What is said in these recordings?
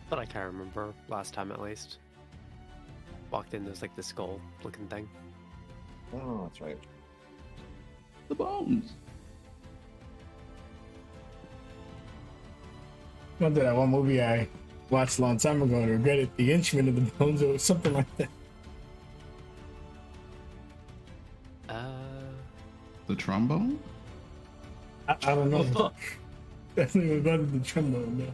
But I can't remember last time at least. Walked in, there's like the skull looking thing. Oh, that's right. The bones. Remember that one movie I watched a long time ago and regretted, The Instrument of the Bones, or something like that. The trombone? I don't know. Definitely regretted the trombone, though.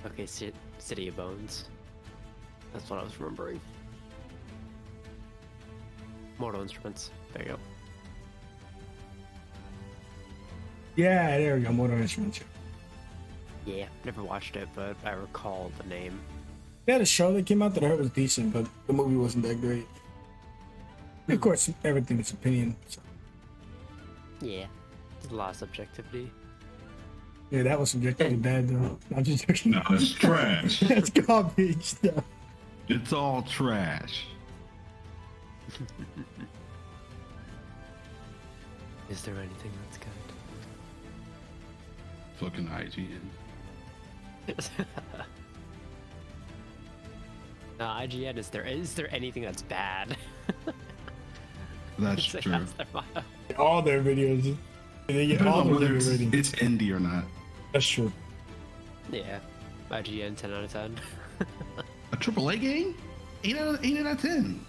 Okay, City of Bones. That's what I was remembering. Mortal Instruments. There you go. Yeah, there we go. Mortal Instruments. Yeah, never watched it, but I recall the name. They had a show that came out that I heard was decent, but the movie wasn't that great. Of course, everything is opinion. So. Yeah, there's a lot of subjectivity. Yeah, that was subjectively bad, though. I'm just joking. No, it's trash. That's garbage, though. It's all trash. Is there anything that's good? Fucking IGN. No, IGN, is there anything that's bad? That's It's like, true. that's their motto. All their videos, they get Depends all on the whether video ratings. it's indie or not. That's true. Yeah, IGN 10 out of 10. A AAA game? 8 out of 10.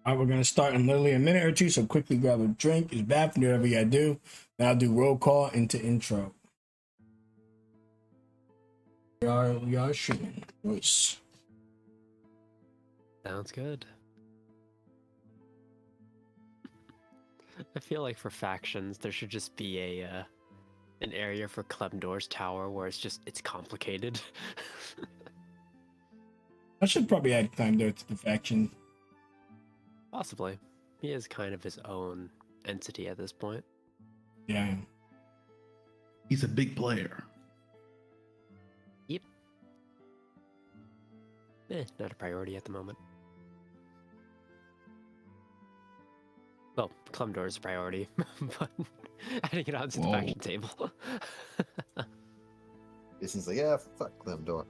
All right, we're going to start in literally a minute or two, so quickly grab a drink, use bathroom, do whatever you got to do. Then I'll do roll call into intro. We are shooting. Nice. Sounds good. I feel like for factions, there should just be an area for Clemdor's tower where it's complicated. I should probably add Climdor to the faction. Possibly. He is kind of his own entity at this point. Yeah, I am. He's a big player. Yep. Not a priority at the moment. Well, Clemdor is a priority, but adding it onto the Whoa. faction table. Jason's like, yeah, fuck Clemdor.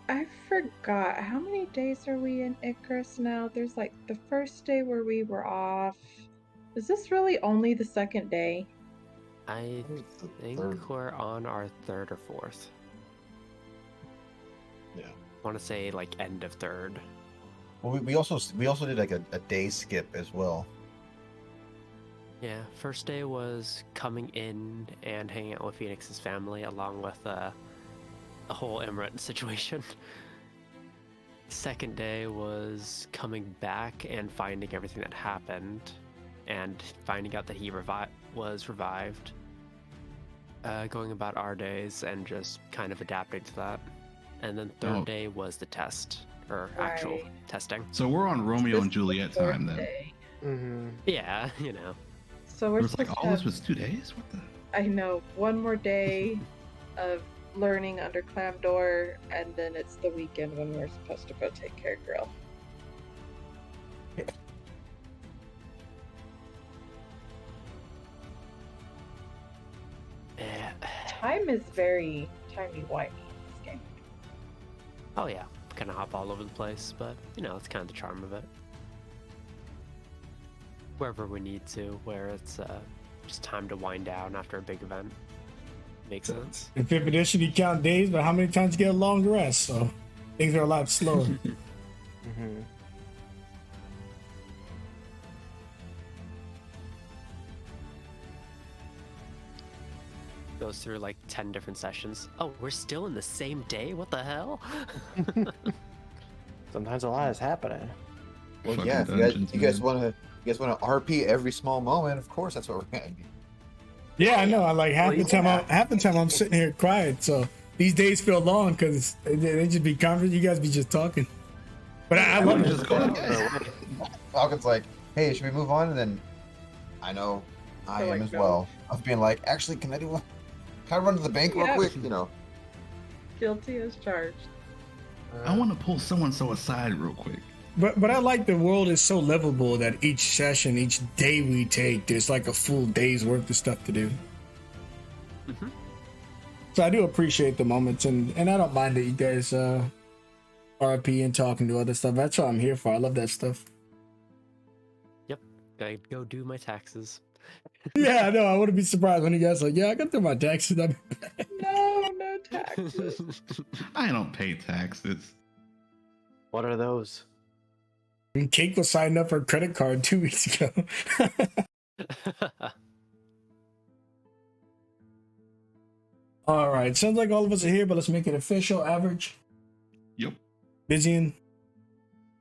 I forgot. How many days are we in Icarus now? There's like the first day where we were off. Is this really only the second day? I It's the think third. we're on our third or fourth. Yeah. I want to say like end of third. Well, we also did like a day skip as well. Yeah, first day was coming in and hanging out with Phoenix's family along with the whole Emirate situation. Second day was coming back and finding everything that happened and finding out that he was revived. Going about our days and just kind of adapting to that. And then third Oh. day was the test, or actual Right. testing. So we're on Romeo This and is the Juliet fourth time then. day. Mm-hmm. Yeah, you know. So It we're was like, supposed oh, to this have, was 2 days? What the? I know, one more day of learning under Clamdor, and then it's the weekend when we're supposed to go take care of Grill. Yeah. Time is very timey-wimey in this game. Oh yeah, kind of hop all over the place, but you know, it's kind of the charm of it. Wherever we need to, where it's just time to wind down after a big event. Makes sense. In 5th edition, you count days, but how many times you get a long rest? So things are a lot slower. Mm-hmm. Goes through like 10 different sessions. Oh, we're still in the same day? What the hell? Sometimes a lot is happening. Well, Fucking yeah. If dungeons, you guys man. want to RP every small moment, of course that's what we're gonna do. Yeah, I know. I like half Well, the time. yeah. Half the time I'm sitting here crying. So these days feel long because they just be conference. You guys be just talking. But I I love would it. just go to bed. Falcon's like, hey, should we move on? And then I know I They're am like, as "No." well. Of being like, actually, can I run to the bank real Yep. quick? You know. Guilty as charged. I want to pull someone so aside real quick. But I like the world is so livable that each session, each day we take, there's like a full day's worth of stuff to do. Mhm. So I do appreciate the moments, and I don't mind that you guys RP and talking to other stuff. That's what I'm here for. I love that stuff. Yep. I go do my taxes. Yeah, I know. I wouldn't be surprised when you guys like, yeah, I got through my taxes. No taxes. I don't pay taxes. What are those? And Cake was signed up for a credit card 2 weeks ago. All right, sounds like all of us are here, but let's make it official. Average, Yep. Vizian,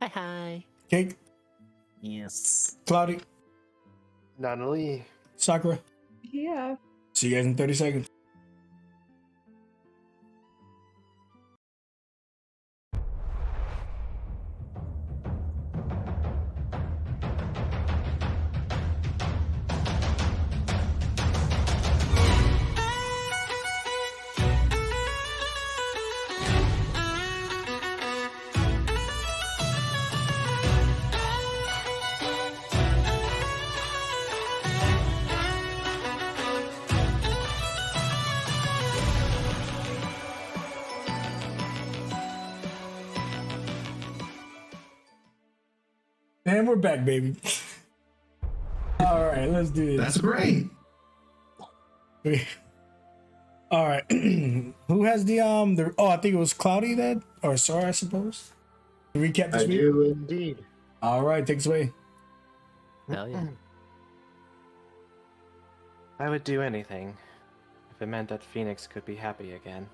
Hi. Cake, Yes. Cloudy, Natalie. Sakura. Yeah. See you guys in 30 seconds. And we're back, baby. All right, let's do this. That's great. All right. Who has the I think it was Cloudy then, or Sora, I suppose. To recap this I week. do indeed. All right, take us away. Hell yeah. I would do anything if it meant that Phoenix could be happy again.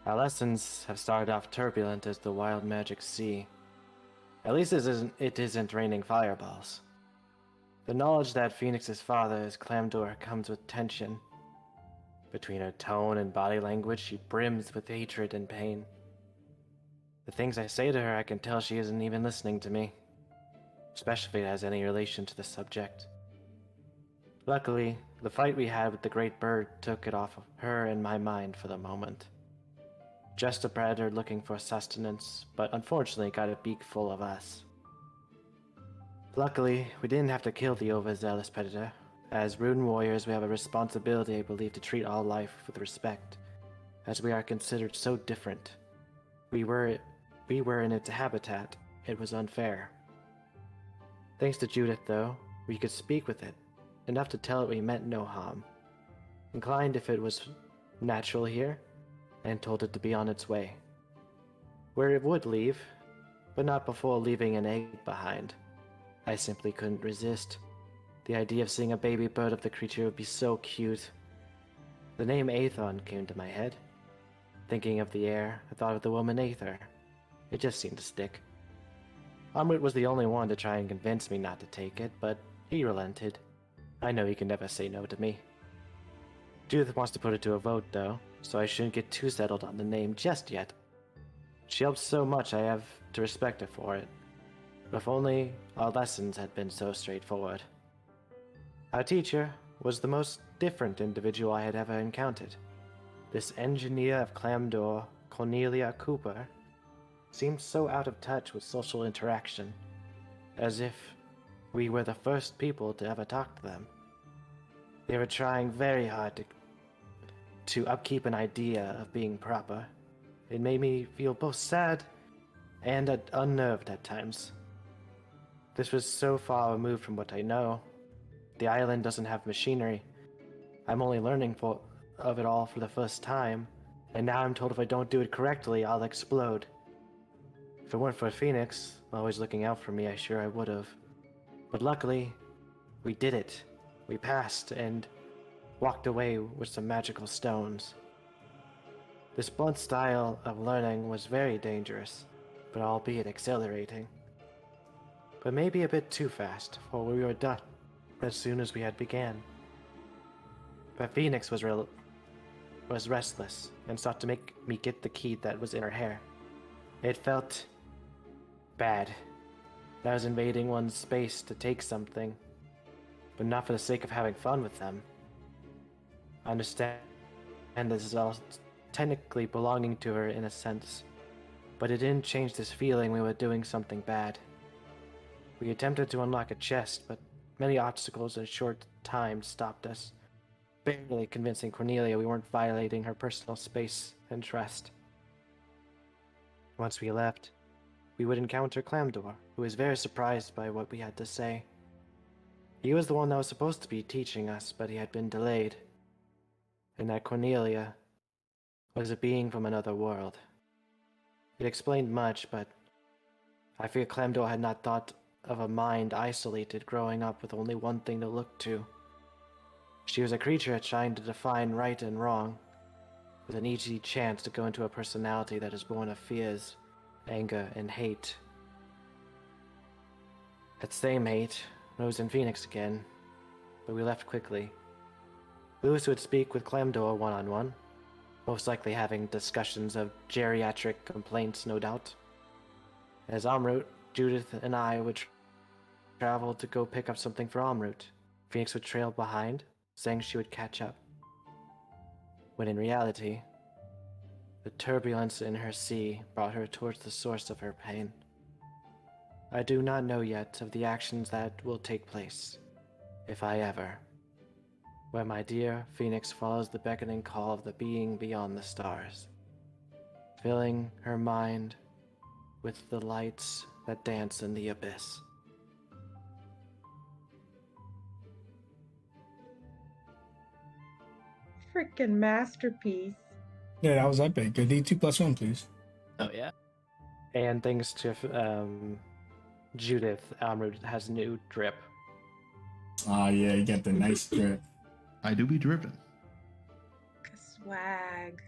Our lessons have started off turbulent as the wild magic sea. At least it isn't raining fireballs. The knowledge that Phoenix's father is Clamdor comes with tension. Between her tone and body language, she brims with hatred and pain. The things I say to her, I can tell she isn't even listening to me, especially if it has any relation to the subject. Luckily, the fight we had with the great bird took it off of her and my mind for the moment. Just a predator looking for sustenance, but unfortunately got a beak full of us. Luckily, we didn't have to kill the overzealous predator. As rune warriors, we have a responsibility, I believe, to treat all life with respect, as we are considered so different. We were in its habitat. It was unfair. Thanks to Judith, though, we could speak with it, enough to tell it we meant no harm. Inclined if it was natural here, and told it to be on its way. Where it would leave, but not before leaving an egg behind. I simply couldn't resist. The idea of seeing a baby bird of the creature would be so cute. The name Aethon came to my head. Thinking of the air, I thought of the woman Aether. It just seemed to stick. Amrit was the only one to try and convince me not to take it, but he relented. I know he can never say no to me. Judith wants to put it to a vote, though, so I shouldn't get too settled on the name just yet. She helped so much, I have to respect her for it. But if only our lessons had been so straightforward. Our teacher was the most different individual I had ever encountered. This engineer of Clamdor, Cornelia Cooper, seemed so out of touch with social interaction, as if we were the first people to ever talk to them. They were trying very hard to upkeep an idea of being proper. It made me feel both sad and unnerved at times. This was so far removed from what I know. The island doesn't have machinery. I'm only learning of it all for the first time, and now I'm told if I don't do it correctly, I'll explode. If it weren't for Phoenix, always looking out for me, I sure I would have. But luckily, we did it. We passed and walked away with some magical stones. This blunt style of learning was very dangerous, but albeit exhilarating. But maybe a bit too fast, for we were done as soon as we had began. But Phoenix was restless and sought to make me get the key that was in her hair. It felt bad. That I was invading one's space to take something, but not for the sake of having fun with them. I understand this is all technically belonging to her in a sense, but it didn't change this feeling we were doing something bad. We attempted to unlock a chest, but many obstacles in a short time stopped us, barely convincing Cornelia we weren't violating her personal space and trust. Once we left, we would encounter Clamdor, who was very surprised by what we had to say. He was the one that was supposed to be teaching us, but he had been delayed, and that Cornelia was a being from another world. It explained much, but I fear Clamdor had not thought of a mind isolated growing up with only one thing to look to. She was a creature trying to define right and wrong, with an easy chance to go into a personality that is born of fears, anger, and hate. That same hate rose in Phoenix again, but we left quickly. Lewis would speak with Clamdor one-on-one, most likely having discussions of geriatric complaints, no doubt. As Amrut, Judith and I would travel to go pick up something for Amrut. Phoenix would trail behind, saying she would catch up. When in reality, the turbulence in her sea brought her towards the source of her pain. I do not know yet of the actions that will take place, if I ever, where my dear Phoenix follows the beckoning call of the being beyond the stars, filling her mind with the lights that dance in the abyss. Freaking masterpiece. Yeah, that was epic. Good D2 plus 1, please. Oh yeah. And thanks to Judith, Amrut has new drip. Ah, yeah, you got the nice drip. I do be dripping. Swag.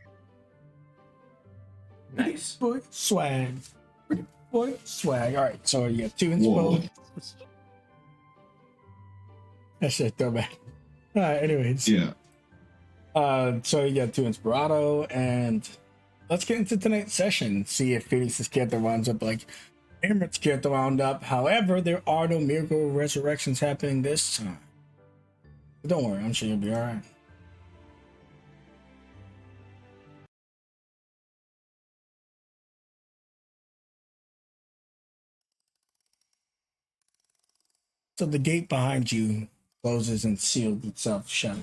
Nice. Boy, swag. Boy, swag. All right, so you got 2 Whoa. inspo. That shit throwback. All right, anyways. Yeah. So you got 2 Inspirato, and let's get into tonight's session. See if Phoenix's character winds up like Emmert's character wound up. However, there are no miracle resurrections happening this time. But don't worry, I'm sure you'll be all right. So the gate behind you closes and seals itself shut.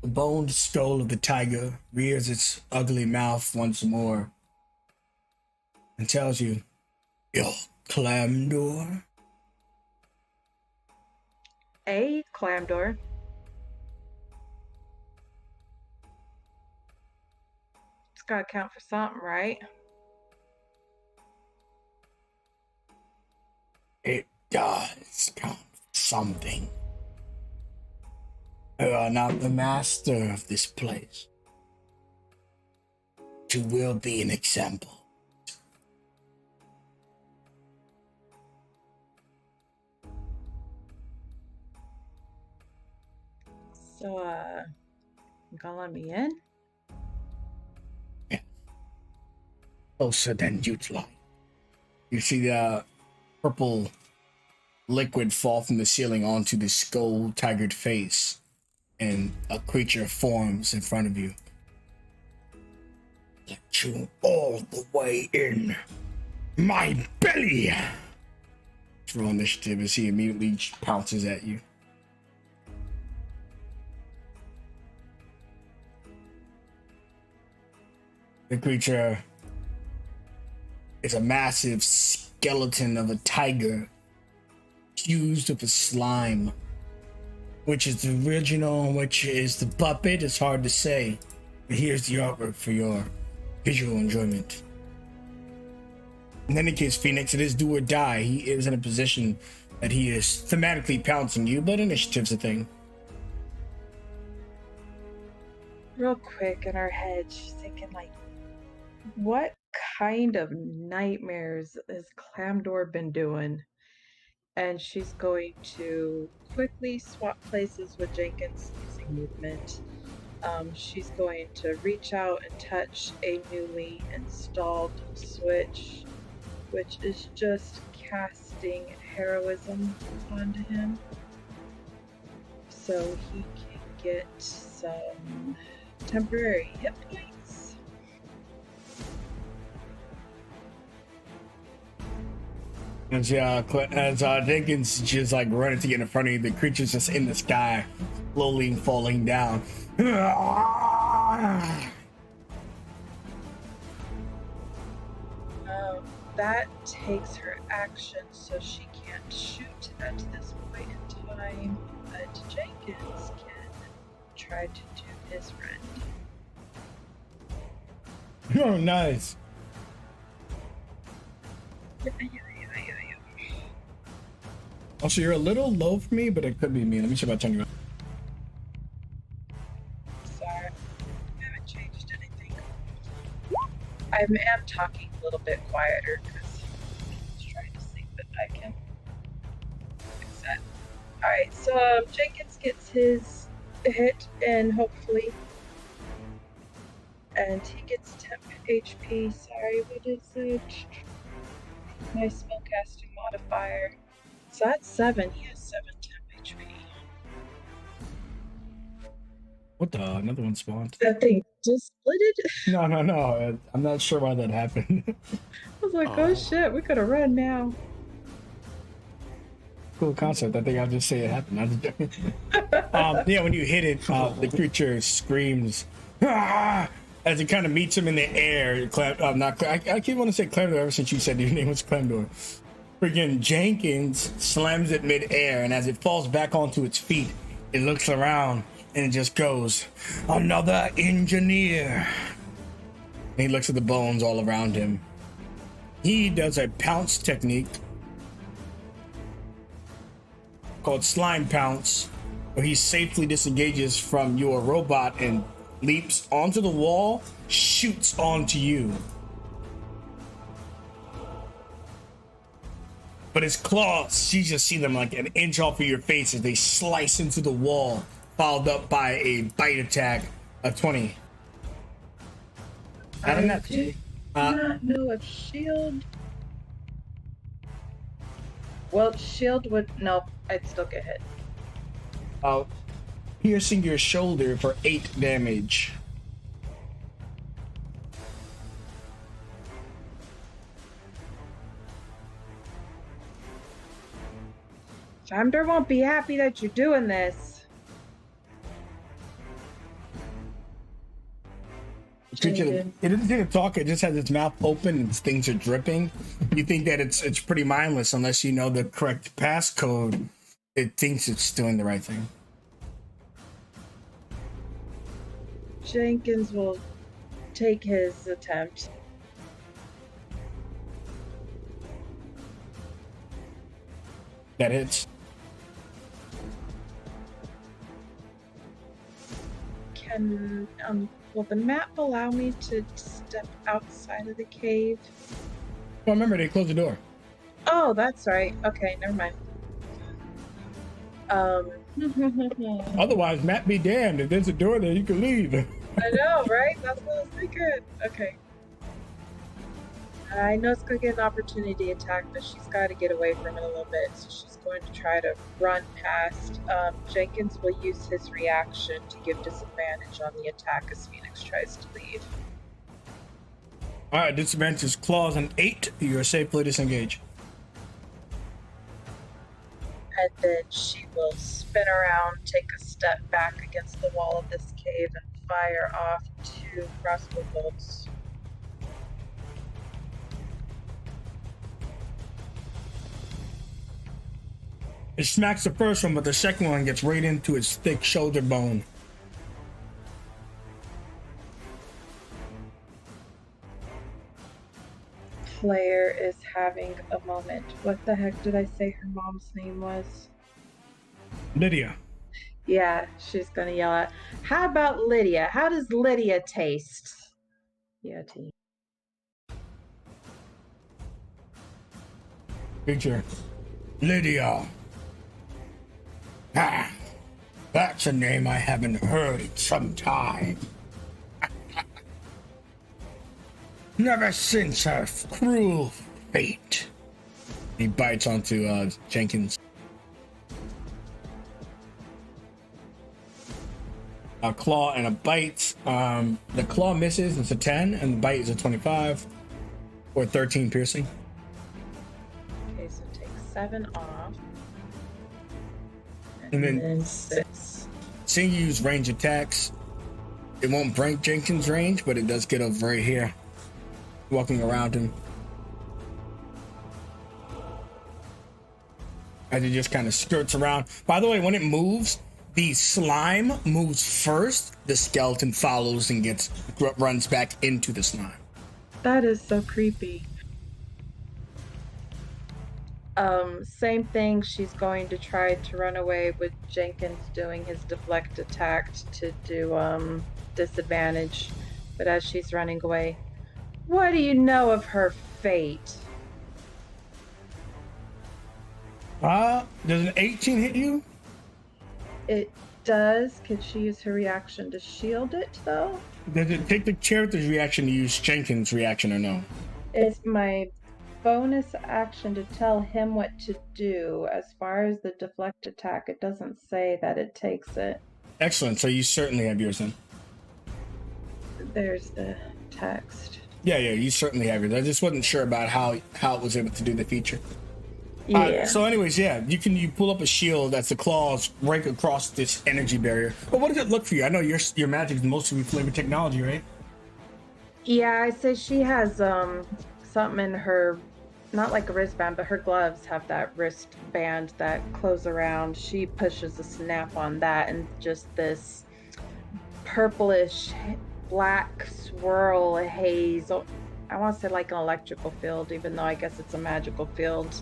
The boned skull of the tiger rears its ugly mouth once more and tells you, "Yo, Clamdor." A Clamdor. It's gotta count for something, right? It does count for something. You are not the master of this place. You will be an example. So, you gonna let me in? Closer than you'd like. You see the purple liquid fall from the ceiling onto the skull tigered face, and a creature forms in front of you. Let you all the way in my belly. Roll initiative as he immediately pounces at you. The creature is a massive skeleton of a tiger fused with a slime. Which is the original, which is the puppet, it's hard to say. But here's the artwork for your visual enjoyment. In any case, Phoenix, it is do or die. He is in a position that he is thematically pouncing you, but initiative's a thing. Real quick in our head, she's thinking like, what kind of nightmares has Clamdor been doing? And she's going to quickly swap places with Jenkins using movement. She's going to reach out and touch a newly installed switch, which is just casting heroism onto him, so he can get some temporary hit points. As Jenkins just like running to get in front of you, the creature's just in the sky, slowly falling down. That takes her action, so she can't shoot at this point in time, but Jenkins can try to do his rend. Oh, nice. Also, you're a little low for me, but it could be me. Let me see if I turn you on. Sorry, I haven't changed anything. I am talking a little bit quieter because I'm trying to see, but I can fix that. Alright, so Jenkins gets his hit, and hopefully, and he gets temp HP. Sorry, what is it? My spellcasting modifier. So that's 7. He has 7 temp HP. What the? Another one spawned. That thing just splitted. No. I'm not sure why that happened. I was like, oh shit, we could have run now. Cool concept. I think I'll just say it happened. Yeah, when you hit it, the creature screams "Ah!" as it kind of meets him in the air. I keep want to say Clemdor ever since you said your name was Clemdor. Freaking Jenkins slams it mid-air, and as it falls back onto its feet, it looks around and it just goes, "Another engineer." And he looks at the bones all around him. He does a pounce technique called Slime Pounce, where he safely disengages from your robot and leaps onto the wall, shoots onto you. But his claws, you just see them like an inch off of your face as they slice into the wall, followed up by a bite attack of 20. I do not know if shield. Well, shield would. No, I'd still get hit. Piercing your shoulder for 8 damage. Jamder won't be happy that you're doing this. It didn't talk. It just has its mouth open and things are dripping. You think that it's pretty mindless unless you know the correct passcode. It thinks it's doing the right thing. Jenkins will take his attempt. That hits. Will the map allow me to step outside of the cave? Well, remember, they closed the door. Oh, that's right. Okay, never mind. Otherwise, map be damned. If there's a door there, you can leave. I know, right? That's what I was thinking. Okay. I know it's going to get an opportunity attack, but she's got to get away from it a little bit. So she's going to try to run past. Jenkins will use his reaction to give disadvantage on the attack as Phoenix tries to leave. Alright, disadvantage is claws and 8. You are safely disengaged. And then she will spin around, take a step back against the wall of this cave, and fire off 2 crossbow bolts. It smacks the first one, but the second one gets right into its thick shoulder bone. Claire is having a moment. What the heck did I say her mom's name was? Lydia. Yeah, she's gonna yell at. How about Lydia? How does Lydia taste? Yeah, T. Creature. Lydia. Ah. That's a name I haven't heard in some time. Never since her cruel fate. He bites onto Jenkins. A claw and a bite. The claw misses, it's a 10, and the bite is a 25 or 13 piercing. Okay, so take 7 off. And then- then 6. Seeing you use range attacks, it won't break Jenkins' range, but it does get over right here, walking around him. As it just kind of skirts around. By the way, when it moves, the slime moves first, the skeleton follows and runs back into the slime. That is so creepy. Same thing, she's going to try to run away with Jenkins doing his deflect attack to do disadvantage. But as she's running away, what do you know of her fate? Does an 18 hit you? It does. Could she use her reaction to shield it, though? Does it take the character's reaction to use Jenkins' reaction or no? It's my bonus action to tell him what to do. As far as the deflect attack, it doesn't say that it takes it. Excellent, so you certainly have yours then. There's the text. Yeah, you certainly have yours. I just wasn't sure about how it was able to do the feature. Yeah. So anyways, yeah, you pull up a shield that's the claws right across this energy barrier. But what does it look for you? I know your magic is mostly flavor technology, right? Yeah, I say she has something in her, not like a wristband, but her gloves have that wristband that close around. She pushes a snap on that, and just this purplish black swirl haze. I want to say like an electrical field, even though I guess it's a magical field,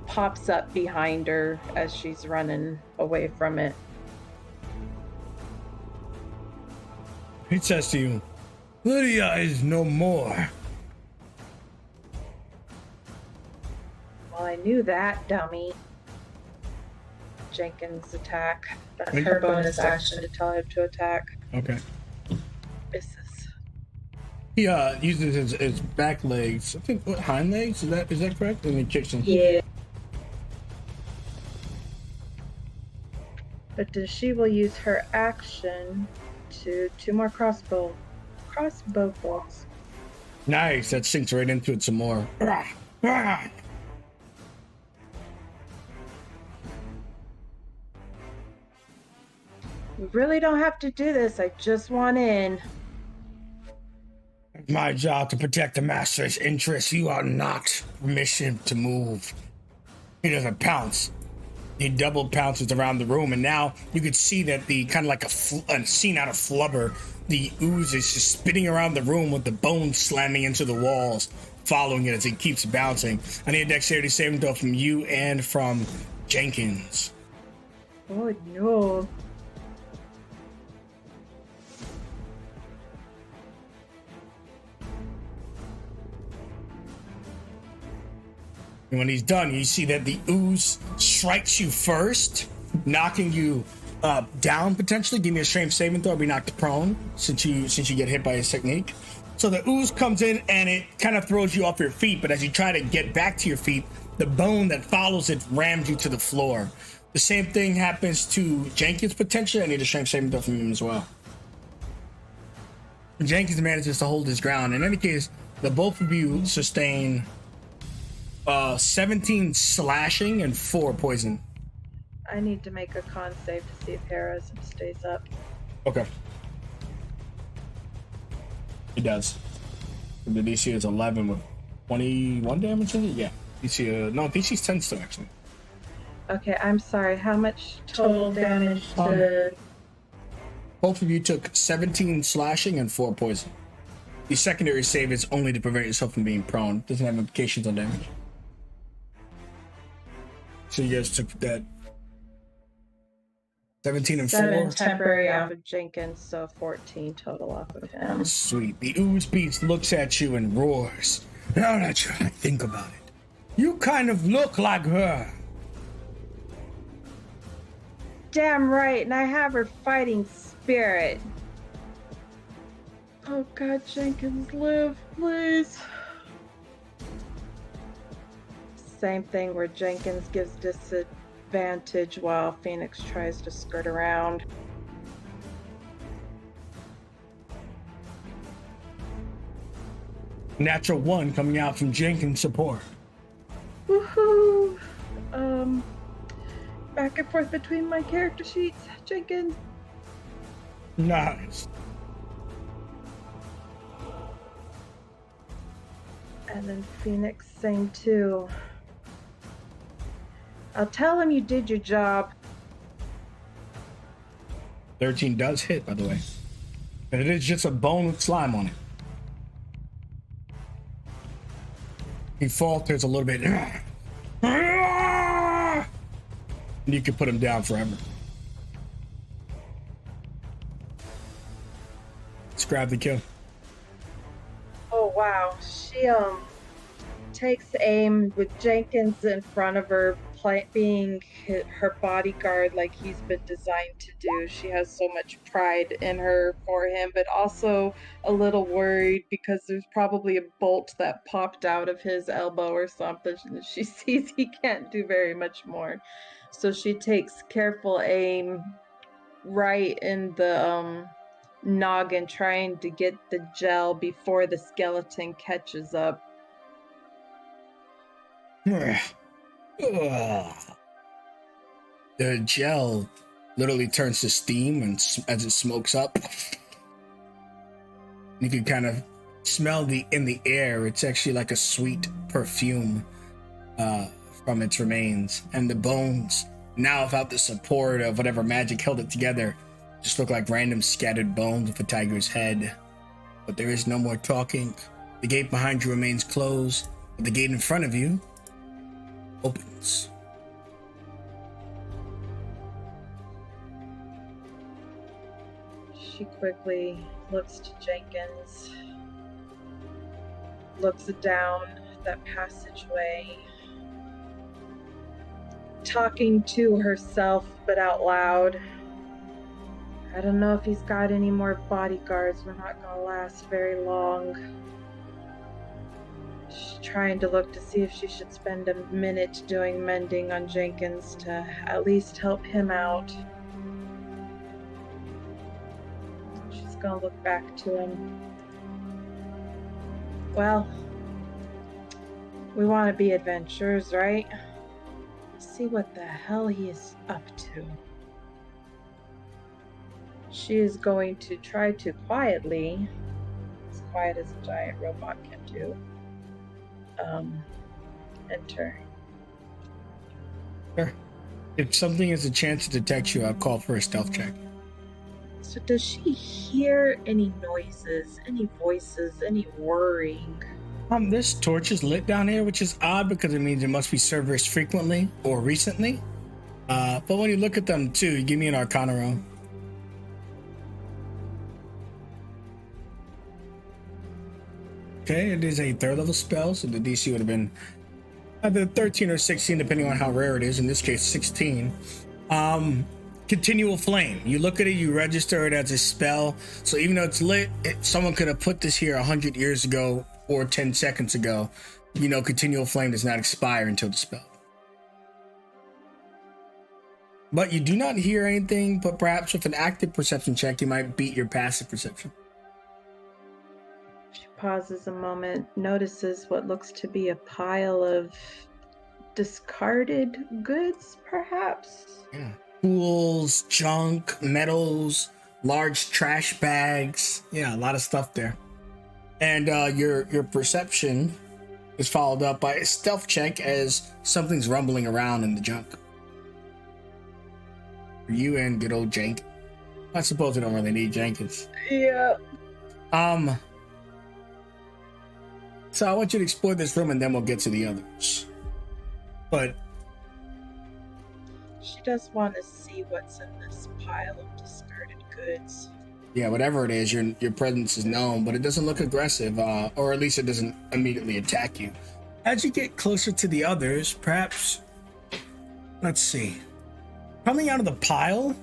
pops up behind her as she's running away from it. He says to you, Lydia is no more. Well, I knew that, dummy. Jenkins attack. That's Wait. her bonus action to tell him to attack. Okay. Misses. He uses his back legs. I think hind legs. Is that correct? And he kicks him. Yeah. But she will use her action to 2 more crossbow bolts. Nice. That sinks right into it some more. We really don't have to do this. I just want in. My job to protect the master's interests. You are not permission to move. He doesn't pounce. He double pounces around the room, and now you could see that the kind of like a scene out of Flubber, the ooze is just spinning around the room with the bones slamming into the walls, following it as it keeps bouncing. I need a dexterity saving throw from you and from Jenkins. Oh no. And when he's done, you see that the ooze strikes you first, knocking you down potentially. Give me a strength saving throw, be knocked prone since you get hit by his technique. So the ooze comes in and it kind of throws you off your feet, but as you try to get back to your feet, the bone that follows it rams you to the floor. The same thing happens to Jenkins potentially. I need a strength saving throw from him as well. Jenkins manages to hold his ground. In any case, the both of you sustain 17 slashing and 4 poison. I need to make a con save to see if heroism stays up. Okay. He does. The DC is 11 with 21 damage in it? Yeah. DC, no, DC's 10 still, actually. Okay, I'm sorry. How much total damage to... Both of you took 17 slashing and 4 poison. The secondary save is only to prevent yourself from being prone. Doesn't have implications on damage. So you guys took that 17 and 7 4. temporary off of Jenkins, so 14 total off of him. Sweet. The ooze beast looks at you and roars. Now that I think about it, you kind of look like her. damn right, and I have her fighting spirit. Oh God, Jenkins, live, please. Same thing where Jenkins gives disadvantage while Phoenix tries to skirt around. Natural 1 coming out from Jenkins support. Woohoo! Back and forth between my character sheets, Jenkins. Nice. And then Phoenix, same too. I'll tell him you did your job. 13 does hit, by the way. And it is just a bone with slime on it. He falters a little bit. And you can put him down forever. Let's grab the kill. Oh wow, she takes aim with Jenkins in front of her, being her bodyguard like he's been designed to do. She has so much pride in her for him, but also a little worried because there's probably a bolt that popped out of his elbow or something. She sees he can't do very much more, so she takes careful aim right in the noggin, trying to get the gel before the skeleton catches up. The gel literally turns to steam, and as it smokes up, you can kind of smell in the air. It's actually like a sweet perfume from its remains, and the bones, now without the support of whatever magic held it together, just look like random scattered bones of a tiger's head. But there is no more talking. The gate behind you remains closed, but the gate in front of you opens. She quickly looks to Jenkins, looks down that passageway, talking to herself but out loud. I don't know if he's got any more bodyguards. We're not gonna last very long. She's trying to look to see if she should spend a minute doing mending on Jenkins to at least help him out. She's gonna look back to him. Well, we want to be adventurers, right? See what the hell he is up to. She is going to try to quietly, as quiet as a giant robot can do, enter. Sure. If something has a chance to detect you, I'll call for a stealth check. So does she hear any noises, any voices, any whirring? This torch is lit down here, which is odd because it means it must be serviced frequently or recently. But when you look at them too, give me an Arcana roll. Okay, it is a 3rd level spell, so the DC would have been either 13 or 16, depending on how rare it is. In this case, 16. Continual flame. You look at it, you register it as a spell. So even though it's lit, someone could have put this here 100 years ago or 10 seconds ago. You know, continual flame does not expire until the spell. But you do not hear anything, but perhaps with an active perception check, you might beat your passive perception. She pauses a moment, notices what looks to be a pile of discarded goods, perhaps? Yeah. Tools, junk, metals, large trash bags. Yeah, a lot of stuff there. And your perception is followed up by a stealth check as something's rumbling around in the junk. For you and good old Jank. I suppose we don't really need Jenkins. Yeah. So I want you to explore this room and then we'll get to the others. But she does want to see what's in this pile of discarded goods. yeah, whatever it is, your presence is known, but it doesn't look aggressive, or at least it doesn't immediately attack you. As you get closer to the others, perhaps, let's see. Coming out of the pile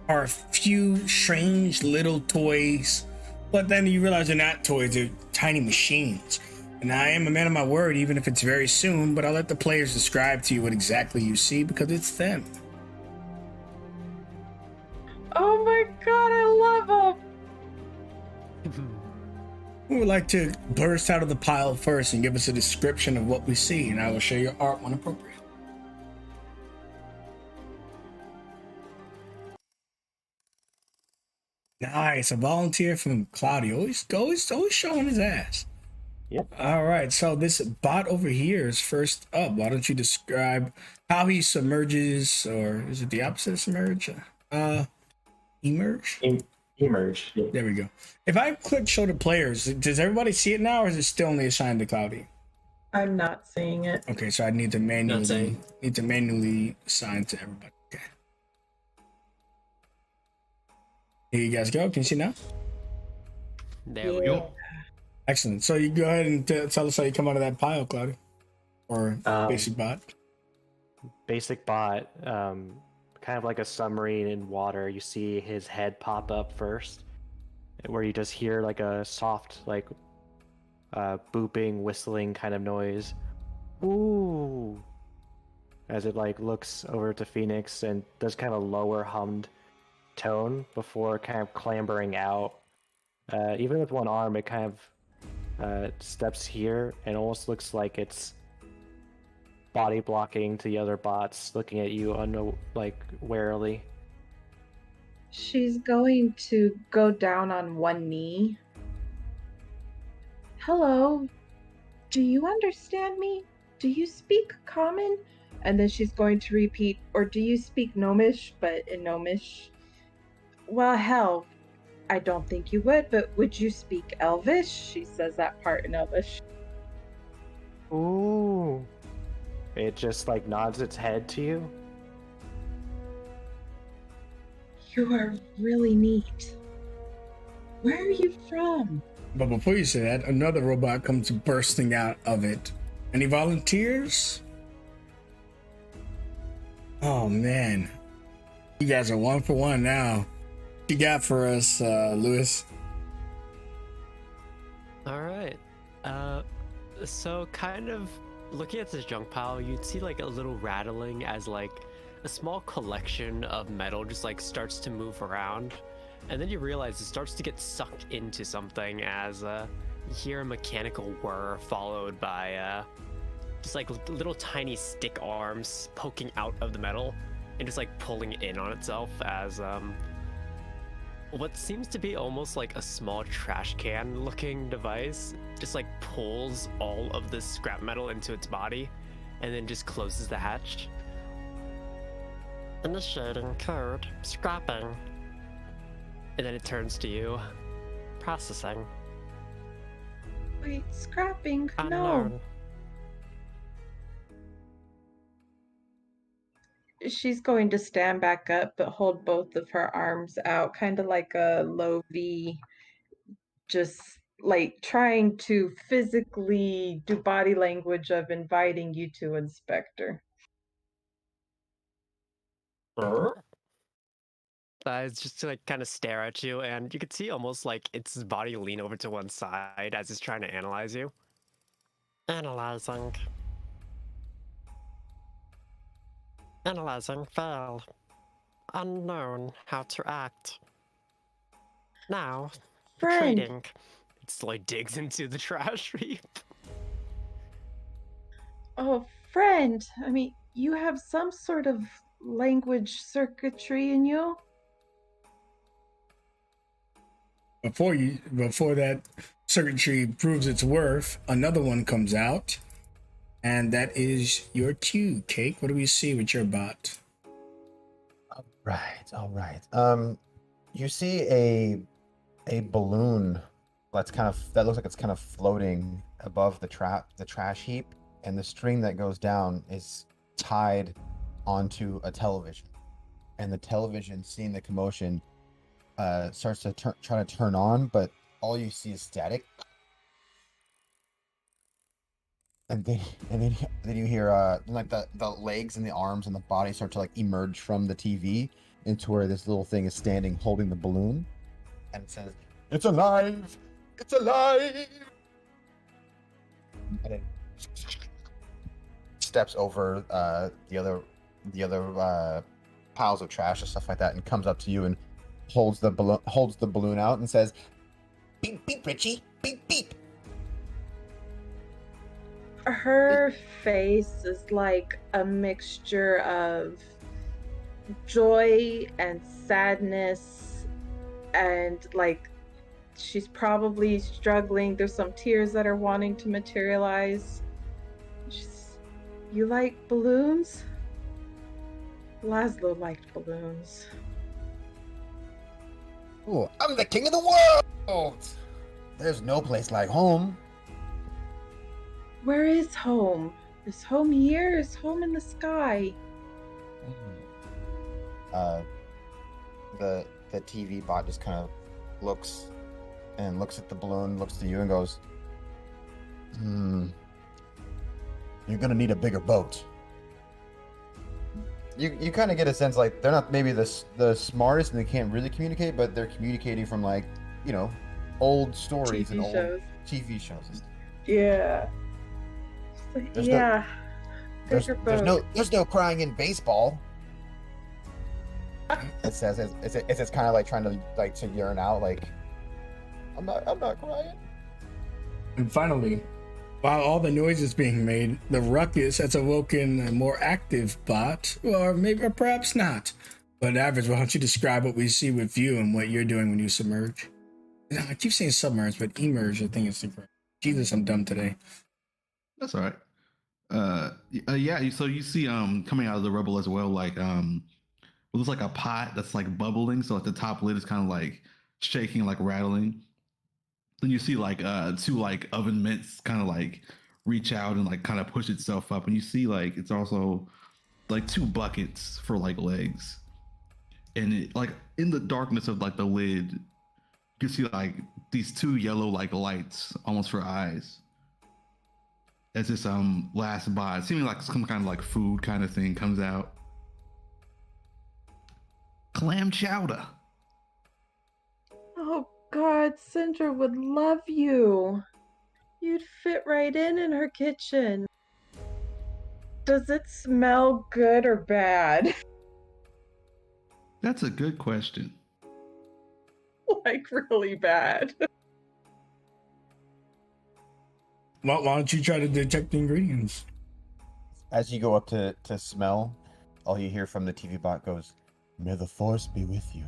are a few strange little toys, but then you realize they're not toys, they're tiny machines. And I am a man of my word, even if it's very soon, but I'll let the players describe to you what exactly you see because it's them. Oh my god, I love them! Who would like to burst out of the pile first and give us a description of what we see, and I will share your art when appropriate. Nice, a volunteer from Cloudy, always showing his ass. Yep. All right, so this bot over here is first up. Why don't you describe how he submerges, or is it the opposite of submerge? Emerge? Emerge. Yeah. There we go. If I click show the players, does everybody see it now, or is it still only assigned to Cloudy? I'm not seeing it. Okay, so I need to manually assign to everybody. Okay. Here you guys go. Can you see now? There we go. Excellent. So you go ahead and tell us how you come out of that pile, Cloudy, or basic bot. Basic bot, kind of like a submarine in water. You see his head pop up first, where you just hear like a soft, like booping, whistling kind of noise. Ooh, as it like looks over to Phoenix and does kind of lower hummed tone before kind of clambering out. Even with one arm, it kind of steps here and almost looks like it's body blocking to the other bots, looking at you warily. She's going to go down on one knee. Hello, do you understand me? Do you speak common? And then she's going to repeat, or do you speak Gnomish, but in Gnomish? Well, hell, I don't think you would, but would you speak Elvish? She says that part in Elvish. Ooh. It just like nods its head to you. You are really neat. Where are you from? But before you say that, another robot comes bursting out of it. Any volunteers? Oh man, you guys are 1 for 1 now. What you got for us, Lewis? All right. So kind of looking at this junk pile, you'd see like a little rattling as like a small collection of metal just like starts to move around, and then you realize it starts to get sucked into something as you hear a mechanical whir followed by just like little tiny stick arms poking out of the metal and just like pulling it in on itself as what seems to be almost like a small trash can looking device just like pulls all of this scrap metal into its body and then just closes the hatch. Initiating code scrapping. And then it turns to you. Processing. Wait, scrapping? No. Unknown. She's going to stand back up, but hold both of her arms out, kind of like a low V, just like trying to physically do body language of inviting you to inspect her. It's just to like kind of stare at you, and you can see almost like its body lean over to one side as it's trying to analyze you. Analyzing. Analyzing failed. Unknown how to act. Now, Friend, retreating. It slowly digs into the trash heap. oh, friend, I mean, you have some sort of language circuitry in you? Before that circuitry proves its worth, another one comes out, and that is your cue, Cake. What do we see with your bot? All right. You see a balloon that looks like it's kind of floating above the trash heap, and the string that goes down is tied onto a television, and the television, seeing the commotion, starts to try to turn on, but all you see is static. and then you hear like the legs and the arms and the body start to like emerge from the TV into where this little thing is standing holding the balloon, and it says, "It's alive! It's alive!" And it steps over the other piles of trash and stuff like that, and comes up to you and holds the balloon out and says, "Beep beep, Richie, beep beep." Her face is like a mixture of joy and sadness, and like she's probably struggling. There's some tears that are wanting to materialize. You like balloons? Laszlo liked balloons. Ooh, I'm the king of the world! There's no place like home. Where is home? Is home here? Is home in the sky? The TV bot just kind of looks at the balloon, looks to you, and goes, "You're gonna need a bigger boat." You kind of get a sense like they're not maybe the smartest and they can't really communicate, but they're communicating from like, you know, old stories and old TV shows and stuff. Yeah. There's yeah. There's no crying in baseball. It says it's kind of like trying to yearn out like, I'm not crying. And finally, while all the noise is being made, the ruckus has awoken a more active bot, or perhaps not. But Average, why don't you describe what we see with you and what you're doing when you submerge? I keep saying submerge, but emerge, I think it's the correct. Jesus, I'm dumb today. That's all right. Yeah. So you see, coming out of the rubble as well, like it looks like a pot that's like bubbling. So like the top lid is kind of like shaking, like rattling. Then you see like two like oven mitts kind of like reach out and like kind of push itself up, and you see like it's also like two buckets for like legs, and it like in the darkness of like the lid, you can see like these two yellow like lights almost for eyes. As this last bot, seeming like some kind of like food kind of thing comes out. Clam chowder. Oh God, Sindra would love you. You'd fit right in her kitchen. Does it smell good or bad? That's a good question. Like really bad. Well, why don't you try to detect the ingredients? As you go up to smell, all you hear from the TV bot goes, "May the force be with you."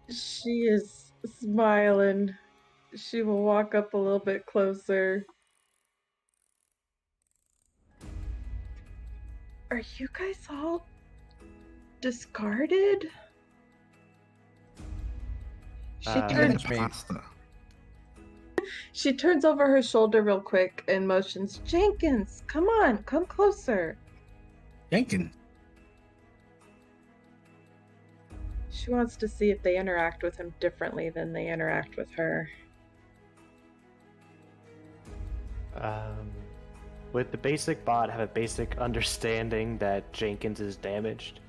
She is smiling. She will walk up a little bit closer. Are you guys all discarded? She turns over her shoulder real quick and motions, "Jenkins, come on, come closer." Jenkins? She wants to see if they interact with him differently than they interact with her. Would the basic bot have a basic understanding that Jenkins is damaged?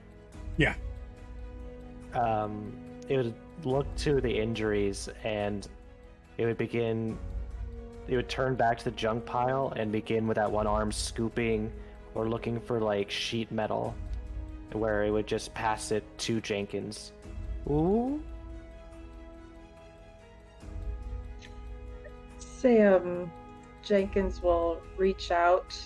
Yeah. It would look to the injuries and it would turn back to the junk pile and begin with that one arm scooping or looking for like sheet metal where it would just pass it to Jenkins. Ooh. Jenkins will reach out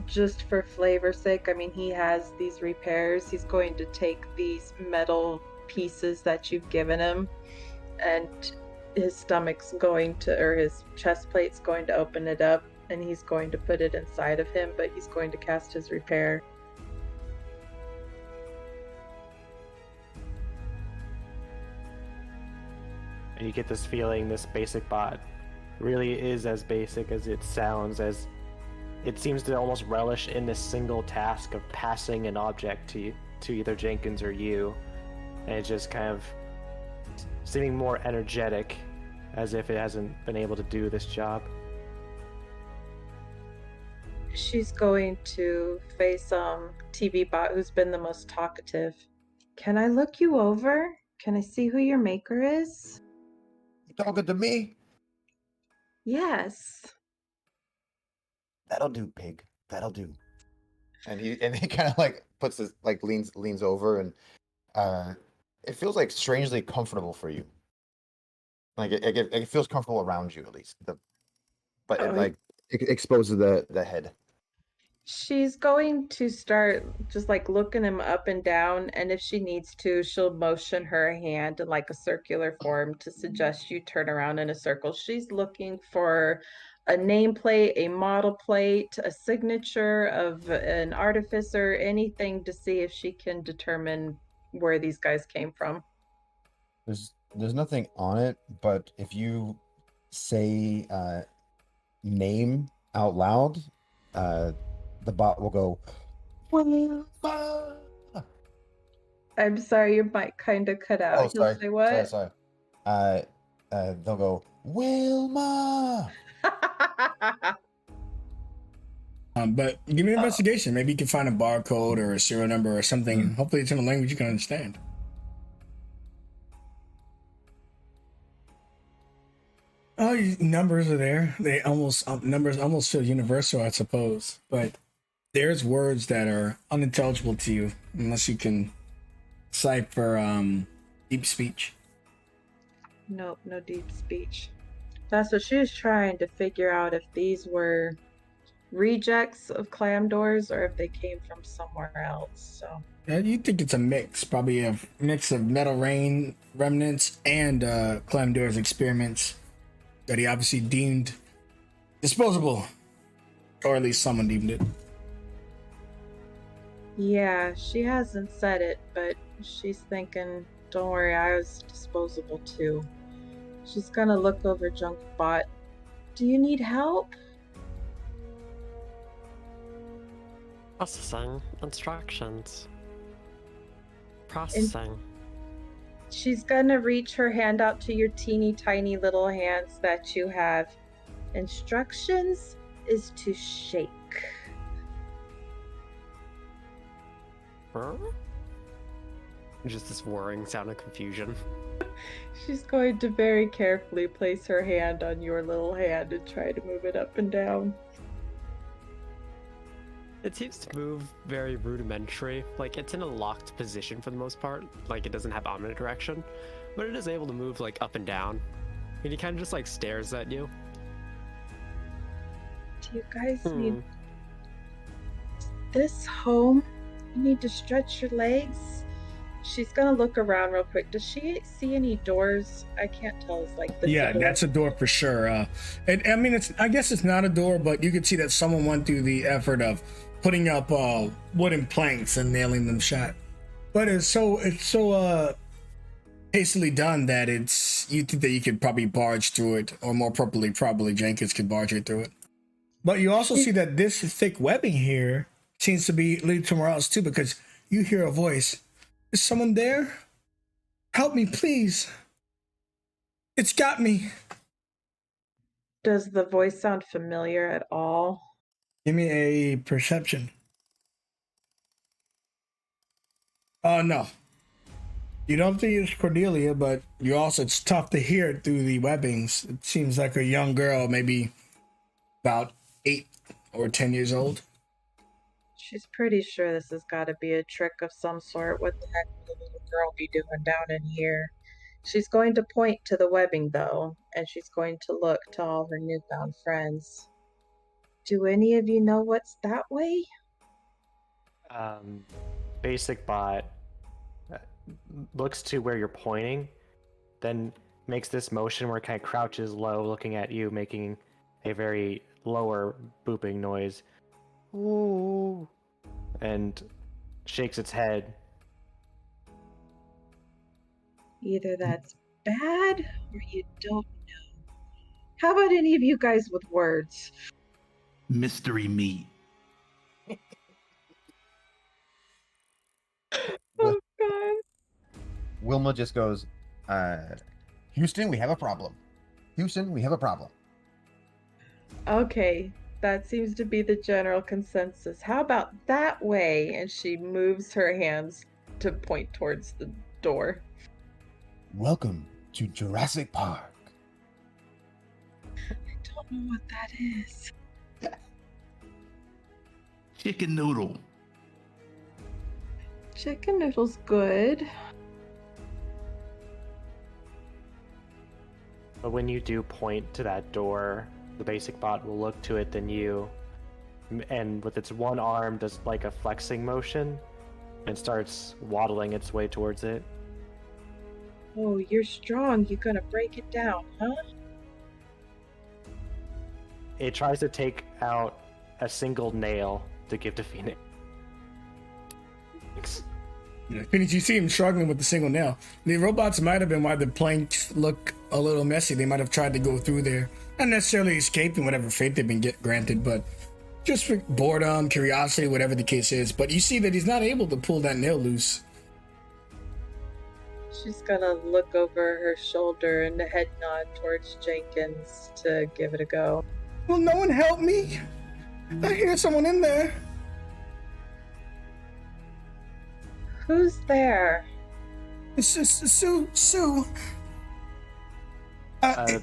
just for flavor's sake. I mean, he has these repairs. He's going to take these metal pieces that you've given him, and his stomach's going to, or his chest plate's going to open it up, and he's going to put it inside of him, but he's going to cast his repair. And you get this feeling this basic bot really is as basic as it sounds, as it seems to almost relish in this single task of passing an object to either Jenkins or you, and it's just kind of seeming more energetic as if it hasn't been able to do this job. She's going to face TV bot who's been the most talkative. Can I look you over? Can I see who your maker is? You talking to me? Yes. That'll do, pig. That'll do. And he kind of like puts his like leans over, and it feels like strangely comfortable for you. Like it feels comfortable around you at least. But it Oh, like it exposes the head. she's going to start just like looking him up and down, and if she needs to, she'll motion her hand in like a circular form to suggest you turn around in a circle. She's looking for a nameplate, a model plate, a signature of an artificer, anything to see if she can determine where these guys came from. There's nothing on it, but if you say name out loud, the bot will go, Wilma! I'm sorry, your mic kind of cut out. Oh, He'll sorry. say what? Sorry. They'll go, Wilma! But give me an investigation. Maybe you can find a barcode or a serial number or something. Hopefully, it's in a language you can understand. Oh, numbers are there. They almost numbers almost feel universal, I suppose. But there's words that are unintelligible to you unless you can cipher deep speech. Nope, no deep speech. That's what she was trying to figure out, if these were rejects of clam doors or if they came from somewhere else. So You think it's a mix, probably a mix of Metal Rain remnants and Clam Door's experiments that he obviously deemed disposable, or at least someone deemed it. yeah, she hasn't said it, but she's thinking, don't worry, I was disposable too. She's gonna look over Junkbot. Do you need help? Processing instructions. Processing. She's gonna reach her hand out to your teeny tiny little hands that you have. Instructions is to shake. Huh? Just this whirring sound of confusion. She's going to very carefully place her hand on your little hand and try to move it up and down. It seems to move very rudimentary. Like, it's in a locked position for the most part. Like, it doesn't have omnidirection, but it is able to move, like, up and down. And he kind of just, like, stares at you. Do you guys need this home? You need to stretch your legs? She's gonna look around real quick. Does she see any doors? I can't tell. It's like Yeah, that's a door for sure. And I mean, I guess it's not a door, but you can see that someone went through the effort of putting up wooden planks and nailing them shut. But it's so hastily done that you think that you could probably barge through it, or more appropriately, probably Jenkins could barge right through it. But you also see that this thick webbing here seems to be leading somewhere else too, because you hear a voice. Is someone there? Help me, please. It's got me. Does the voice sound familiar at all? Give me a perception. No. You don't think it's Cordelia, but it's tough to hear it through the webbings. It seems like a young girl, maybe about 8 or 10 years old. She's pretty sure this has got to be a trick of some sort. What the heck would a little girl be doing down in here? She's going to point to the webbing, though, and she's going to look to all her newfound friends. Do any of you know what's that way? Basic bot looks to where you're pointing, then makes this motion where it kind of crouches low, looking at you, making a very lower booping noise. Ooh. And shakes its head. Either that's bad or you don't know. How about any of you guys with words? Mystery meat. Oh, God. Wilma just goes, Houston, we have a problem. Houston, we have a problem. Okay, that seems to be the general consensus. How about that way? And she moves her hands to point towards the door. Welcome to Jurassic Park. I don't know what that is. Chicken noodle. Chicken noodle's good. But when you do point to that door, the basic bot will look to it than you, and with its one arm does like a flexing motion and starts waddling its way towards it. Oh, you're strong. You're gonna break it down, huh? It tries to take out a single nail to give to Phoenix. Phoenix, you see him struggling with the single nail. The robots might have been why the planks look a little messy. They might have tried to go through there, not necessarily escaping whatever fate they've been granted, but just for boredom, curiosity, whatever the case is. But you see that he's not able to pull that nail loose. She's gonna look over her shoulder and head nod towards Jenkins to give it a go. Will no one help me? I hear someone in there. Who's there? It's just Sue.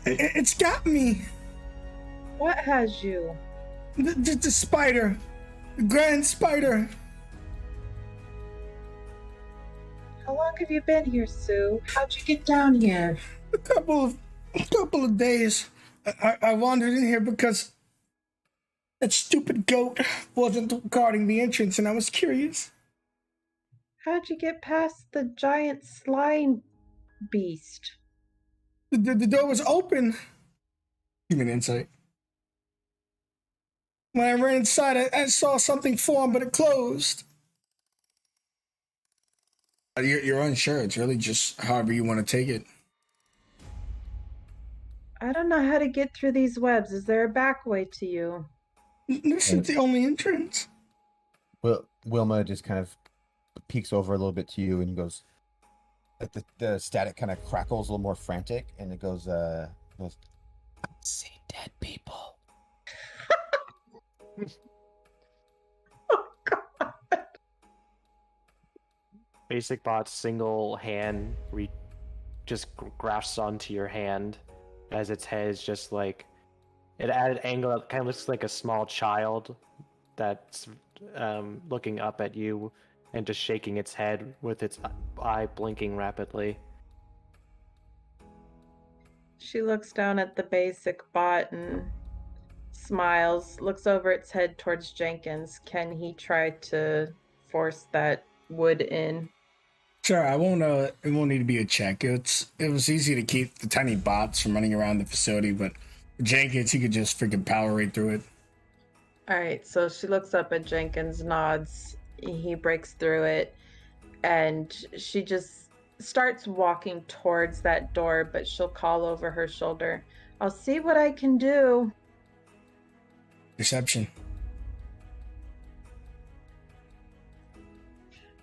It's got me. What has you? The spider. The grand spider. How long have you been here, Sue? How'd you get down here? A couple of days. I wandered in here because that stupid goat wasn't guarding the entrance, and I was curious. How'd you get past the giant slime beast? The door was open. Give me an insight. When I ran inside, I saw something form, but it closed. You're unsure. It's really just however you want to take it. I don't know how to get through these webs. Is there a back way to you? This is the only entrance. Well, Wilma just kind of peeks over a little bit to you and goes, the static kind of crackles a little more frantic, and it goes, I've seen dead people. Oh, God. Basic bot's single hand just grasps onto your hand as its head is just like at an angle that kind of looks like a small child that's looking up at you and just shaking its head with its eye blinking rapidly. She looks down at the basic bot and smiles, looks over its head towards Jenkins. Can he try to force that wood in? Sure, I won't. It won't need to be a check. It was easy to keep the tiny bots from running around the facility, but Jenkins, he could just freaking power right through it. All right, so she looks up at Jenkins, nods. He breaks through it, and she just starts walking towards that door, but she'll call over her shoulder, "I'll see what I can do." Deception.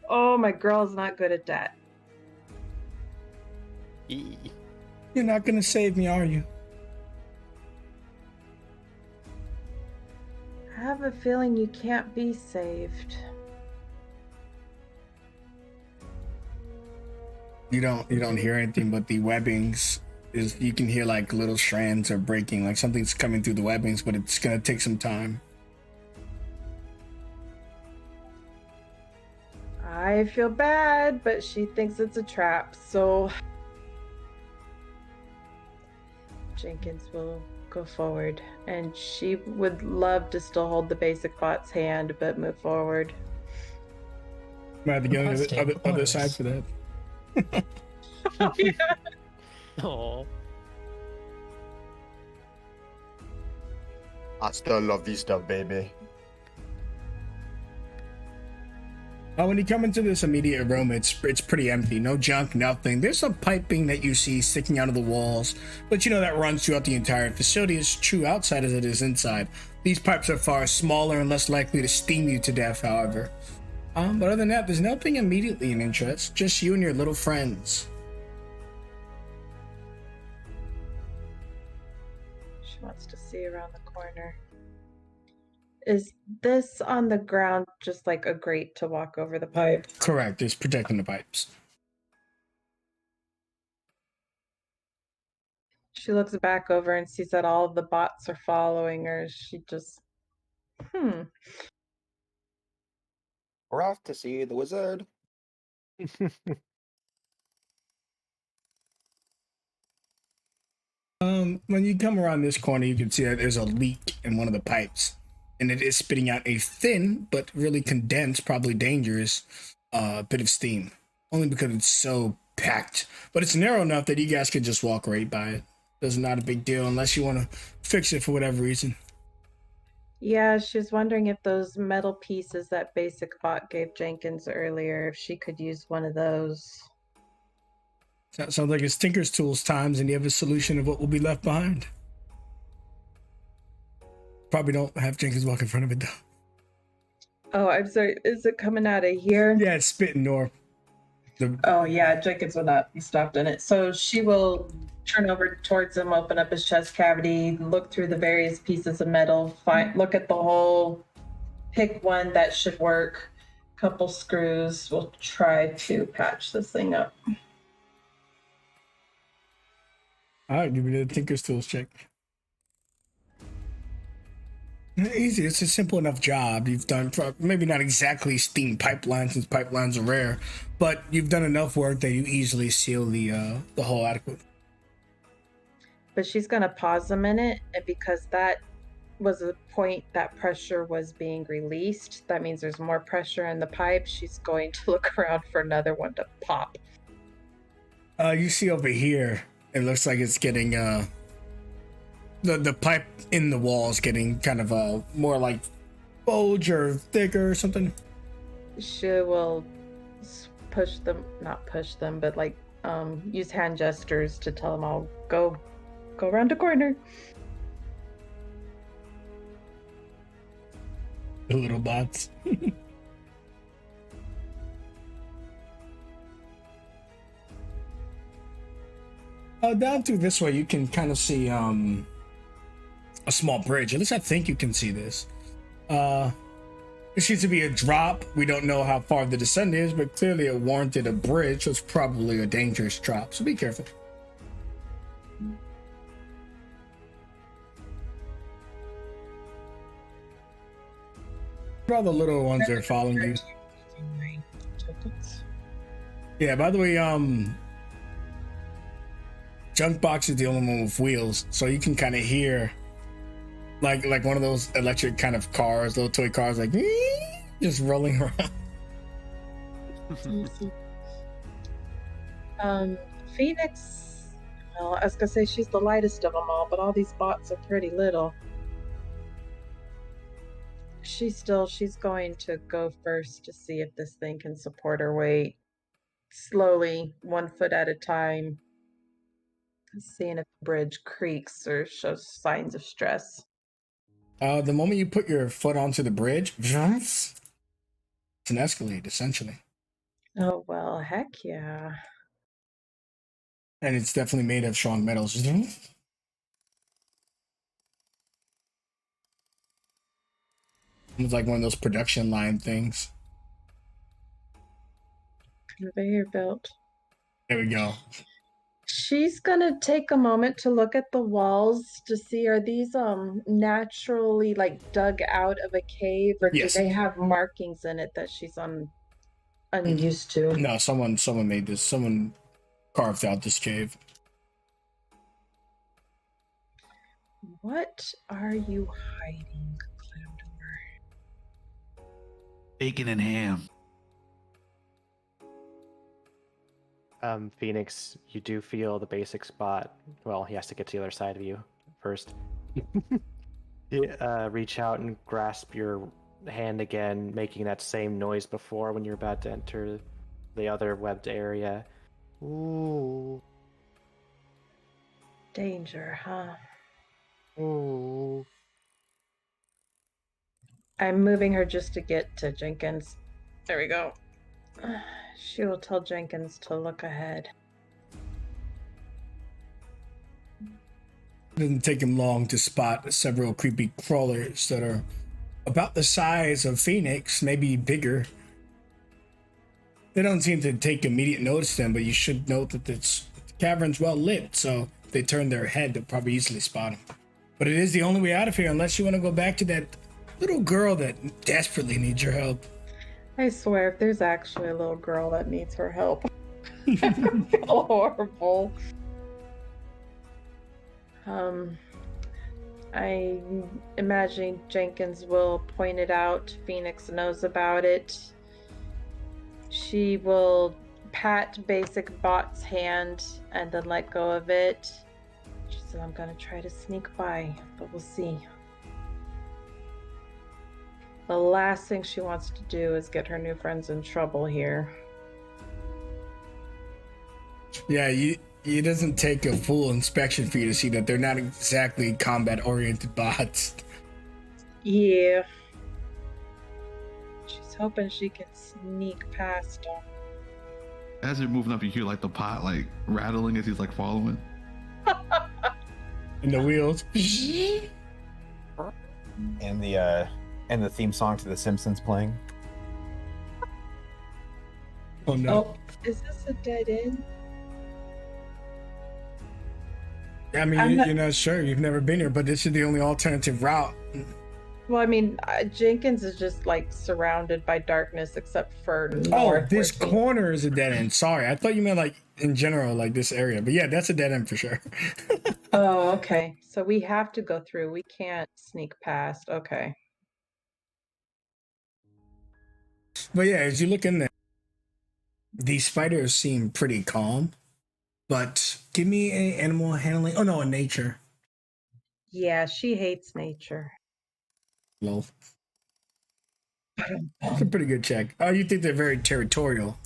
Oh, my girl's not good at that. You're not gonna save me, are you? I have a feeling you can't be saved. You don't hear anything, but the webbings is you can hear like little strands are breaking, like something's coming through the webbings, but it's gonna take some time. I feel bad, but she thinks it's a trap, so Jenkins will go forward, and she would love to still hold the basic bot's hand, but move forward. Might have to get on the other side for that. Oh, yeah. Oh, Hasta la vista, baby. When you come into this immediate room, it's pretty empty. No junk, nothing. There's some piping that you see sticking out of the walls, but you know that runs throughout the entire facility. It's true outside as it is inside. These pipes are far smaller and less likely to steam you to death, however. But other than that, there's nothing immediately of interest. Just you and your little friends. wants to see around the corner. Is this on the ground just like a grate to walk over the pipe? Correct. It's protecting the pipes. She looks back over and sees that all of the bots are following her. She just, We're off to see the wizard. When you come around this corner, you can see that there's a leak in one of the pipes, and it is spitting out a thin but really condensed, probably dangerous, bit of steam. Only because it's so packed, but it's narrow enough that you guys could just walk right by it. It's not a big deal unless you want to fix it for whatever reason. yeah, she's wondering if those metal pieces that Basic Bot gave Jenkins earlier, if she could use one of those. That sounds like it's Tinker's Tools times, and you have a solution of what will be left behind. Probably don't have Jenkins walk in front of it, though. Oh, I'm sorry. Is it coming out of here? Yeah, it's spitting north. Oh, yeah, Jenkins will not be stopped in it. So she will turn over towards him, open up his chest cavity, look through the various pieces of metal, look at the hole, pick one that should work, couple screws. We'll try to patch this thing up. All right, give me the Tinker's Tools check. Easy. It's a simple enough job. You've done maybe not exactly steam pipelines, since pipelines are rare, but you've done enough work that you easily seal the hole adequate. But she's going to pause a minute, and because that was a point that pressure was being released, that means there's more pressure in the pipe. She's going to look around for another one to pop. You see over here, it looks like it's getting the pipe in the wall is getting kind of more like bulge or thicker or something. She will push them, not push them, but like use hand gestures to tell them all go around the corner. The little bots. Down through this way, you can kind of see a small bridge. At least I think you can see this. It seems to be a drop. We don't know how far the descent is, but clearly it warranted a bridge, so it's probably a dangerous drop. So be careful. All the little ones are following you. Yeah, by the way, Junkbox is the only one with wheels, so you can kind of hear like one of those electric kind of cars, little toy cars, like just rolling around. Phoenix, well, I was gonna say she's the lightest of them all, but all these bots are pretty little. She's going to go first to see if this thing can support her weight. Slowly, 1 foot at a time, seeing if the bridge creaks or shows signs of stress. The moment you put your foot onto the bridge, it's an escalade, essentially. Oh, well, heck yeah. And it's definitely made of strong metals. It's like one of those production line things. Conveyor belt. There we go. She's gonna take a moment to look at the walls to see, are these naturally like dug out of a cave, or Yes. do they have markings in it that she's unused to? No, someone made this. Someone carved out this cave. What are you hiding, Cloudor? Bacon and ham. Phoenix, you do feel the basic spot. Well, he has to get to the other side of you first. Reach out and grasp your hand again, making that same noise before when you're about to enter the other webbed area. Ooh. Danger, huh? Ooh. I'm moving her just to get to Jenkins. There we go. She will tell Jenkins to look ahead. It doesn't take him long to spot several creepy crawlers that are about the size of Phoenix, maybe bigger. They don't seem to take immediate notice of them, but you should note that the cavern's well lit, so if they turn their head, they'll probably easily spot him. But it is the only way out of here, unless you want to go back to that little girl that desperately needs your help. I swear, if there's actually a little girl that needs her help, I feel horrible. I imagine Jenkins will point it out. Phoenix knows about it. She will pat Basic Bot's hand and then let go of it. She said, I'm gonna try to sneak by, but we'll see. The last thing she wants to do is get her new friends in trouble here. Yeah, it doesn't take a full inspection for you to see that they're not exactly combat-oriented bots. Yeah. She's hoping she can sneak past them. As you're moving up, you hear like the pot like rattling as he's like following. And the wheels. And the theme song to The Simpsons playing. Oh no. Oh, is this a dead end? I mean, you're not sure. You've never been here, but this is the only alternative route. Well, I mean, Jenkins is just like surrounded by darkness except for Oh, north. this where she- corner is a dead end. Sorry, I thought you meant like in general, like this area. But yeah, that's a dead end for sure. Oh, okay. So we have to go through. We can't sneak past. Okay. But yeah, as you look in there, these spiders seem pretty calm. But give me a animal handling. Oh no, a nature. Yeah, she hates nature. Low. That's a pretty good check. Oh, you think they're very territorial,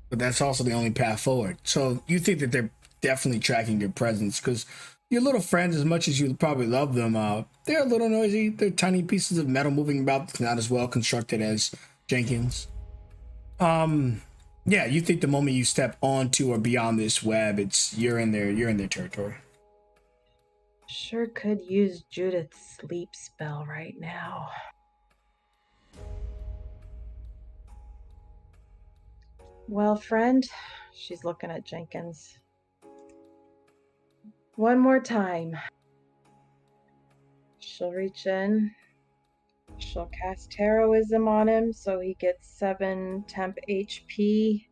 but that's also the only path forward. So you think that they're definitely tracking your presence because your little friends, as much as you probably love them, they're a little noisy. They're tiny pieces of metal moving about, not as well constructed as Jenkins. Yeah, you think the moment you step onto or beyond this web, you're in their territory. Sure could use Judith's sleep spell right now. Well, friend, she's looking at Jenkins. One more time. She'll reach in. She'll cast Heroism on him so he gets 7 temp HP.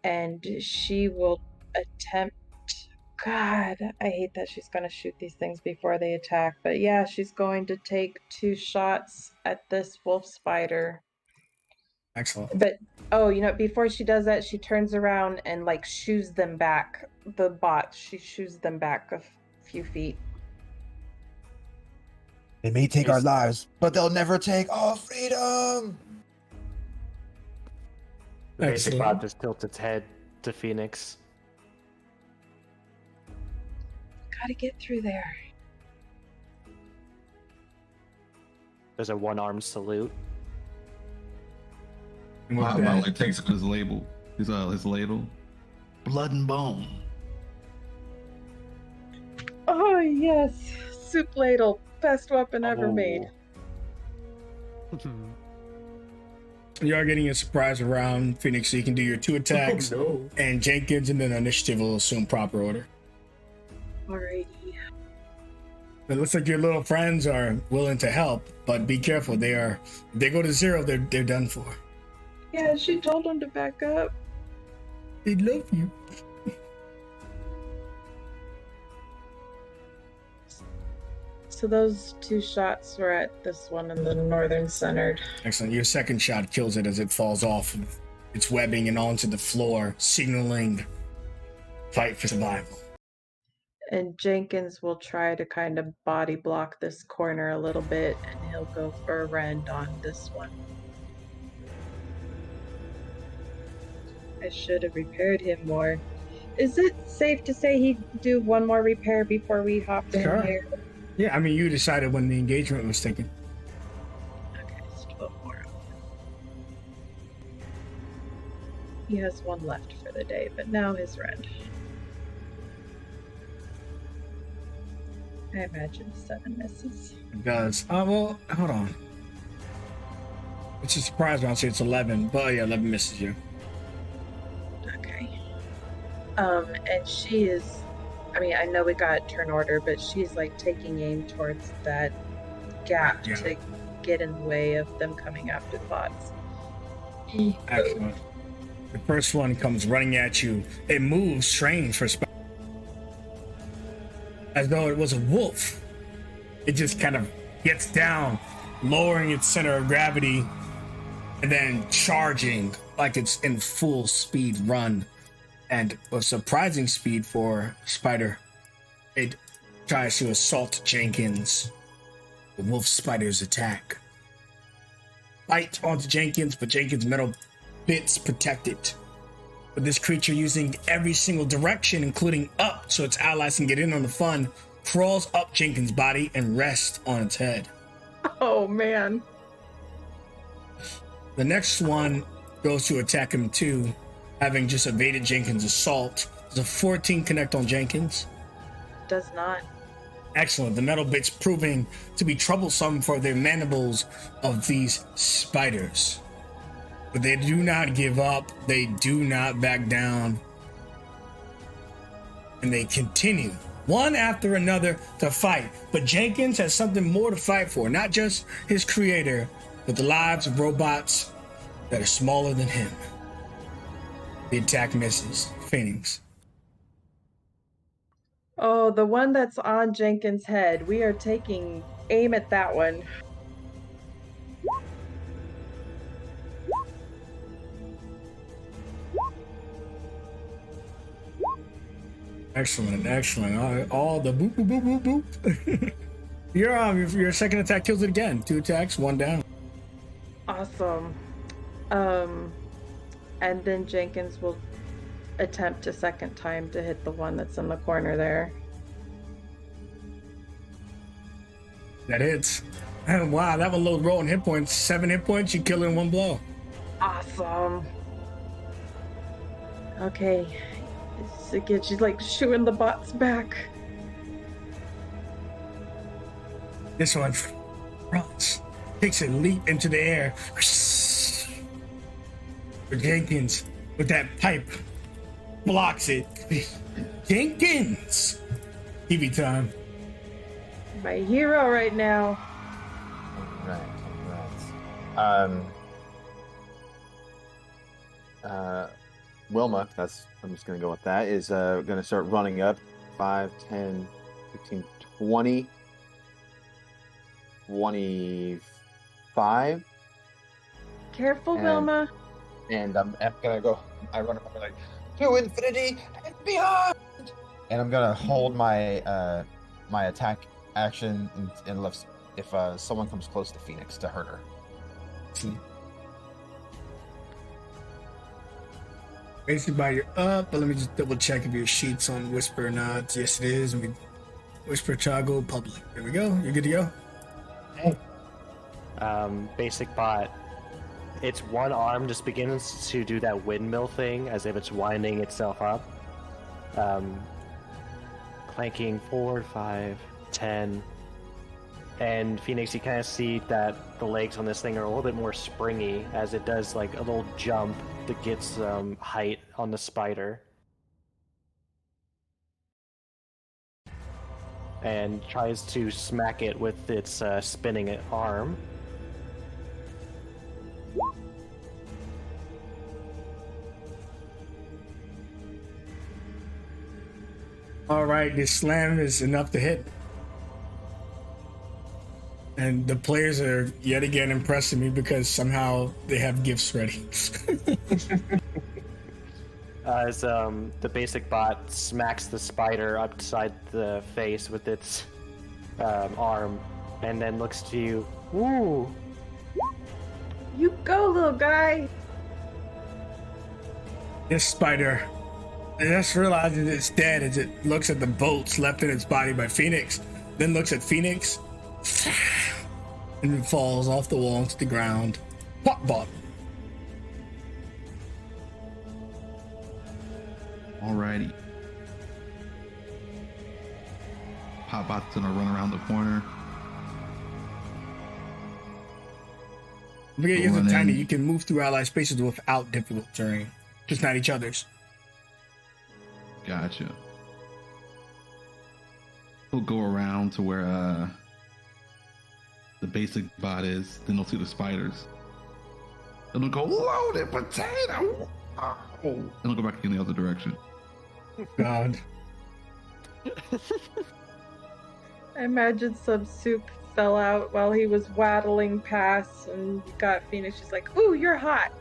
And she will attempt. God, I hate that she's going to shoot these things before they attack. But yeah, she's going to take 2 shots at this wolf spider. Excellent. But, before she does that, she turns around and, like, shoos them back. The bots, she shoos them back a few feet. They may take our lives, but they'll never take our freedom. The basic Excellent. bot just tilts its head to Phoenix. Gotta get through there. There's a one-armed salute. And with Wow, that, about like takes his label, his ladle, blood and bone. Oh, yes. Soup ladle. Best weapon ever made. you are getting a surprise around Phoenix, so you can do your 2 attacks. no. And Jenkins and then initiative will assume proper order. Alrighty. It looks like your little friends are willing to help, but be careful. If they go to 0, they're done for. Yeah, she told him to back up. They love you. So those 2 shots were at this one in the northern centered. Excellent. Your second shot kills it as it falls off of its webbing and onto the floor, signaling fight for survival. And Jenkins will try to kind of body block this corner a little bit, and he'll go for a rend on this one. I should have repaired him more. Is it safe to say he'd do one more repair before we hopped in Sure. here? Yeah, I mean, you decided when the engagement was taken. Okay, it's 12 more. He has 1 left for the day, but now his rend. I imagine 7 misses. It does. Oh, well, hold on. It's a surprise when I say it's 11. But yeah, 11 misses you. Okay. And she is, I mean, I know we got turn order, but she's like taking aim towards that gap Yeah. to get in the way of them coming after the bots. Excellent. The first one comes running at you. It moves strange for as though it was a wolf. It just kind of gets down, lowering its center of gravity, and then charging like it's in full speed run. And with surprising speed for Spider, it tries to assault Jenkins. The wolf spider's attack. Bite onto Jenkins, but Jenkins' metal bits protect it. But this creature, using every single direction, including up so its allies can get in on the fun, crawls up Jenkins' body and rests on its head. Oh, man. The next one goes to attack him too, having just evaded Jenkins' assault. Does a 14 connect on Jenkins? Does not. Excellent. The metal bits proving to be troublesome for the mandibles of these spiders. But they do not give up. They do not back down. And they continue, one after another, to fight. But Jenkins has something more to fight for. Not just his creator, but the lives of robots that are smaller than him. The attack misses. Phoenix. Oh, the one that's on Jenkins' head. We are taking aim at that one. Excellent, excellent. All the boop, boop, boop, boop, boop. Your second attack kills it again. 2 attacks, 1 down. Awesome. And then Jenkins will attempt a second time to hit the one that's in the corner there. That hits. Wow, that one low roll in hit points. 7 hit points, you kill it in 1 blow. Awesome. Okay. She's like shooing the bots back. This one runs, takes a leap into the air. But Jenkins, with that pipe, blocks it. Jenkins! TV time. My hero right now. Right. Wilma, I'm just gonna go with that, is gonna start running up 5, 10, 15, 20, 25. Careful, And- Wilma. And I'm gonna go, I run up, I'm like, to infinity and beyond! And I'm gonna hold my my attack action and if someone comes close to Phoenix to hurt her. Basically, by you're up, but let me just double check if your sheet's on Whisper or not. Yes, it is. Let me Whisper toggle public. There we go. You're good to go. Basic bot. Its one arm just begins to do that windmill thing as if it's winding itself up. Clanking 4, 5, 10. And Phoenix, you kind of see that the legs on this thing are a little bit more springy as it does like a little jump that gets height on the spider. And tries to smack it with its spinning arm. All right, this slam is enough to hit. And the players are yet again impressing me because somehow they have gifts ready. As the basic bot smacks the spider upside the face with its arm, and then looks to you. Woo! You go, little guy. This spider just realizes it's dead as it looks at the bolts left in its body by Phoenix, then looks at Phoenix, and it falls off the wall to the ground. Pop bot. Alrighty. Popbot's gonna run around the corner. Look at you, Run tiny. in. You can move through ally spaces without difficult terrain, just not each other's. Gotcha. He'll go around to where the basic bot is. Then they'll see the spiders. Then they'll go loaded potato. Oh. And they'll go back in the other direction. God. I imagine some soup fell out while he was waddling past and got Phoenix just like, ooh, you're hot.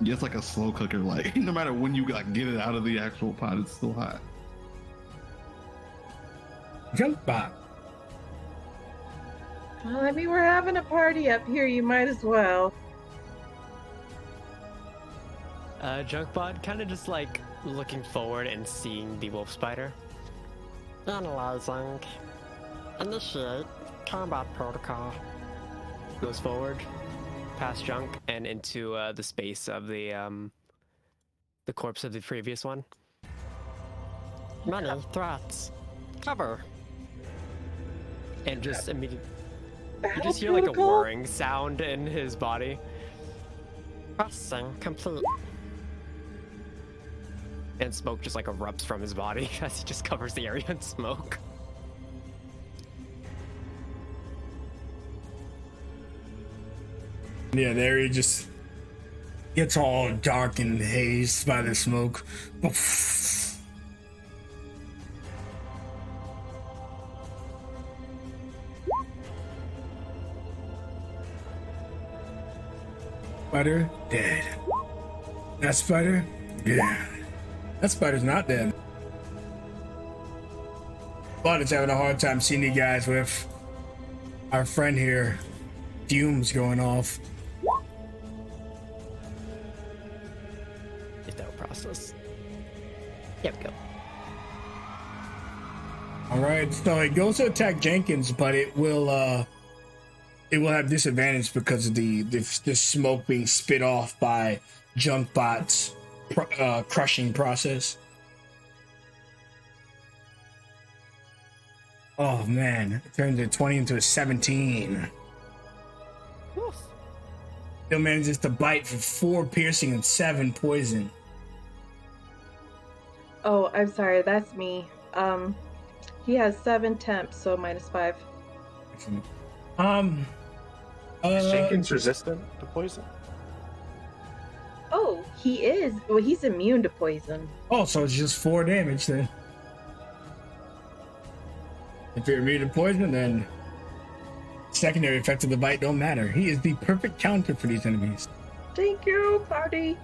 Yeah, it's like a slow cooker. Like no matter when you like get it out of the actual pot, it's still hot. Jump bot. Well, I mean, we're having a party up here. You might as well. Junkbot kind of just like looking forward and seeing the wolf spider. Analyzing. Initiate combat protocol. Goes forward, past Junk, and into the space of the corpse of the previous one. Many threats. Cover. And just immediately, you just hear like a whirring sound in his body. Processing complete. And smoke just like erupts from his body as he just covers the area in smoke. Yeah, there he just gets all dark and hazed by the smoke. Spider dead. That spider? Yeah. That spider's not dead. But it's having a hard time seeing you guys with our friend here. Fumes going off. If that were process. There we go. Alright, so it goes to attack Jenkins, but it will have disadvantage because of the smoke being spit off by Junkbot's crushing process. Oh man, it turns a 20 into a 17. Oof. Still manages to bite for 4 piercing and 7 poison. Oh, I'm sorry, that's me. He has 7 temps, so -5. Is Jenkins resistant to poison? Oh, he is. Well, he's immune to poison. Oh, so it's just 4 damage then. If you're immune to poison, then secondary effect of the bite don't matter. He is the perfect counter for these enemies. Thank you, party.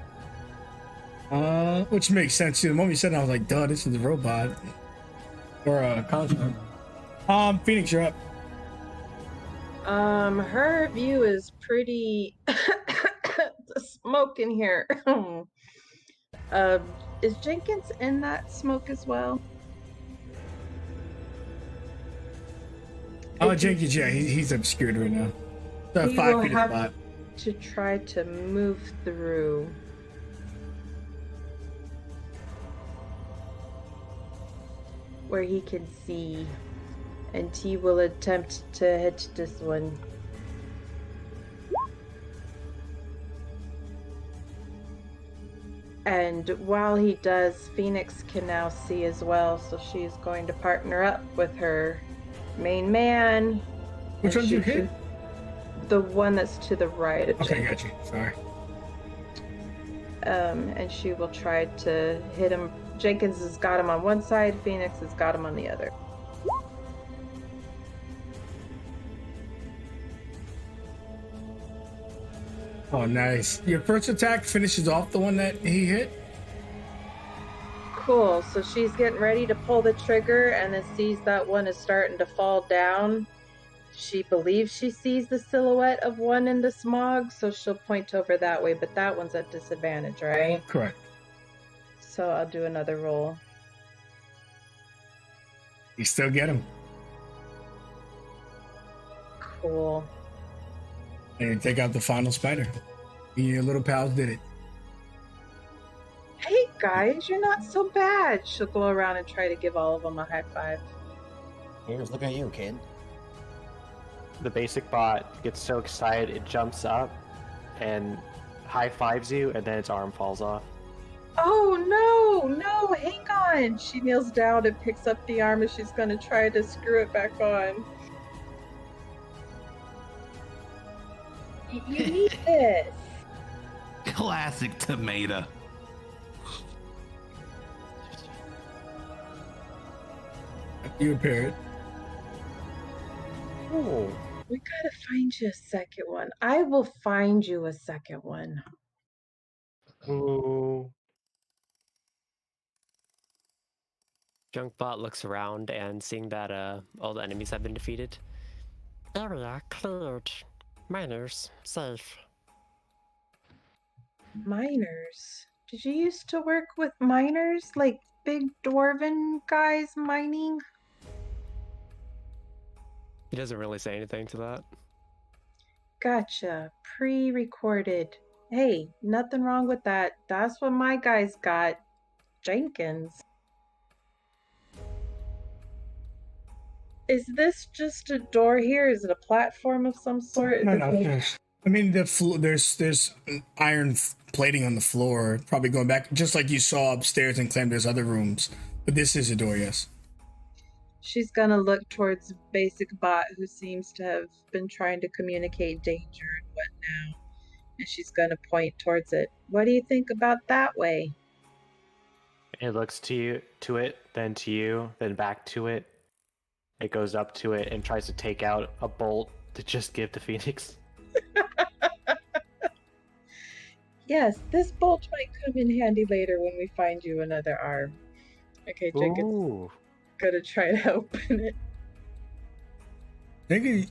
Which makes sense too. The moment you said it, I was like, duh, this is a robot. Or a construct. Phoenix, you're up. Her view is pretty the smoke in here. Is Jenkins in that smoke as well? Oh, Jenkins, yeah, he's obscured right now. So He 5 will feet have spot. to try to move through. Where he can see, and he will attempt to hit this one. And while he does, Phoenix can now see as well, so she's going to partner up with her main man. Which one did you hit? The one that's to the right of Okay, Jenkins. got you. Sorry. And she will try to hit him. Jenkins has got him on one side, Phoenix has got him on the other. Oh, nice. Your first attack finishes off the one that he hit? Cool, so she's getting ready to pull the trigger and then sees that one is starting to fall down. She believes she sees the silhouette of one in the smog, so she'll point over that way, but that one's at disadvantage, right? Correct. So I'll do another roll. You still get him. Cool. And you take out the final spider. Your little pals did it. Hey, guys, you're not so bad. She'll go around and try to give all of them a high five. Here's looking at you, kid. The basic bot gets so excited it jumps up and high fives you, and then its arm falls off. Oh no, hang on. She kneels down and picks up the arm as she's gonna try to screw it back on. You need this. Classic tomato. You repair it. Oh. We gotta find you a second one. I will find you a second one. Ooh. Junkbot looks around and seeing that all the enemies have been defeated. Area cleared. Miners safe. Miners. Did you used to work with miners? Like big dwarven guys mining? He doesn't really say anything to that. Gotcha. Pre-recorded. Hey, nothing wrong with that. That's what my guys got. Jenkins. Is this just a door here? Is it a platform of some sort? No, there's, I mean, there's iron plating on the floor, probably going back, just like you saw upstairs and claimed there's other rooms. But this is a door, yes. She's gonna look towards Basic Bot, who seems to have been trying to communicate danger and what now. And she's gonna point towards it. What do you think about that way? It looks to it, then to you, then back to it. It goes up to it and tries to take out a bolt to just give to Phoenix. Yes, this bolt might come in handy later when we find you another arm. Okay, Jenkins Ooh. gonna try to open it. Jenkins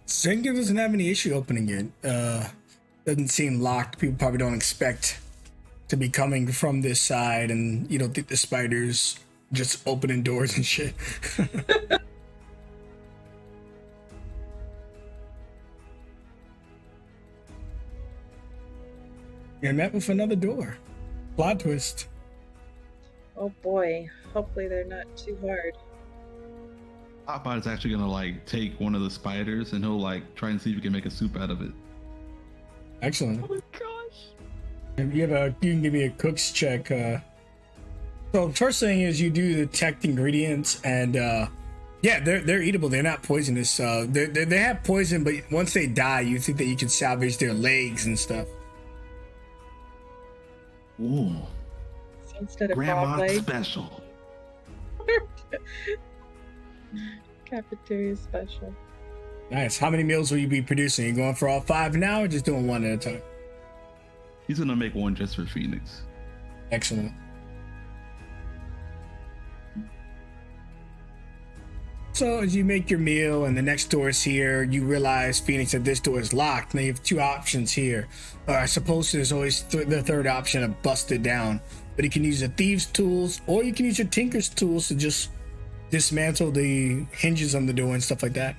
doesn't have any issue opening it. Doesn't seem locked. People probably don't expect to be coming from this side, and you don't think the spiders just opening doors and shit. You're met with another door. Plot twist. Oh boy, hopefully they're not too hard. Hotbot is actually gonna like take one of the spiders and he'll like try and see if he can make a soup out of it. Excellent. Oh my gosh. You can give me a cook's check. So the first thing is you do detect ingredients, and yeah, they're eatable. They're not poisonous. They have poison, but once they die, you think that you can salvage their legs and stuff. Ooh, So instead of grandma frog legs, special. cafeteria special. Nice. How many meals will you be producing? You going for all 5 now, or just doing one at a time? He's gonna make one just for Phoenix. Excellent. So as you make your meal and the next door is here, you realize, Phoenix, that this door is locked. Now you have 2 options here. I suppose there's always the third option of bust it down. But you can use the thieves' tools, or you can use your tinker's tools to just dismantle the hinges on the door and stuff like that.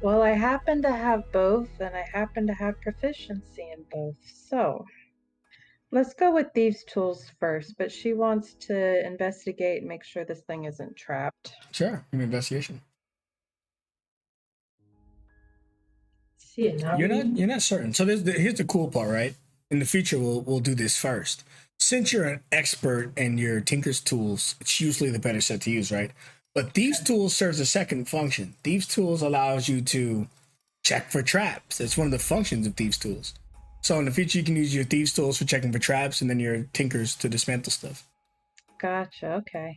Well, I happen to have both, and I happen to have proficiency in both. So let's go with thieves' tools first, but she wants to investigate and make sure this thing isn't trapped. Sure, give me investigation. See it now. You're not certain. So here's the cool part, right? In the future, we'll do this first. Since you're an expert in your tinker's tools, it's usually the better set to use, right? But thieves' tools serves a second function. Thieves' tools allows you to check for traps. That's one of the functions of thieves' tools. So in the future, you can use your thieves' tools for checking for traps, and then your tinkers to dismantle stuff. Gotcha. Okay.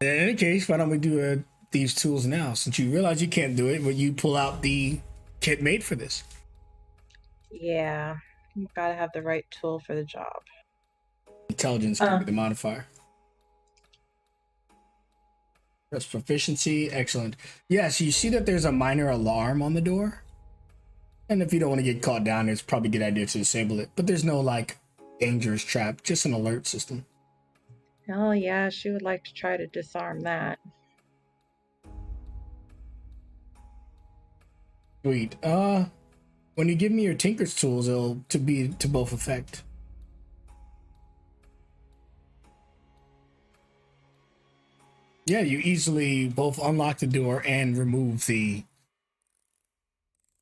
In any case, why don't we do a thieves' tools now? Since you realize you can't do it, but you pull out the kit made for this. Yeah, you gotta have the right tool for the job. Intelligence can be the modifier. That's proficiency. Excellent. Yeah, so you see that there's a minor alarm on the door. And if you don't want to get caught down, it's probably a good idea to disable it. But there's no, like, dangerous trap, just an alert system. Oh, yeah, she would like to try to disarm that. Sweet. When you give me your tinker's tools, it'll be to both effect. Yeah, you easily both unlock the door and remove the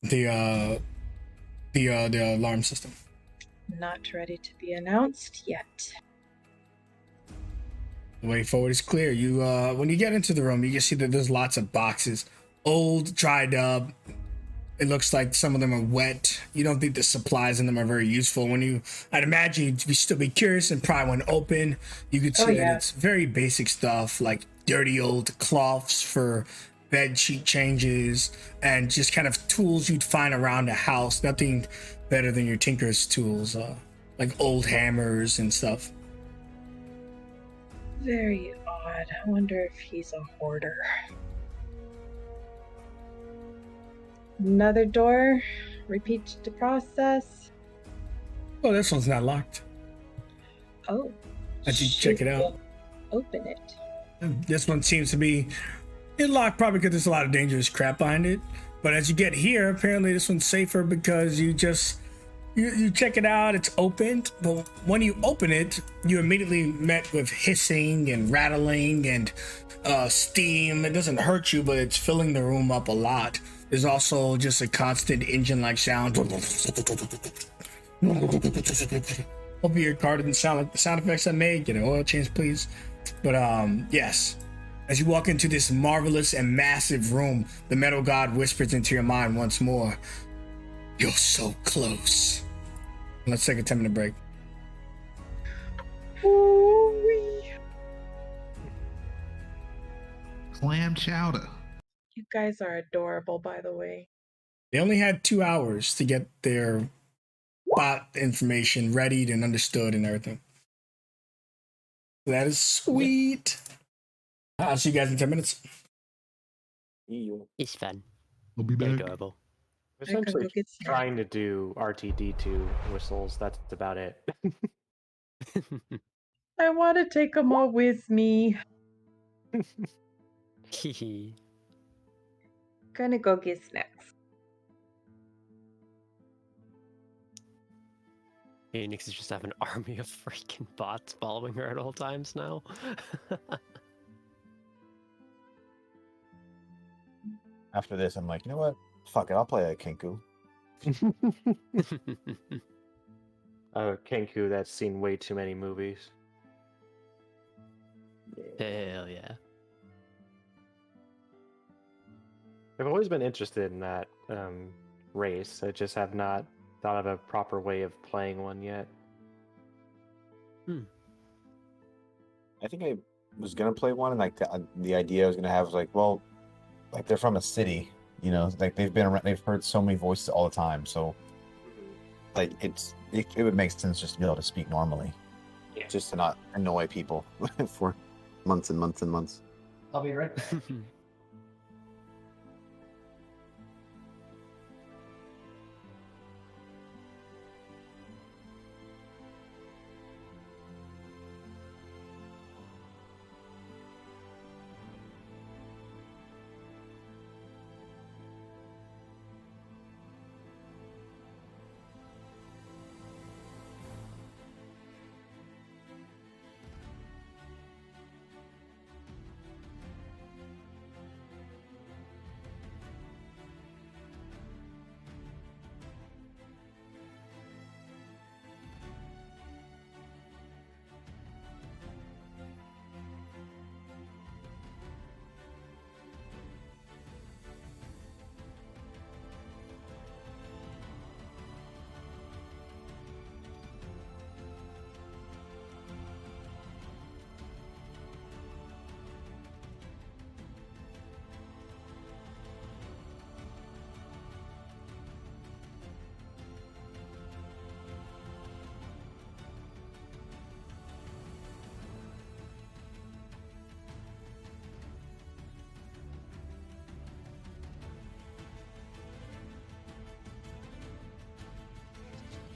the alarm system. Not ready to be announced yet. The way forward is clear. You when you get into the room, you can see that there's lots of boxes, old, dried up. It looks like some of them are wet. You don't think the supplies in them are very useful. I'd imagine you'd still be curious and pry one open. You could see that it's very basic stuff like dirty old cloths for bed sheet changes and just kind of tools you'd find around the house. Nothing better than your tinker's tools, like old hammers and stuff. Very odd. I wonder if he's a hoarder. Another door. Repeat the process. Oh, this one's not locked. Oh. As you check it out. Open it. This one seems to be locked, probably because there's a lot of dangerous crap behind it. But as you get here, apparently this one's safer because you check it out, it's opened, but when you open it, you immediately met with hissing and rattling and steam. It doesn't hurt you, but it's filling the room up a lot. There's also just a constant engine-like sound. Hope your car didn't sound like the sound effects I made. Get an oil change, please. But yes. As you walk into this marvelous and massive room, the metal god whispers into your mind once more. You're so close. Let's take a 10-minute break. Ooh-wee. Clam chowder. You guys are adorable, by the way. They only had 2 hours to get their bot information readied and understood and everything. That is sweet. I'll see you guys in 10 minutes. It's fun. We'll be They're back. adorable. Essentially trying to do RTD2 whistles. That's about it. I want to take them all with me. Gonna go get snacks. Phoenix is just have an army of freaking bots following her at all times now. After this, I'm like, you know what? Fuck it, I'll play a Kenku. Kenku that's seen way too many movies. Hell yeah. I've always been interested in that race. I just have not thought of a proper way of playing one yet. I think I was gonna play one, and like the idea I was gonna have was like, well, like they're from a city, you know, like they've been around, they've heard so many voices all the time, so like it would make sense just to be able to speak normally, just to not annoy people for months and months and months. I'll be right back.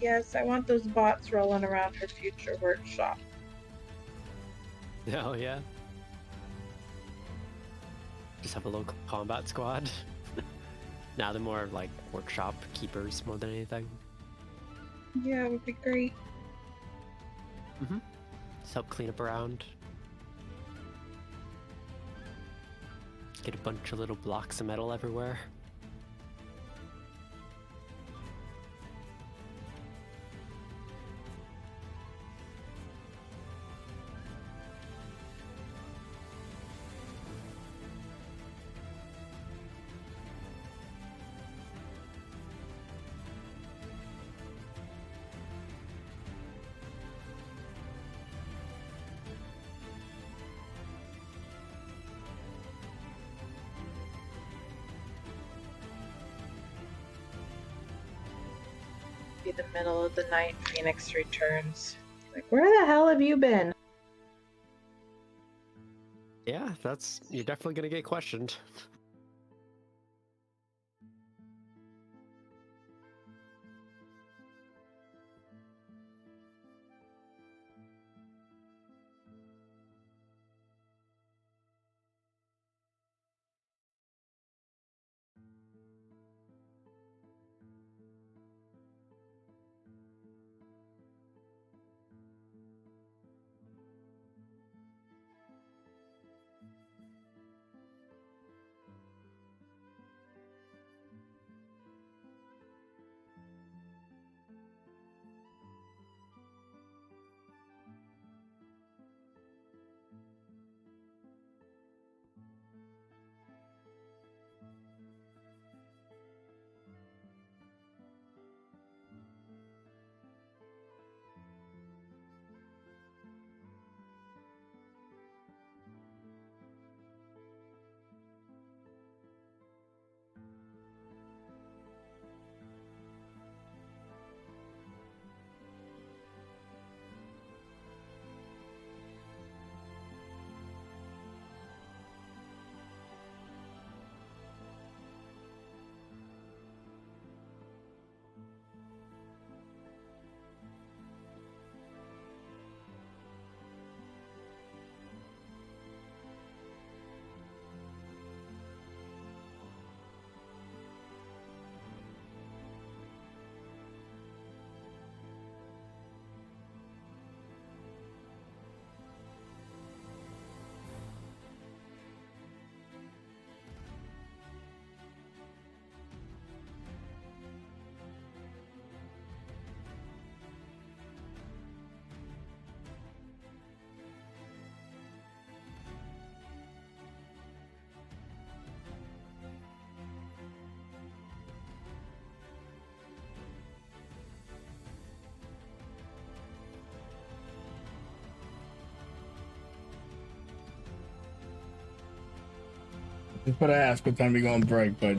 Yes, I want those bots rolling around her future workshop. Oh yeah. Just have a local combat squad. Now they're more like workshop keepers more than anything. Yeah, it would be great. Just help clean up around. Get a bunch of little blocks of metal everywhere. Be the middle of the night, Phoenix returns. Like, where the hell have you been? Yeah, you're definitely gonna get questioned. Just what I asked what time we go on break, but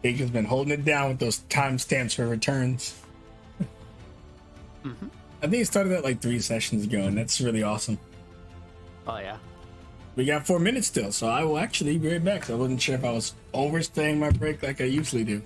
Jake has been holding it down with those timestamps for returns. Mm-hmm. I think it started at like 3 sessions ago, and that's really awesome. Oh yeah. We got 4 minutes still, so I will actually be right back. So I wasn't sure if I was overstaying my break like I usually do.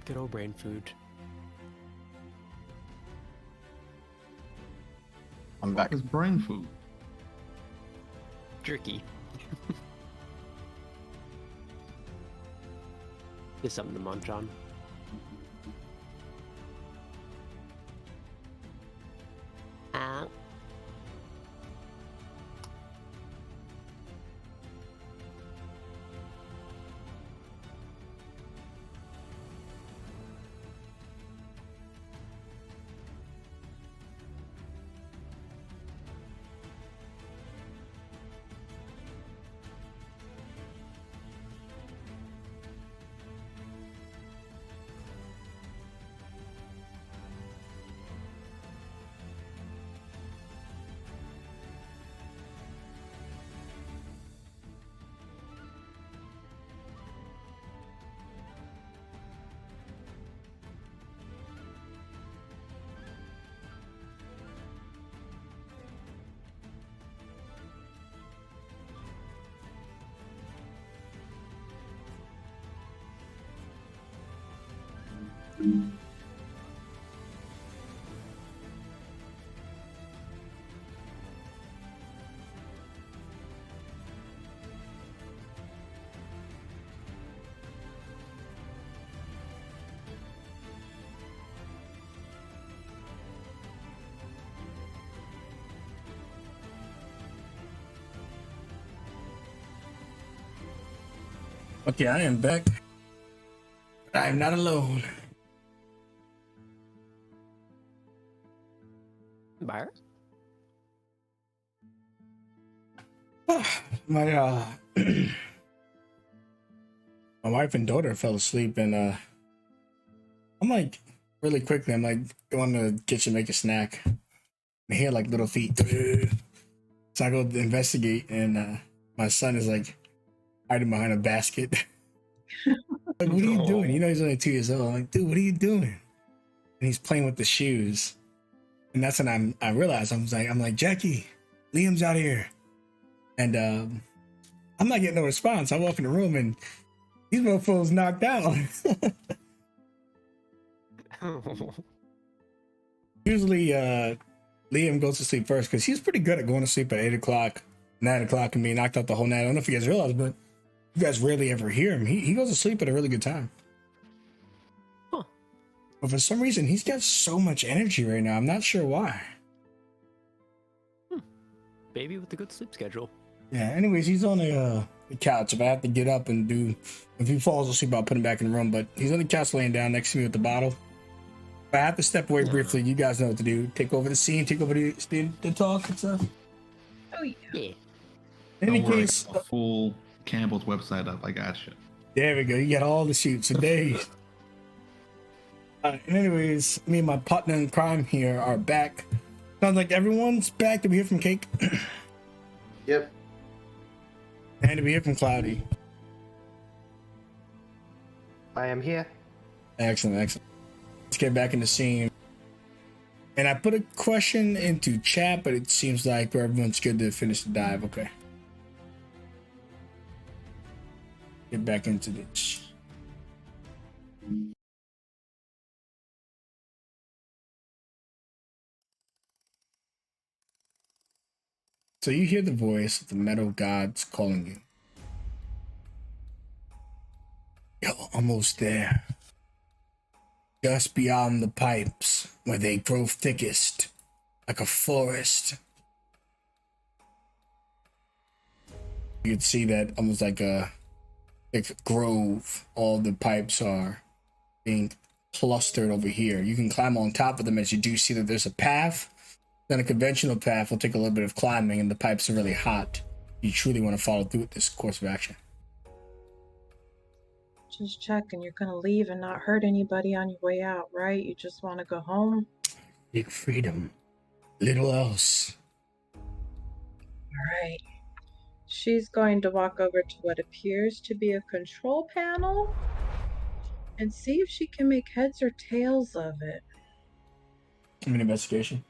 Good old brain food. I'm back. It's brain food. Jerky. Is something to munch on. Okay, I am back. I am not alone. Byron? My my wife and daughter fell asleep, and I'm like really quickly. I'm like going to the kitchen make a snack. I hear like little feet, so I go to investigate, and my son is like hiding behind a basket. Like, what are you doing? You know he's only 2 years old. I'm like, dude, what are you doing? And he's playing with the shoes. And that's when I realized I'm like, Jackie, Liam's out here. And I'm not getting no response. I walk in the room and these mofos knocked out. Usually Liam goes to sleep first because he's pretty good at going to sleep at 8 o'clock, 9 o'clock, and being knocked out the whole night. I don't know if you guys realize, but you guys rarely ever hear him. He goes to sleep at a really good time. Huh. But for some reason, he's got so much energy right now. I'm not sure why. Baby with a good sleep schedule. Yeah, anyways, he's on the couch. If I have to get up and if he falls asleep, I'll put him back in the room. But he's on the couch laying down next to me with the bottle. If I have to step away briefly, you guys know what to do. Take over the scene, take over the talk and stuff. Oh, yeah. Yeah. In any Don't worry, case, a full Campbell's website up. I got you. there we go. You got all the shoots today. Anyways, me and my partner in crime here are back. Sounds like everyone's back. Did we hear from Cake? Yep. And did we hear from Cloudy? I am here. Excellent, excellent. Let's get back in the scene. And I put a question into chat, but it seems like everyone's good to finish the dive. Okay. Get back into this. So you hear the voice of the metal gods calling you. You're almost there. Just beyond the pipes, where they grow thickest, like a forest. You can see that almost like a grove. All the pipes are being clustered over here. You can climb on top of them, as you do see that there's a path. Then a conventional path will take a little bit of climbing, and the pipes are really hot. You truly want to follow through with this course of action. Just checking. You're gonna leave and not hurt anybody on your way out, right? You just want to go home? Big freedom. Little else. Alright. She's going to walk over to what appears to be a control panel and see if she can make heads or tails of it. Give me an investigation.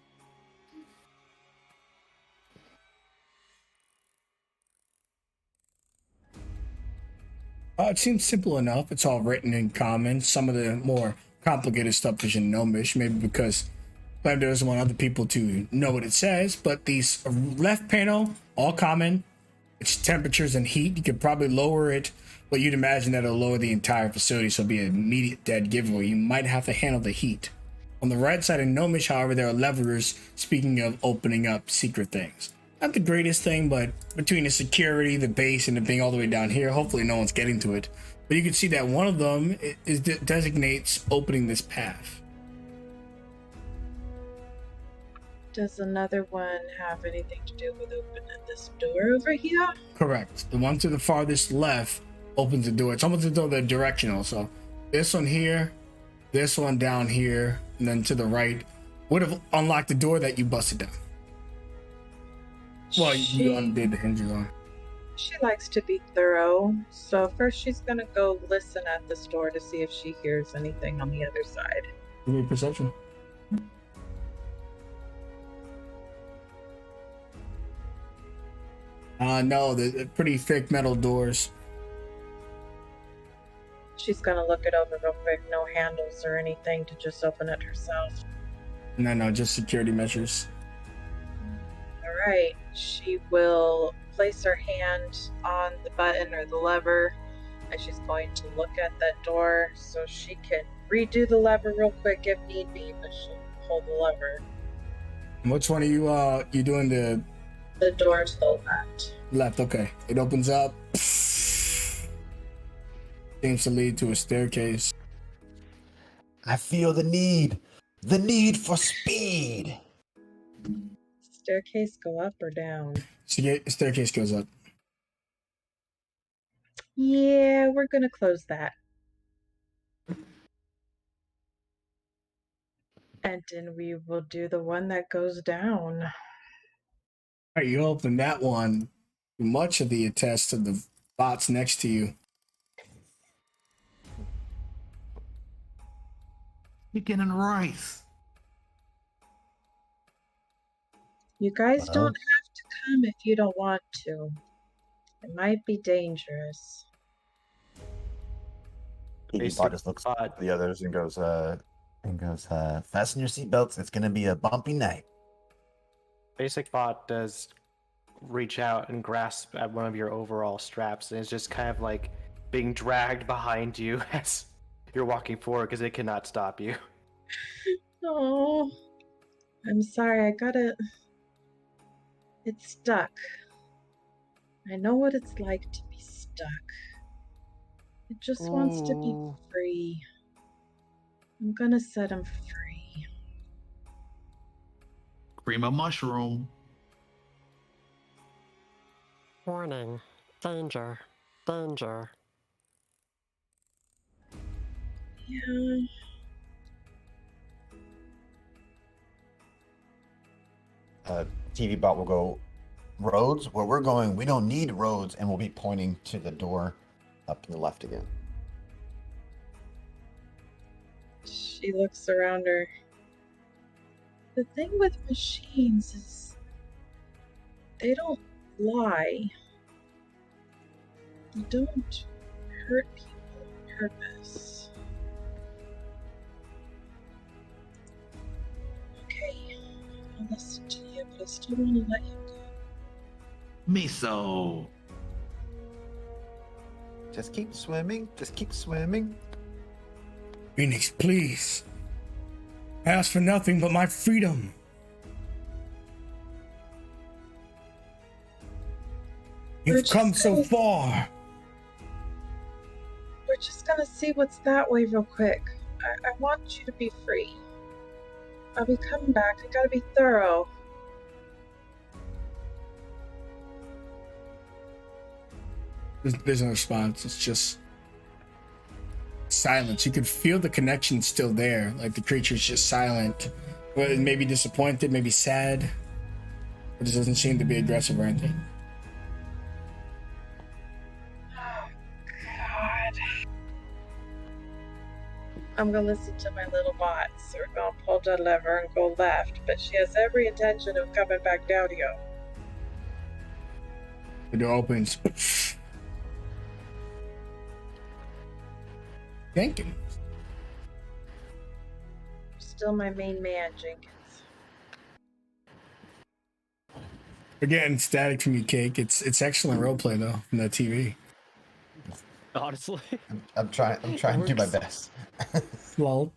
It seems simple enough. It's all written in common. Some of the more complicated stuff is in Gnomish, maybe because Glenn doesn't want other people to know what it says. But these left panel, all common. It's temperatures and heat. You could probably lower it, but you'd imagine that it'll lower the entire facility, so it'll be an immediate dead giveaway. You might have to handle the heat. On the right side of Gnomish, however, there are levers, speaking of opening up secret things. Not the greatest thing, but between the security, the base, and it being all the way down here, hopefully no one's getting to it. But you can see that one of them designates opening this path. Does another one have anything to do with opening this door over here? Correct. The one to the farthest left opens the door. It's almost as though they're directional. So this one here, this one down here, and then to the right would have unlocked the door that you busted down. Well, you undid the hinges on. She likes to be thorough, so first she's gonna go listen at this door to see if she hears anything on the other side. Give me a perception. No, they're pretty thick metal doors. She's gonna look it over real quick. No handles or anything to just open it herself. No, just security measures. Alright, she will place her hand on the button or the lever, and she's going to look at that door so she can redo the lever real quick if need be, but she'll hold the lever. Which one are you doing the door to the left. left? Okay. It opens up. Seems to lead to a staircase. I feel the need for speed. Staircase go up or down? Staircase goes up. Yeah, we're gonna close that. And then we will do the one that goes down. All right, you open that one. Much of the attest of the bots next to you. You're getting rice. You guys don't have to come if you don't want to. It might be dangerous. Bot just looks at the others and goes, fasten your seatbelts. It's gonna be a bumpy night. Basic Bot does reach out and grasp at one of your overall straps, and it's just kind of like being dragged behind you as you're walking forward because it cannot stop you. Oh, I'm sorry. It's stuck. I know what it's like to be stuck. It just wants to be free. I'm gonna set him free. Cream of mushroom. Warning. Danger. Danger. Yeah. TV bot will go, roads? Where we're going, we don't need roads, and we'll be pointing to the door up to the left again. She looks around her. The thing with machines is they don't lie. They don't hurt people on purpose. Okay, I'll listen to you, but I still want to let you go. Miso. Just keep swimming. Just keep swimming. Phoenix, please. I ask for nothing but my freedom. You've come so far. We're just gonna see what's that way real quick. I want you to be free. I'll be coming back. I gotta be thorough. There's no response. It's just silence. You could feel the connection still there. Like the creature's just silent. Well, maybe disappointed, maybe sad. But it doesn't seem to be aggressive or anything. Oh, God. I'm gonna listen to my little bots. We're gonna pull the lever and go left, but she has every intention of coming back down here. The door opens. Jenkins. Still my main man, Jenkins. We're getting static from you, Cake. It's excellent roleplay though from the TV. Honestly, I'm trying to do my works. best. Well,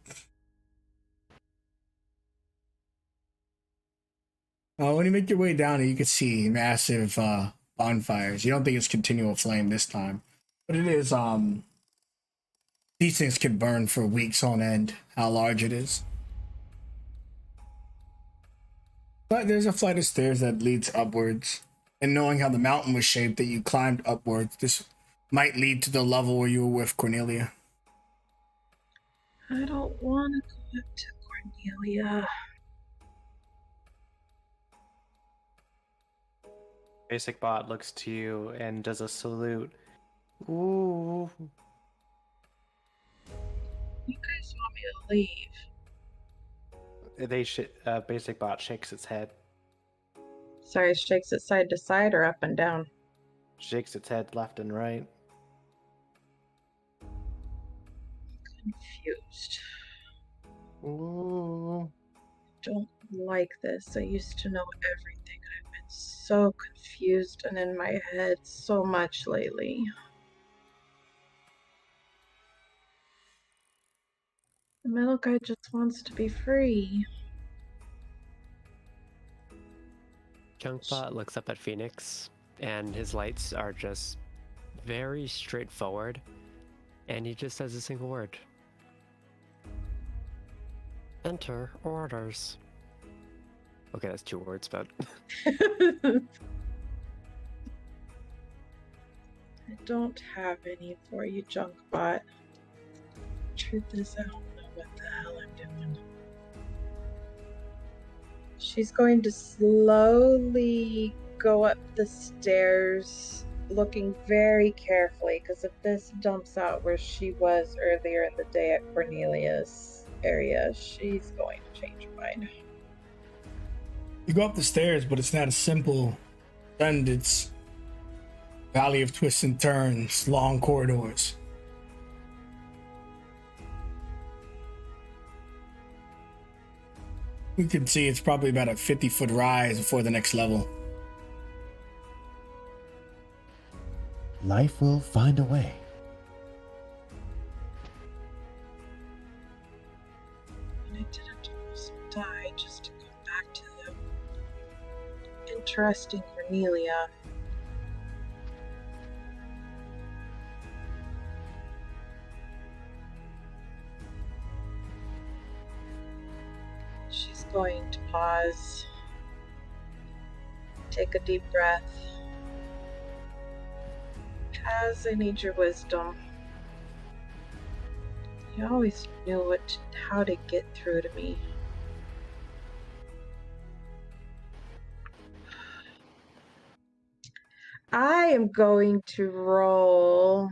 when you make your way down, you can see massive bonfires. You don't think it's continual flame this time, but it is. These things can burn for weeks on end. How large it is. But there's a flight of stairs that leads upwards, and knowing how the mountain was shaped that you climbed upwards, this might lead to the level where you were with Cornelia. I don't want to go up to Cornelia. Basic bot looks to you and does a salute. Ooh. You guys want me to leave? Basic bot shakes its head. Sorry, it shakes it side to side or up and down? Shakes its head left and right. Confused. Ooh. Don't like this. I used to know everything. I've been so confused and in my head so much lately. The metal guy just wants to be free. Chunkbot looks up at Phoenix, and his lights are just very straightforward, and he just says a single word. Enter orders. Okay, that's 2 words, but I don't have any for you, Junkbot. Truth is, I don't know what the hell I'm doing. She's going to slowly go up the stairs, looking very carefully, because if this dumps out where she was earlier in the day at Cornelia's area, she's going to change her mind. You go up the stairs, but it's not a simple ascent. It's valley of twists and turns, long corridors. You can see it's probably about a 50-foot rise before the next level. Life will find a way. And I didn't almost die just to go back to the interesting Cornelia. She's going to pause, take a deep breath. Kaz, I need your wisdom. You always knew how to get through to me. I am going to roll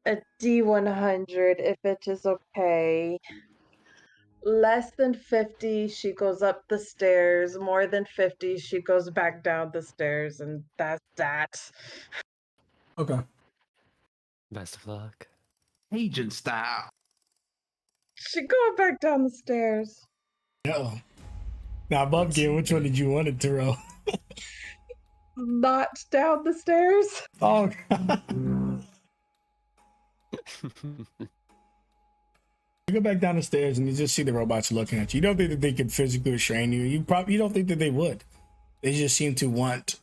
a D100 if it is okay. Less than 50, she goes up the stairs. More than 50, she goes back down the stairs, and that's that. Okay. best of luck. Agent style. She going back down the stairs. Uh-oh. Now, above game, which one did you want it to roll? Not down the stairs. Oh, you go back down the stairs and you just see the robots looking at you. You don't think that they could physically restrain you. You don't think that they would. They just seem to want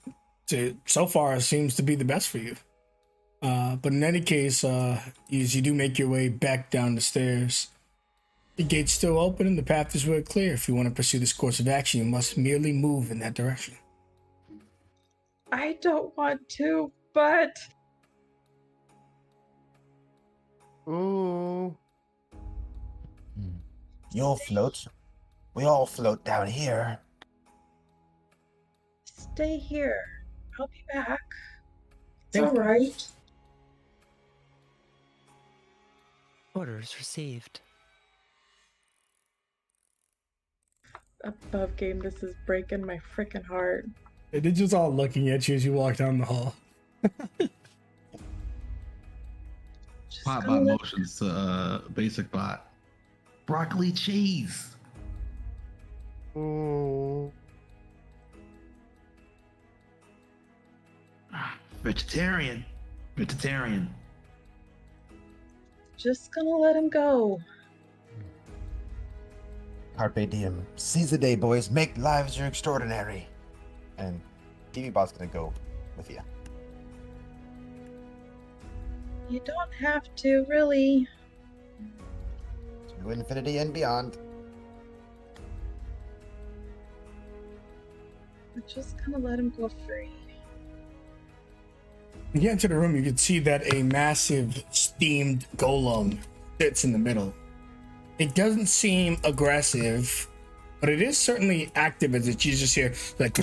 to. So far, it seems to be the best for you. But in any case, as you do make your way back down the stairs, the gate's still open and the path is very clear. If you want to pursue this course of action, you must merely move in that direction. I don't want to, but Ooh. You'll float. We all float down here. stay here. I'll be back. It's Okay. all right. Orders received. Above game, this is breaking my freaking heart. They're just all looking at you as you walk down the hall. Just Pot gonna bot let- motions to basic bot. Broccoli cheese. Vegetarian. Vegetarian. Just gonna let him go. Carpe diem. Seize the day, boys. Make lives your extraordinary. And TV Bot's gonna go with you. You don't have to, really. To infinity and beyond. We're just gonna let him go free. When you get into the room, you can see that a massive steamed golem sits in the middle. It doesn't seem aggressive, but it is certainly active as it's just here, like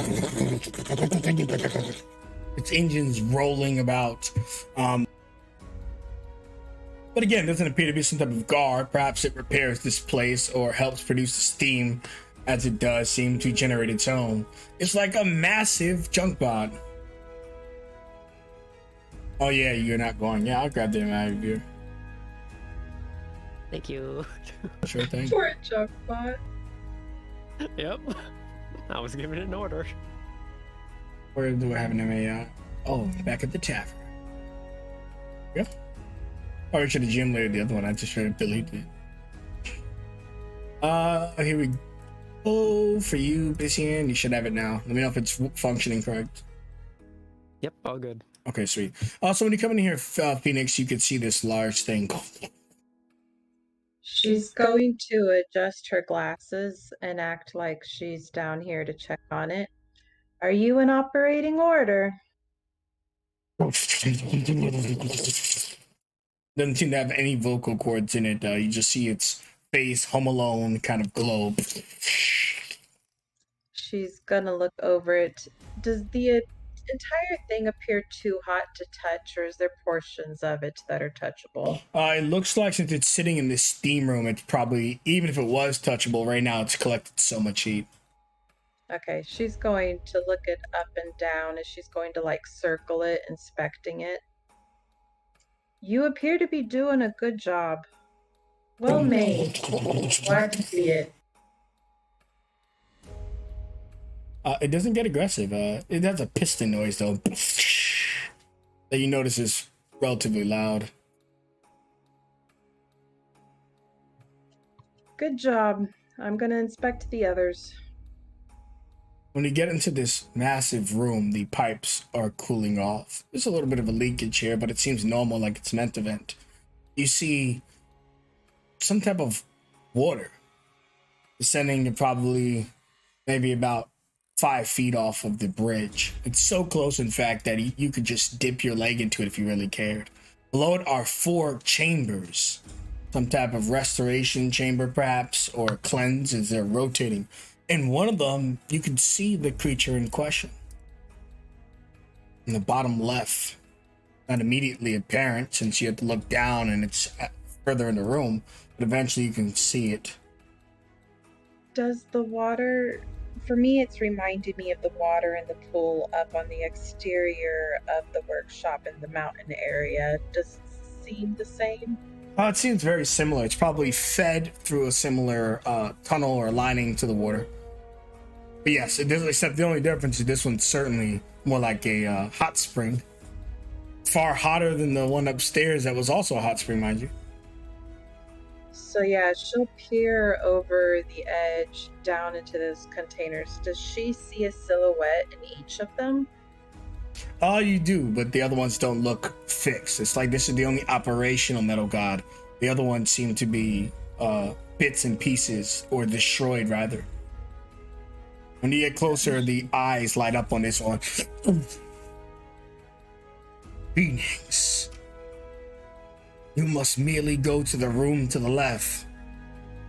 its engines rolling about. But again, doesn't appear to be some type of guard. Perhaps it repairs this place or helps produce the steam as it does seem to generate its own. It's like a massive junk bot. Oh yeah, you're not going. Yeah, I'll grab them out of here. Thank you. Sure thing. Poor junk bot. Yep. I was giving it an order. Where do I have an MA? Oh, back at the tavern. Yeah. Or I should have gym later the other one. I just tried to delete it. Here we go for you, Bissian. You should have it now. Let me know if it's functioning correct. Yep, all good. Okay, sweet. Also, when you come in here, Phoenix, you can see this large thing. She's going to adjust her glasses and act like she's down here to check on it. Are you in operating order? Doesn't seem to have any vocal cords in it. You just see its face, Home Alone kind of globe. She's gonna look over it. Does the entire thing appear too hot to touch, or is there portions of it that are touchable? It looks like since it's sitting in this steam room, it's probably, even if it was touchable, right now it's collected so much heat. Okay, she's going to look it up and down as she's going to like circle it, inspecting it. You appear to be doing a good job. Well made. Glad to see it. It doesn't get aggressive. It has a piston noise though that you notice is relatively loud. Good job. I'm gonna inspect the others. When you get into this massive room, the pipes are cooling off. There's a little bit of a leakage here, but it seems normal, like it's meant to vent. You see some type of water descending to probably maybe about 5 feet off of the bridge. It's so close, in fact, that you could just dip your leg into it if you really cared. Below it are 4 chambers. Some type of restoration chamber, perhaps, or cleanse as they're rotating. In one of them, you can see the creature in question. In the bottom left, not immediately apparent since you have to look down and it's further in the room, but eventually you can see it. Does the water, for me, it's reminded me of the water in the pool up on the exterior of the workshop in the mountain area. Does it seem the same? It seems very similar. It's probably fed through a similar tunnel or lining to the water. But yes, it does, except the only difference is this one's certainly more like a hot spring. Far hotter than the one upstairs that was also a hot spring, mind you. So yeah, she'll peer over the edge down into those containers. Does she see a silhouette in each of them? You do, but the other ones don't look fixed. It's like this is the only operational metal god. The other ones seem to be bits and pieces, or destroyed rather. When you get closer, the eyes light up on this one. Phoenix, you must merely go to the room to the left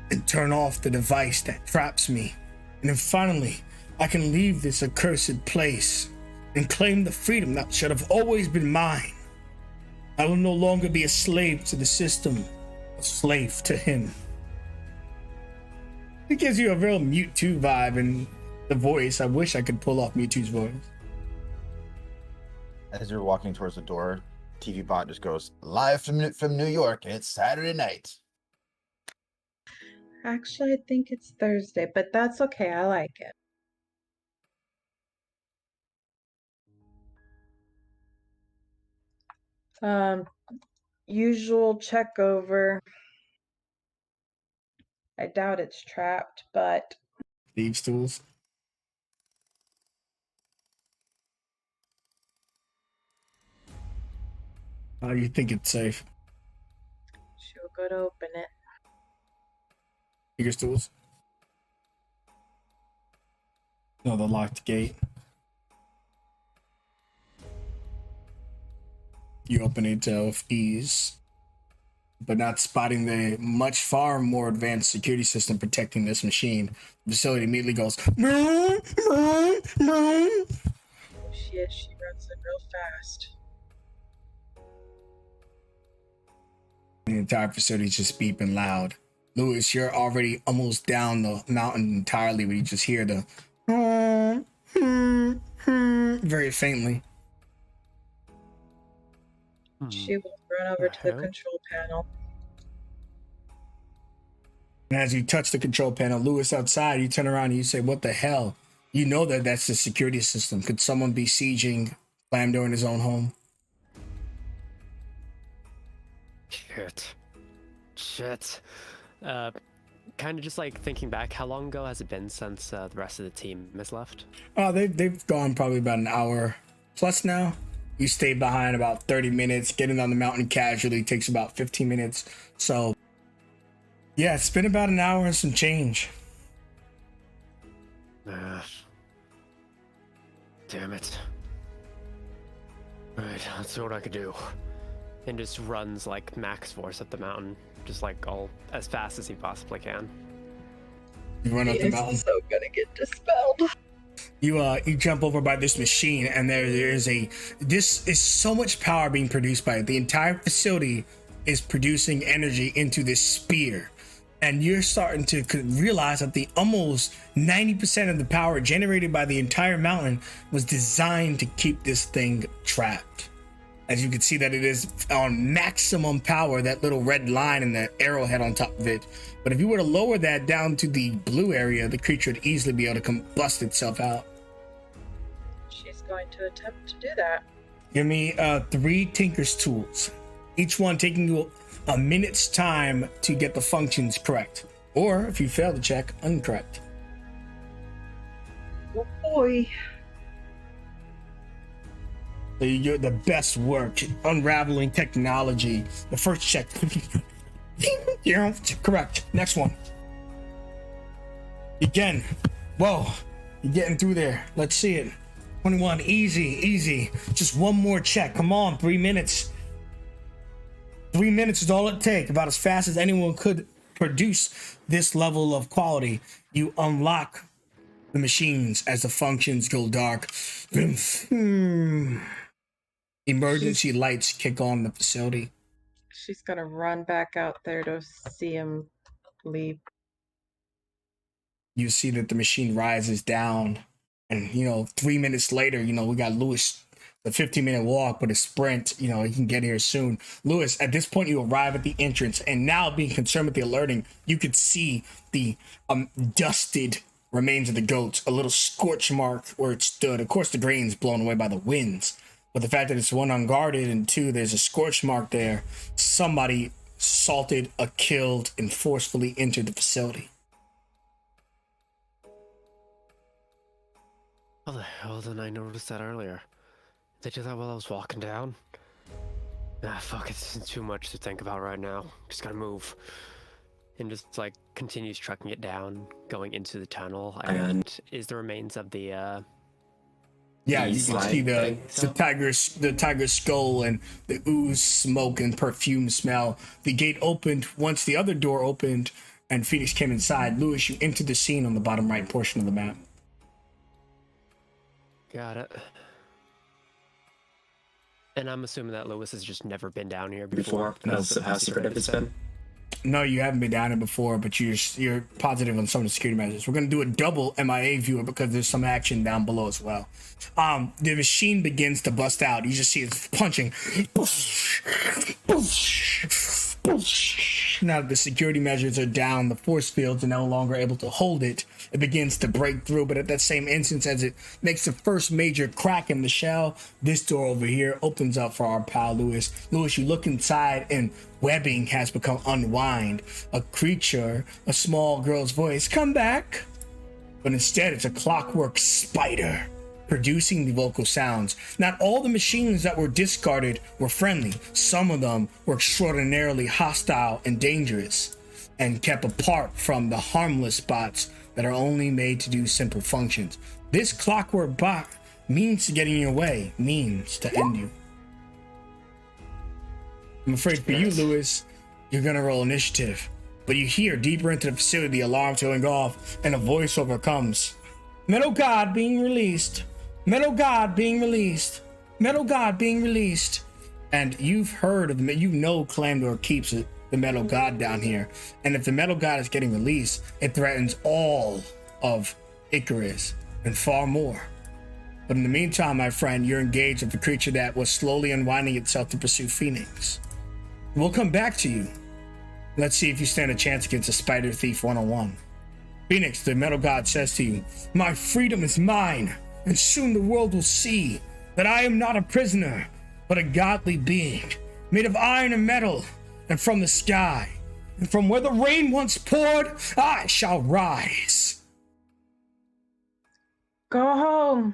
and turn off the device that traps me. And then finally, I can leave this accursed place and claim the freedom that should have always been mine. I will no longer be a slave to the system, a slave to him. It gives you a real Mewtwo vibe in the voice. I wish I could pull off Mewtwo's voice. As you're walking towards the door, TV bot just goes live from New York. It's Saturday night. Actually, I think it's Thursday, but that's okay. I like it. Usual check over. I doubt it's trapped, but Thieves' tools. How do you think it's safe? she'll go to open it. Thieves' tools. No, the locked gate. You open it with ease, but not spotting the much far more advanced security system protecting this machine. The facility immediately goes. Oh shit, she runs in real fast. The entire facility is just beeping loud. Lewis, you're already almost down the mountain entirely, but you just hear the very faintly. She will run over to the control panel. And as you touch the control panel, Lewis outside, you turn around and you say, "What the hell?" You know that that's the security system. Could someone be sieging Flamdo in his own home? Shit. Kind of just like thinking back, how long ago has it been since the rest of the team has left? They've gone probably about an hour plus now. You stayed behind about 30 minutes. Getting on the mountain casually takes about 15 minutes. So, yeah, it's been about an hour and some change. Damn it. Alright, let's see what I could do. And just runs like max force up the mountain, just like all as fast as he possibly can. You run up the mountain. So gonna get dispelled. You jump over by this machine, and this is so much power being produced by it. The entire facility is producing energy into this spear, and you're starting to realize that the almost 90% of the power generated by the entire mountain was designed to keep this thing trapped. As you can see that it is on maximum power, that little red line and the arrowhead on top of it. But if you were to lower that down to the blue area, the creature would easily be able to combust itself out. She's going to attempt to do that. Give me 3 Tinker's tools, each one taking you a minute's time to get the functions correct. Or if you fail the check, incorrect. Oh boy. So you're the best work, unraveling technology. The first check. Yeah, correct. Next one. Again. Whoa. You're getting through there. Let's see it. 21. Easy. Just one more check. Come on. 3 minutes. 3 minutes is all it takes. About as fast as anyone could produce this level of quality. You unlock the machines as the functions go dark. Emergency lights kick on the facility. She's gonna run back out there to see him leave. You see that the machine rises down, and 3 minutes later, we got Lewis, the 15-minute walk, but a sprint. He can get here soon. Lewis, at this point, you arrive at the entrance, and now being concerned with the alerting, you could see the dusted remains of the goats, a little scorch mark where it stood. Of course, the grain's blown away by the winds. But the fact that it's 1, unguarded, and 2, there's a scorch mark there. Somebody assaulted, killed, and forcefully entered the facility. How the hell didn't I notice that earlier? They did that while I was walking down? Fuck, it's too much to think about right now. Just gotta move. And just like continues trucking it down, going into the tunnel, and is the remains of the Yeah, you can see the tiger skull and the ooze, smoke, and perfume smell. The gate opened once the other door opened and Phoenix came inside. Lewis, you entered the scene on the bottom right portion of the map. Got it. And I'm assuming that Lewis has just never been down here before. How secretive it's been. No, you haven't been down here before, but you're positive on some of the security measures. We're gonna do a double MIA viewer because there's some action down below as well. The machine begins to bust out. You just see it punching. Now that the security measures are down, the force fields are no longer able to hold it. It begins to break through, but at that same instance, as it makes the first major crack in the shell, this door over here opens up for our pal Lewis. Lewis, you look inside and webbing has become unwind. A creature, a small girl's voice, come back. But instead, it's a clockwork spider producing the vocal sounds. Not all the machines that were discarded were friendly. Some of them were extraordinarily hostile and dangerous, and kept apart from the harmless bots that are only made to do simple functions. This clockwork bot means to get in your way, means to end you. I'm afraid for you, Lewis, you're gonna roll initiative, but you hear deeper into the facility the alarms going off, and a voiceover comes. Metal God being released. Metal God being released. Metal God being released. And you've heard of the, you know Clamdor keeps it, the Metal God down here. And if the Metal God is getting released, it threatens all of Icarus and far more. But in the meantime, my friend, you're engaged with the creature that was slowly unwinding itself to pursue Phoenix. We'll come back to you. Let's see if you stand a chance against a Spider Thief 101. Phoenix, the Metal God says to you, my freedom is mine, and soon the world will see that I am not a prisoner, but a godly being, made of iron and metal, and from the sky, and from where the rain once poured, I shall rise. Go home.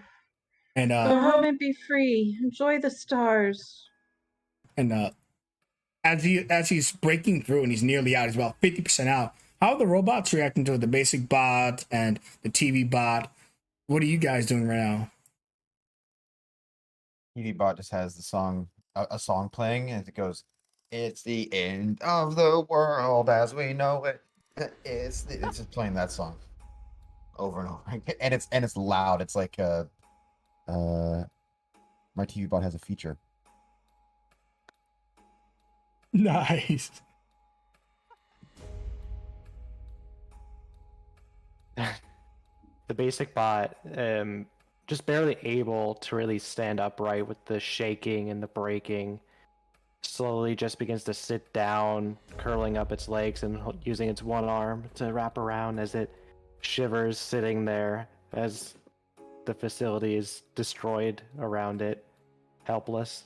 And Go home and be free. Enjoy the stars. And as he's breaking through and he's nearly out, he's about 50% out. How are the robots reacting to it? The basic bot and the TV bot? What are you guys doing right now? TV bot just has the song, a song playing, and it goes, "It's the end of the world as we know it." It's just playing that song over and over again, and it's loud. It's like my TV bot has a feature. Nice. The basic bot, just barely able to really stand upright with the shaking and the breaking, slowly just begins to sit down, curling up its legs and using its one arm to wrap around as it shivers, sitting there as the facility is destroyed around it, helpless.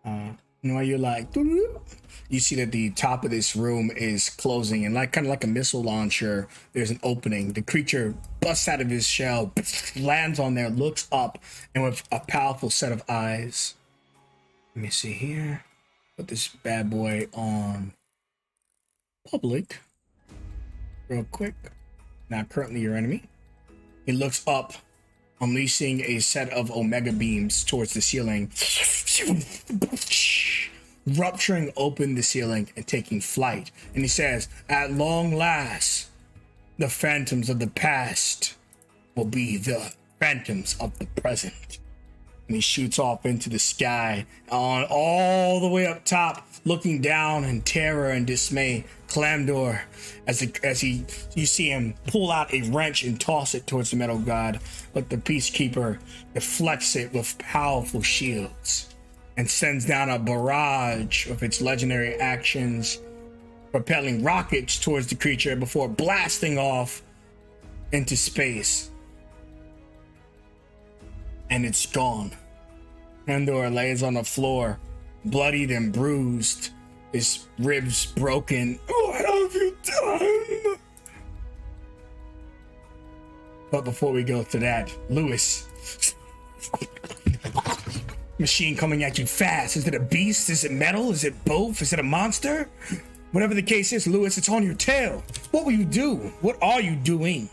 And while you're like, you see that the top of this room is closing, and kind of like a missile launcher, there's an opening. The creature busts out of his shell, lands on there, looks up, and with a powerful set of eyes. Let me see here. Put this bad boy on public real quick. Not currently your enemy. He looks up, unleashing a set of Omega beams towards the ceiling, rupturing open the ceiling and taking flight. And he says, at long last, the phantoms of the past will be the phantoms of the present. And he shoots off into the sky, on all the way up top, looking down in terror and dismay. Clamdor, you see him pull out a wrench and toss it towards the Metal God, but the Peacekeeper deflects it with powerful shields and sends down a barrage of its legendary actions, propelling rockets towards the creature before blasting off into space. And it's gone. Clamdor lays on the floor, bloodied and bruised, his ribs broken. What have you done? But before we go to that, Lewis, machine coming at you fast. Is it a beast? Is it metal? Is it both? Is it a monster? Whatever the case is, Lewis, it's on your tail. What will you do? What are you doing?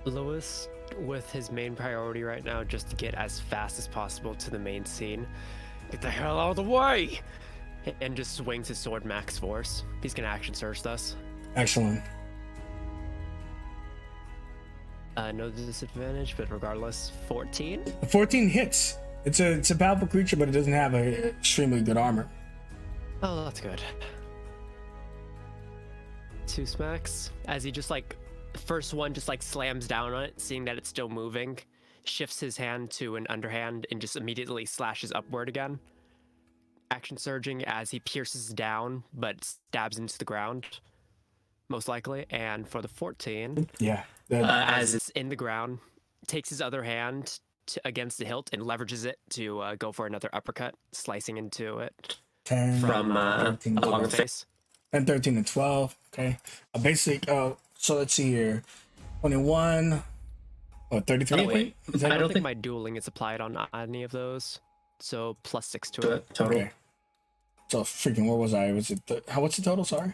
Lewis, with his main priority right now, just to get as fast as possible to the main scene. Get the hell out of the way! And just swings his sword max force. He's gonna action search us. Excellent. No disadvantage, but regardless, 14. 14 hits. It's a powerful creature, but it doesn't have a extremely good armor. Oh, that's good. 2 smacks as he just like the first one just like slams down on it, seeing that it's still moving, shifts his hand to an underhand and just immediately slashes upward again. Action surging as he pierces down but stabs into the ground, most likely. And for the 14, Yeah. as it's in the ground, takes his other hand against the hilt and leverages it to go for another uppercut, slicing into it 10, from 13, along the face. 10, 13, and 12. Okay. A basic. So let's see here. 21. Oh, 33. Oh, wait. Is that I don't think my dueling is applied on any of those. So +6 to it. Total. Okay. So freaking, where was I? Was it what's the total? Sorry.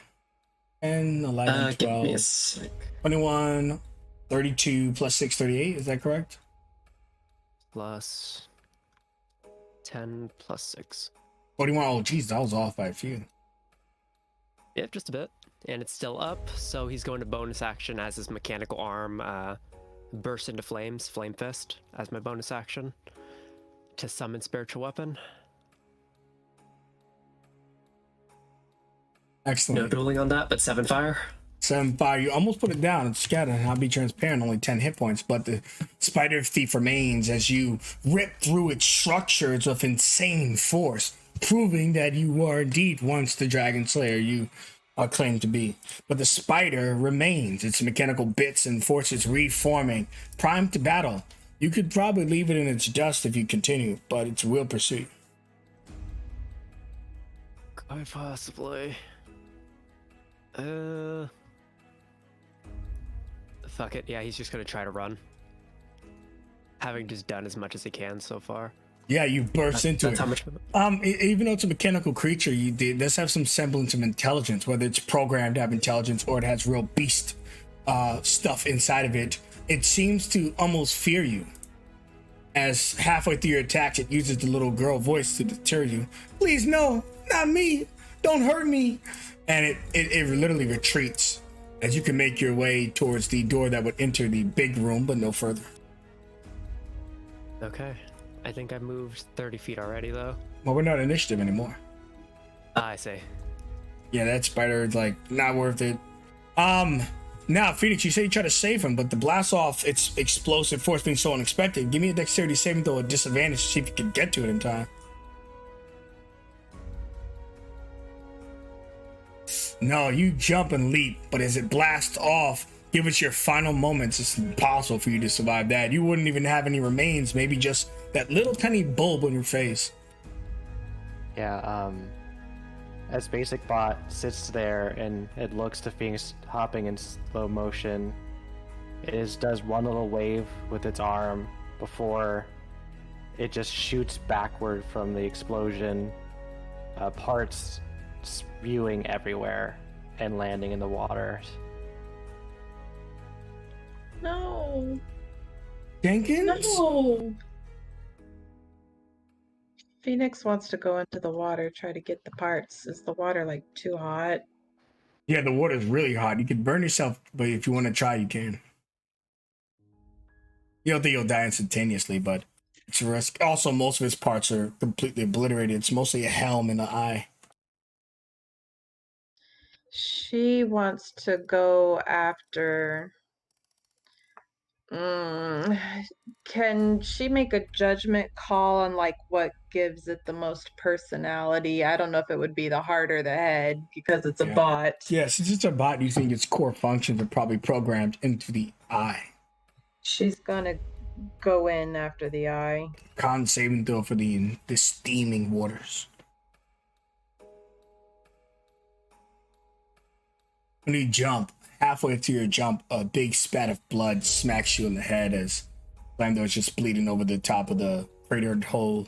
10, 11, Give me 12, a sec. 21, 32 plus 6, 38. Is that correct? Plus 10 plus 6. 41. Oh, geez, that was off by a few. Yep, just a bit. And it's still up, so he's going to bonus action as his mechanical arm bursts into flames, Flame Fist, as my bonus action to summon Spiritual Weapon. Excellent. No dueling on that, but 7 fire. 7 fire. You almost put it down. It's scattered. And I'll be transparent. Only 10 hit points, but the spider thief remains as you rip through its structures with insane force, proving that you are indeed once the Dragon Slayer you claim to be. But the spider remains. Its mechanical bits and forces reforming, primed to battle. You could probably leave it in its dust if you continue, but it will pursue. Quite possibly. Fuck it. Yeah, he's just gonna try to run. Having just done as much as he can so far. Yeah, you burst into That's it. how much. Even though it's a mechanical creature, it does have some semblance of intelligence, whether it's programmed to have intelligence or it has real beast stuff inside of it. It seems to almost fear you. As halfway through your attacks, it uses the little girl voice to deter you. Please, no, not me. Don't hurt me. And it literally retreats as you can make your way towards the door that would enter the big room, but no further. Okay. I think I moved 30 feet already, though. Well, we're not initiative anymore. I see. Yeah, that spider is like not worth it. Now, Phoenix, you say you try to save him, but the blast off its explosive force being so unexpected. Give me a dexterity saving throw at disadvantage to see if you can get to it in time. No, you jump and leap, but as it blasts off, give us your final moments. It's impossible for you to survive that. You wouldn't even have any remains, maybe just that little tiny bulb on your face. Yeah, as Basic Bot sits there and it looks to Phoenix hopping in slow motion, it does one little wave with its arm before it just shoots backward from the explosion, parts spewing everywhere and landing in the water. No. Jenkins? No. Phoenix wants to go into the water, try to get the parts. Is the water like too hot? Yeah, the water's really hot. You can burn yourself, but if you want to try, you can. You don't think you'll die instantaneously, but it's a risk. Also, most of its parts are completely obliterated. It's mostly a helm and an eye. She wants to go after. Can she make a judgment call on like what gives it the most personality? I don't know if it would be the heart or the head because it's a bot. Yeah, since it's a bot, you think its core functions are probably programmed into the eye. She's gonna go in after the eye. Con saving throw for the steaming waters. When you jump, halfway through your jump, a big spat of blood smacks you in the head as Lando is just bleeding over the top of the cratered hole.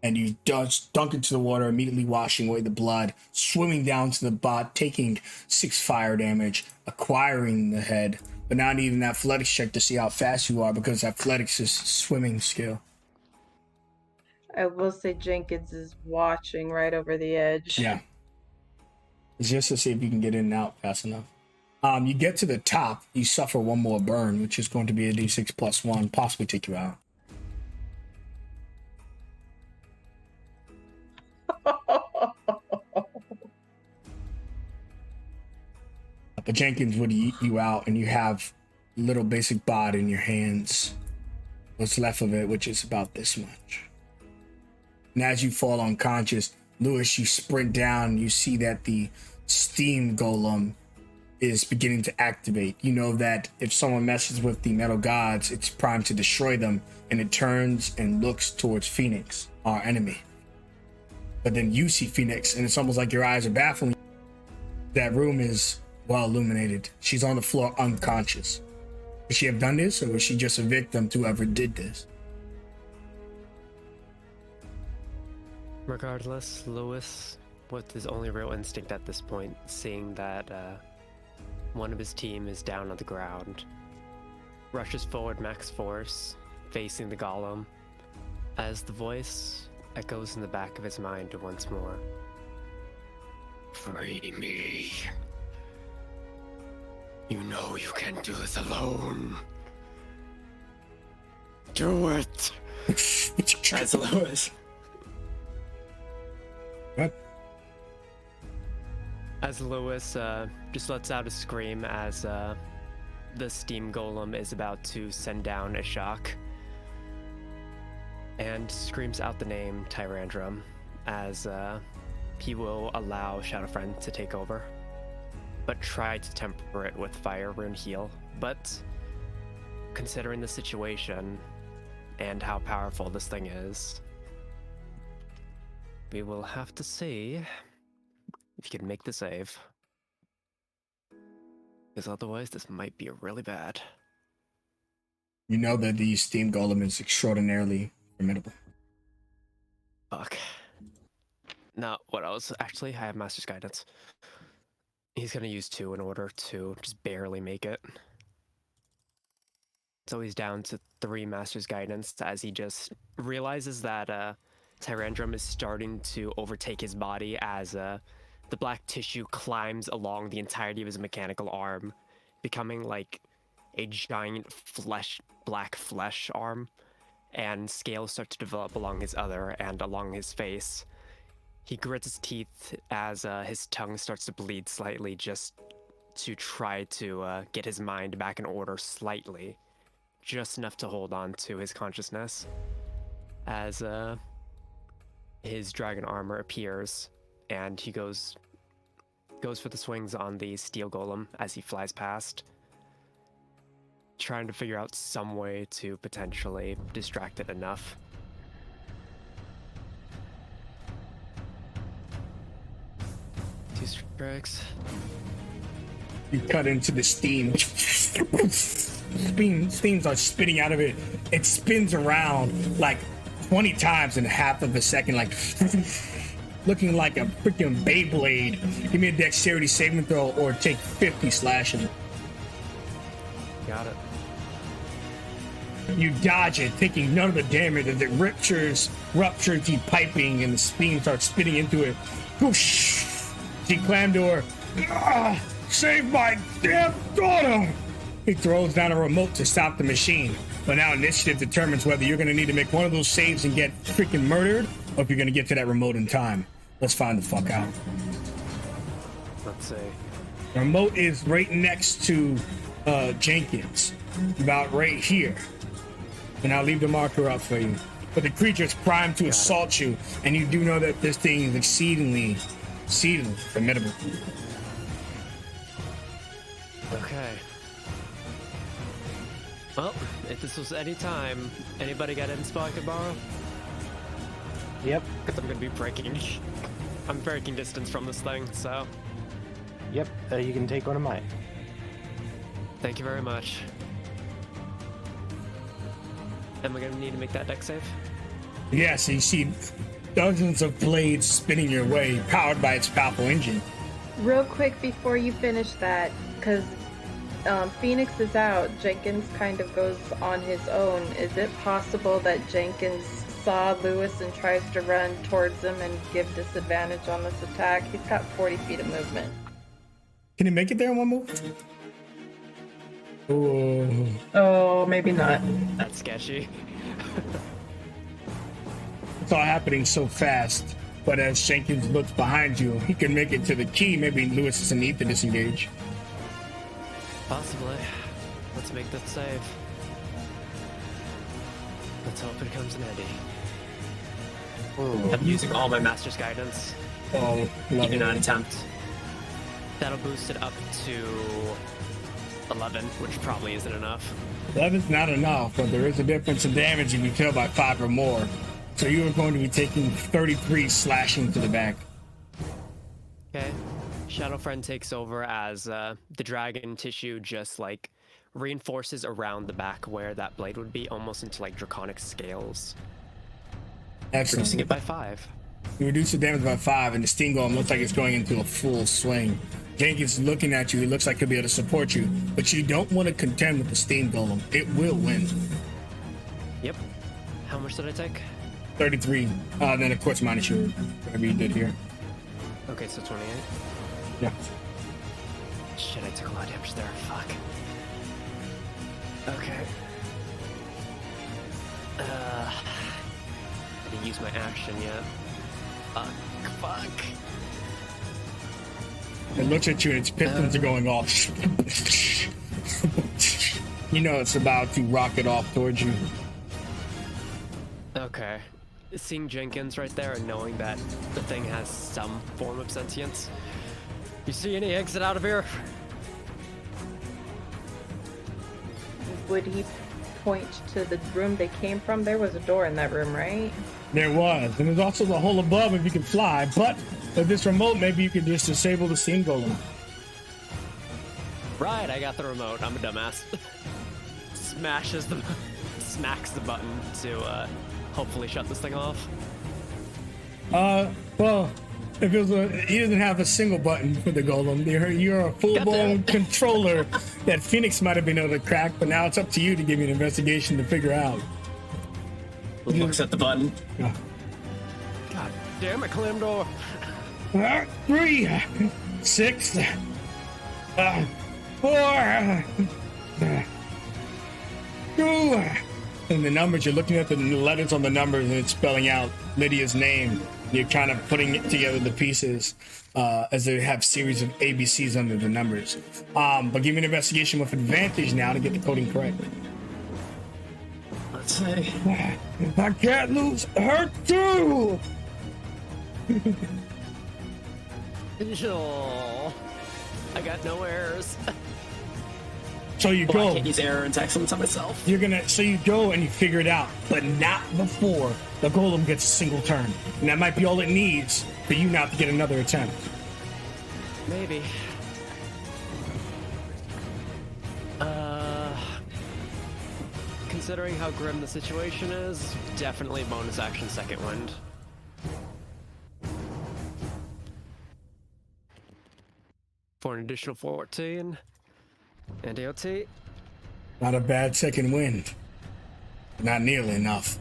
And you dunk into the water, immediately washing away the blood, swimming down to the bot, taking 6 fire damage, acquiring the head, but not even an athletics check to see how fast you are because athletics is swimming skill. I will say Jenkins is watching right over the edge. Yeah. It's just to see if you can get in and out fast enough. You get to the top, you suffer one more burn, which is going to be a d6 plus 1, possibly take you out. Jenkins would eat you out, and you have little basic bod in your hands. What's left of it, which is about this much. And as you fall unconscious, Lewis, you sprint down. You see that the steam golem is beginning to activate. You know that if someone messes with the metal gods, it's primed to destroy them, and it turns and looks towards Phoenix, our enemy. But then you see Phoenix, and it's almost like your eyes are baffling. That room is well illuminated. She's on the floor unconscious. Would she have done this, or was she just a victim to whoever did this? Regardless, Lewis, with his only real instinct at this point, seeing that one of his team is down on the ground, rushes forward max force, facing the golem, as the voice echoes in the back of his mind once more. Free me. You know you can't do this alone. Do it. As Lewis. What? As Lewis just lets out a scream as the steam golem is about to send down a shock, and screams out the name Tyrandrum as he will allow Shadowfriend to take over, but try to temper it with Fire Rune Heal. But considering the situation and how powerful this thing is, we will have to see if you can make the save. Because otherwise, this might be really bad. You know that the steam golem is extraordinarily formidable. Fuck. No, what else? Actually, I have Master's Guidance. He's gonna use 2 in order to just barely make it. So he's down to 3 Master's Guidance as he just realizes that Tyrandrum is starting to overtake his body as the black tissue climbs along the entirety of his mechanical arm, becoming like a giant black flesh arm, and scales start to develop along his other and along his face. He grits his teeth as his tongue starts to bleed slightly, just to try to get his mind back in order slightly, just enough to hold on to his consciousness, as his dragon armor appears, and he goes for the swings on the steel golem as he flies past, trying to figure out some way to potentially distract it enough. Two strikes. You cut into the steam. Steams are spitting out of it. It spins around like 20 times in half of a second, like looking like a freaking Beyblade. Give me a dexterity saving throw or take 50 slashing. Got it. You dodge it, taking none of the damage as it ruptures the piping and the steam starts spitting into it. Whoosh! See Clamdor. Save my damn daughter! He throws down a remote to stop the machine. But now initiative determines whether you're going to need to make one of those saves and get freaking murdered, or if you're going to get to that remote in time. Let's find the fuck out. Let's see. The remote is right next to Jenkins, about right here. And I'll leave the marker up for you. But the creature is primed to assault you, and you do know that this thing is exceedingly formidable. Okay. Well, if this was any time, anybody got inspo I could borrow? Yep. Because I'm gonna be I'm breaking distance from this thing, so. Yep. You can take one of mine. Thank you very much. Am I gonna need to make that deck save? Yes, you see dozens of blades spinning your way, powered by its powerful engine. Real quick before you finish that, because Phoenix is out, Jenkins kind of goes on his own. Is it possible that Jenkins saw Lewis and tries to run towards him and give disadvantage on this attack? He's got 40 feet of movement. Can he make it there in one move? Oh, maybe not. That's sketchy. It's all happening so fast. But as Jenkins looks behind you, he can make it to the key. Maybe Lewis doesn't need to disengage. Possibly. Let's make that save. Let's hope it comes in handy. I'm using all my master's guidance. Oh, In an attempt. That'll boost it up to 11, which probably isn't enough. 11's not enough, but there is a difference in damage if you kill by 5 or more. So you are going to be taking 33 slashing to the back. Okay. Shadow Friend takes over as the dragon tissue just like reinforces around the back where that blade would be, almost into like draconic scales. Excellent. Reducing it by 5. You reduce the damage by 5, and the steam golem looks like it's going into a full swing. Jenkins is looking at you. It looks like he'll be able to support you, but you don't want to contend with the steam golem. It will win. Yep. How much did I take? 33. Then of course minus you, whatever you did here. Okay, so 28. Yeah. Shit, I took a lot of damage there. Fuck. Okay. I didn't use my action yet. Fuck. It looks at you and its pistons are going off. You know it's about to rocket off towards you. Okay. Seeing Jenkins right there and knowing that the thing has some form of sentience. You see any exit out of here? Would he point to the room they came from? There was a door in that room, right? There was, and there's also the hole above if you can fly, but with this remote, maybe you could just disable the steam golem. Right, I got the remote. I'm a dumbass. Smacks the button to hopefully shut this thing off. Well, if it was he doesn't have a single button for the golem. You're a full-blown controller that Phoenix might have been able to crack, but now it's up to you to give me an investigation to figure out. Looks at the button. Yeah. God damn it, Kalimdor. 3, 6, 4, 2. And the numbers, you're looking at the letters on the numbers and it's spelling out Lydia's name. You're kind of putting it together, the pieces, as they have series of ABCs under the numbers. But give me an investigation with advantage now to get the coding correct. Let's say. I can't lose her too! Oh, I got no errors. So you Well, I go. can't use error and excellence on myself. So you go and you figure it out, but not before the golem gets a single turn. And that might be all it needs for you not to get another attempt. Maybe. Considering how grim the situation is, definitely bonus action second wind. For an additional 14. And AOT. Not a bad second wind. Not nearly enough.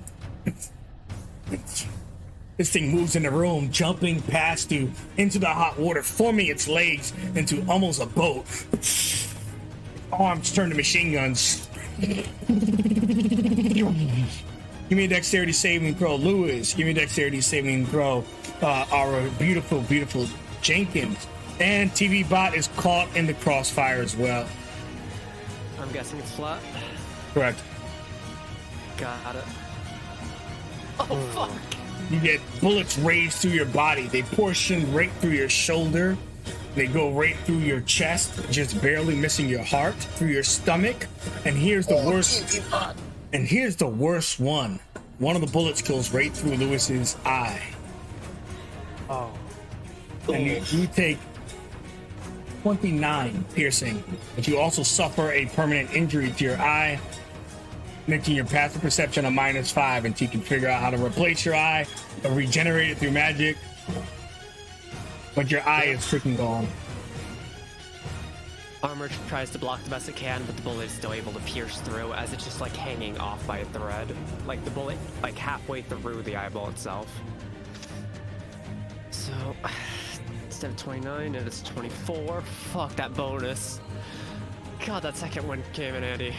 This thing moves in the room, jumping past you into the hot water, forming its legs into almost a boat. Arms turn to machine guns. Give me a dexterity saving throw, Lewis. Give me a dexterity saving throw, our beautiful, beautiful Jenkins. And TV Bot is caught in the crossfire as well. I'm guessing it's flat. Correct. Got it. Oh, fuck. You get bullets raised through your body. They portion right through your shoulder. They go right through your chest, just barely missing your heart, through your stomach. And here's the worst. And here's the worst one. One of the bullets goes right through Lewis's eye. Oh. And you take 29 piercing, but you also suffer a permanent injury to your eye, making your passive perception a -5 until you can figure out how to replace your eye or regenerate it through magic. But your eye is freaking gone. Armor tries to block the best it can, but the bullet is still able to pierce through as it's just like hanging off by a thread. Like the bullet, like halfway through the eyeball itself. So, instead of 29, it is 24. Fuck that bonus. God, that second one came in handy.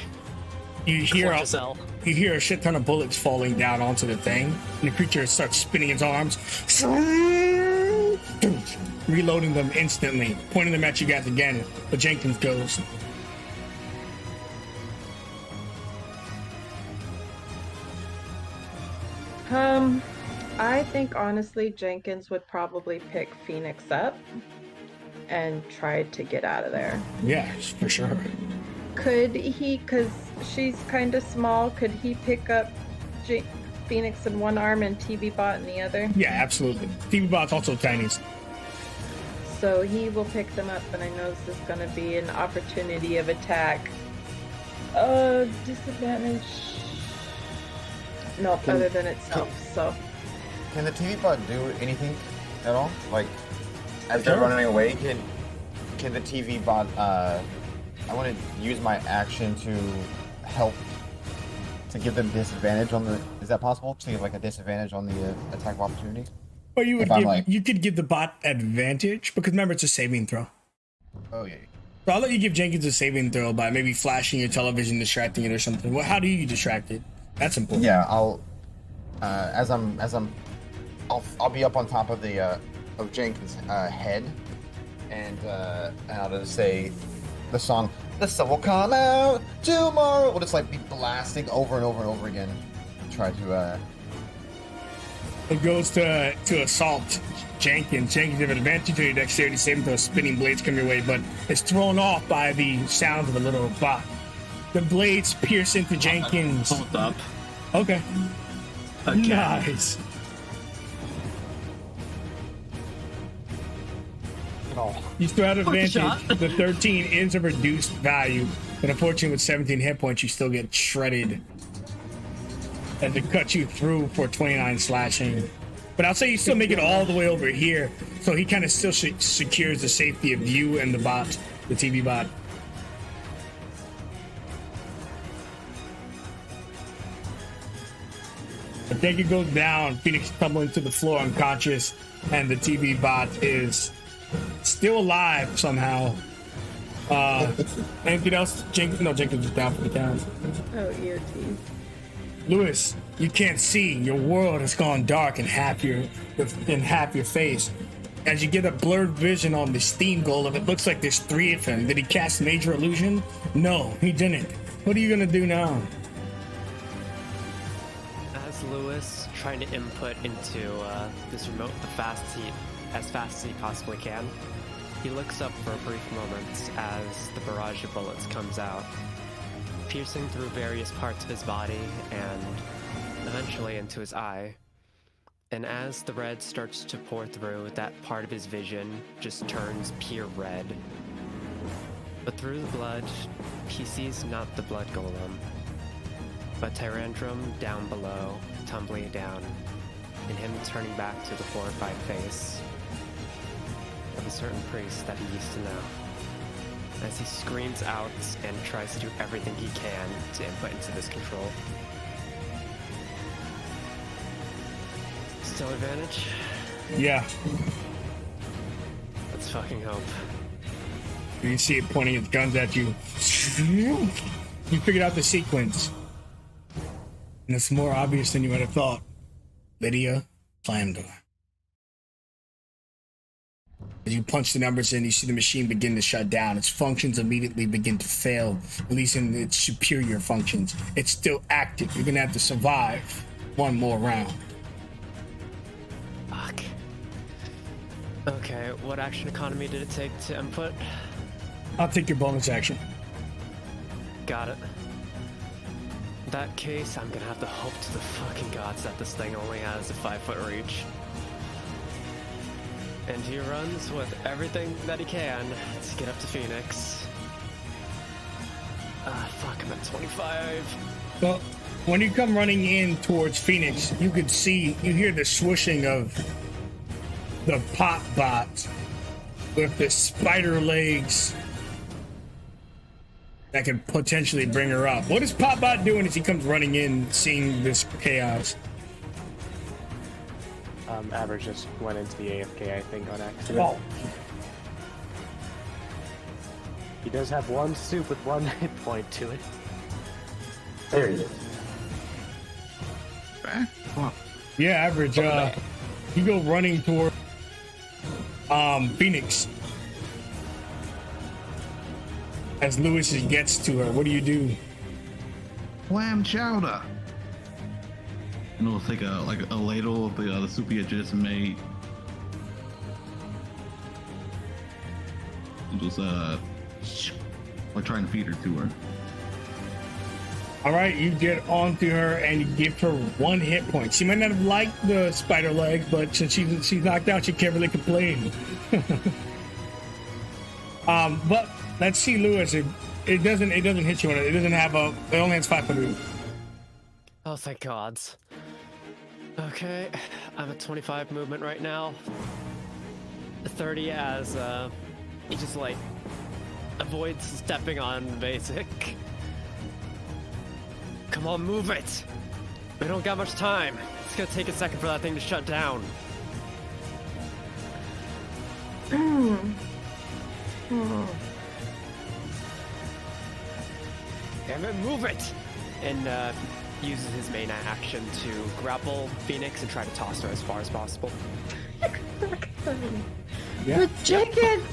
You hear Clutch as hell. you hear a shit ton of bullets falling down onto the thing, and the creature starts spinning its arms, reloading them instantly, pointing them at you guys again. But Jenkins goes. I think honestly Jenkins would probably pick Phoenix up and try to get out of there. Yeah, for sure. Could he, because she's kind of small, could he pick up Phoenix in one arm and TV Bot in the other? Yeah, absolutely. TV Bot's also tiny. So he will pick them up, and I know this is going to be an opportunity of attack. Disadvantage. No, other than itself, so. Can the TV bot do anything at all? Like, as they're running away, can the TV bot, I want to use my action to help, to give them disadvantage on the, is that possible? To give like a disadvantage on the attack of opportunity? Or you would give, you could give the bot advantage, because remember it's a saving throw. Oh yeah. So I'll let you give Jenkins a saving throw by maybe flashing your television, distracting it or something. Well, how do you distract it? That's important. Yeah, I'll be up on top of the of Jenkins' head, and I'll just say the song "The Sun Will Come Out Tomorrow." We'll just like be blasting over and over and over again. Try to. It goes to assault Jenkins. Jenkins have an advantage on your dexterity saving throw. Spinning blades come your way, but it's thrown off by the sound of the little bot. The blades pierce into Jenkins. Hold up. Okay. Nice. You still have advantage. The 13 is a reduced value, but unfortunately with 17 hit points, you still get shredded. And to cut you through for 29 slashing. But I'll say you still make it all the way over here, so he kind of still secures the safety of you and the bot, the TV bot. I think it goes down. Phoenix tumbling to the floor unconscious, and the TV bot is still alive somehow. Anything else? Jenkins is down for the count. Oh, EOT. Lewis, you can't see. Your world has gone dark in half your face. As you get a blurred vision on the steam golem, it looks like there's 3 of them. Did he cast major illusion? No, he didn't. What are you gonna do now? As Lewis trying to input into this remote as fast as he possibly can, he looks up for a brief moment as the barrage of bullets comes out, piercing through various parts of his body and eventually into his eye. And as the red starts to pour through, that part of his vision just turns pure red. But through the blood, he sees not the blood golem, but Tyrandrum down below, tumbling down, and him turning back to the horrified face of a certain priest that he used to know. As he screams out and tries to do everything he can to input into this control. Still advantage? Yeah. Let's fucking hope. You see it pointing its guns at you. You figured out the sequence. And it's more obvious than you would have thought. Lydia slammed door. As you punch the numbers in, you see the machine begin to shut down. Its functions immediately begin to fail, at least in its superior functions. It's still active. You're gonna have to survive one more round. Fuck. Okay, what action economy did it take to input? I'll take your bonus action. Got it. In that case, I'm gonna have to hope to the fucking gods that this thing only has a 5-foot reach. And he runs with everything that he can to get up to Phoenix. Fuck, I'm at 25. Well, when you come running in towards Phoenix, you hear the swooshing of the pot bot with the spider legs that could potentially bring her up. What is Popbot doing as he comes running in, seeing this chaos? Average just went into the AFK, I think, on accident. Oh. He does have one soup with 1 hit point to it. There he is. Yeah, Average. You go running toward Phoenix. As Lewis gets to her, what do you do? Lamb chowder. And it'll take a ladle of the soup you just made. And just like try and feed her to her. All right, you get onto her and you give her 1 hit point. She might not have liked the spider legs, but since she's knocked out, she can't really complain. But let's see, Lewis. It doesn't hit you on it. It doesn't have a. It only has 500. Oh, thank gods. Okay, I'm at 25 movement right now. 30 as he just like avoids stepping on basic. Come on, move it! We don't got much time. It's gonna take a second for that thing to shut down. Damn it, move it! And uses his main action to grapple Phoenix and try to toss her as far as possible. Yeah. Chicken!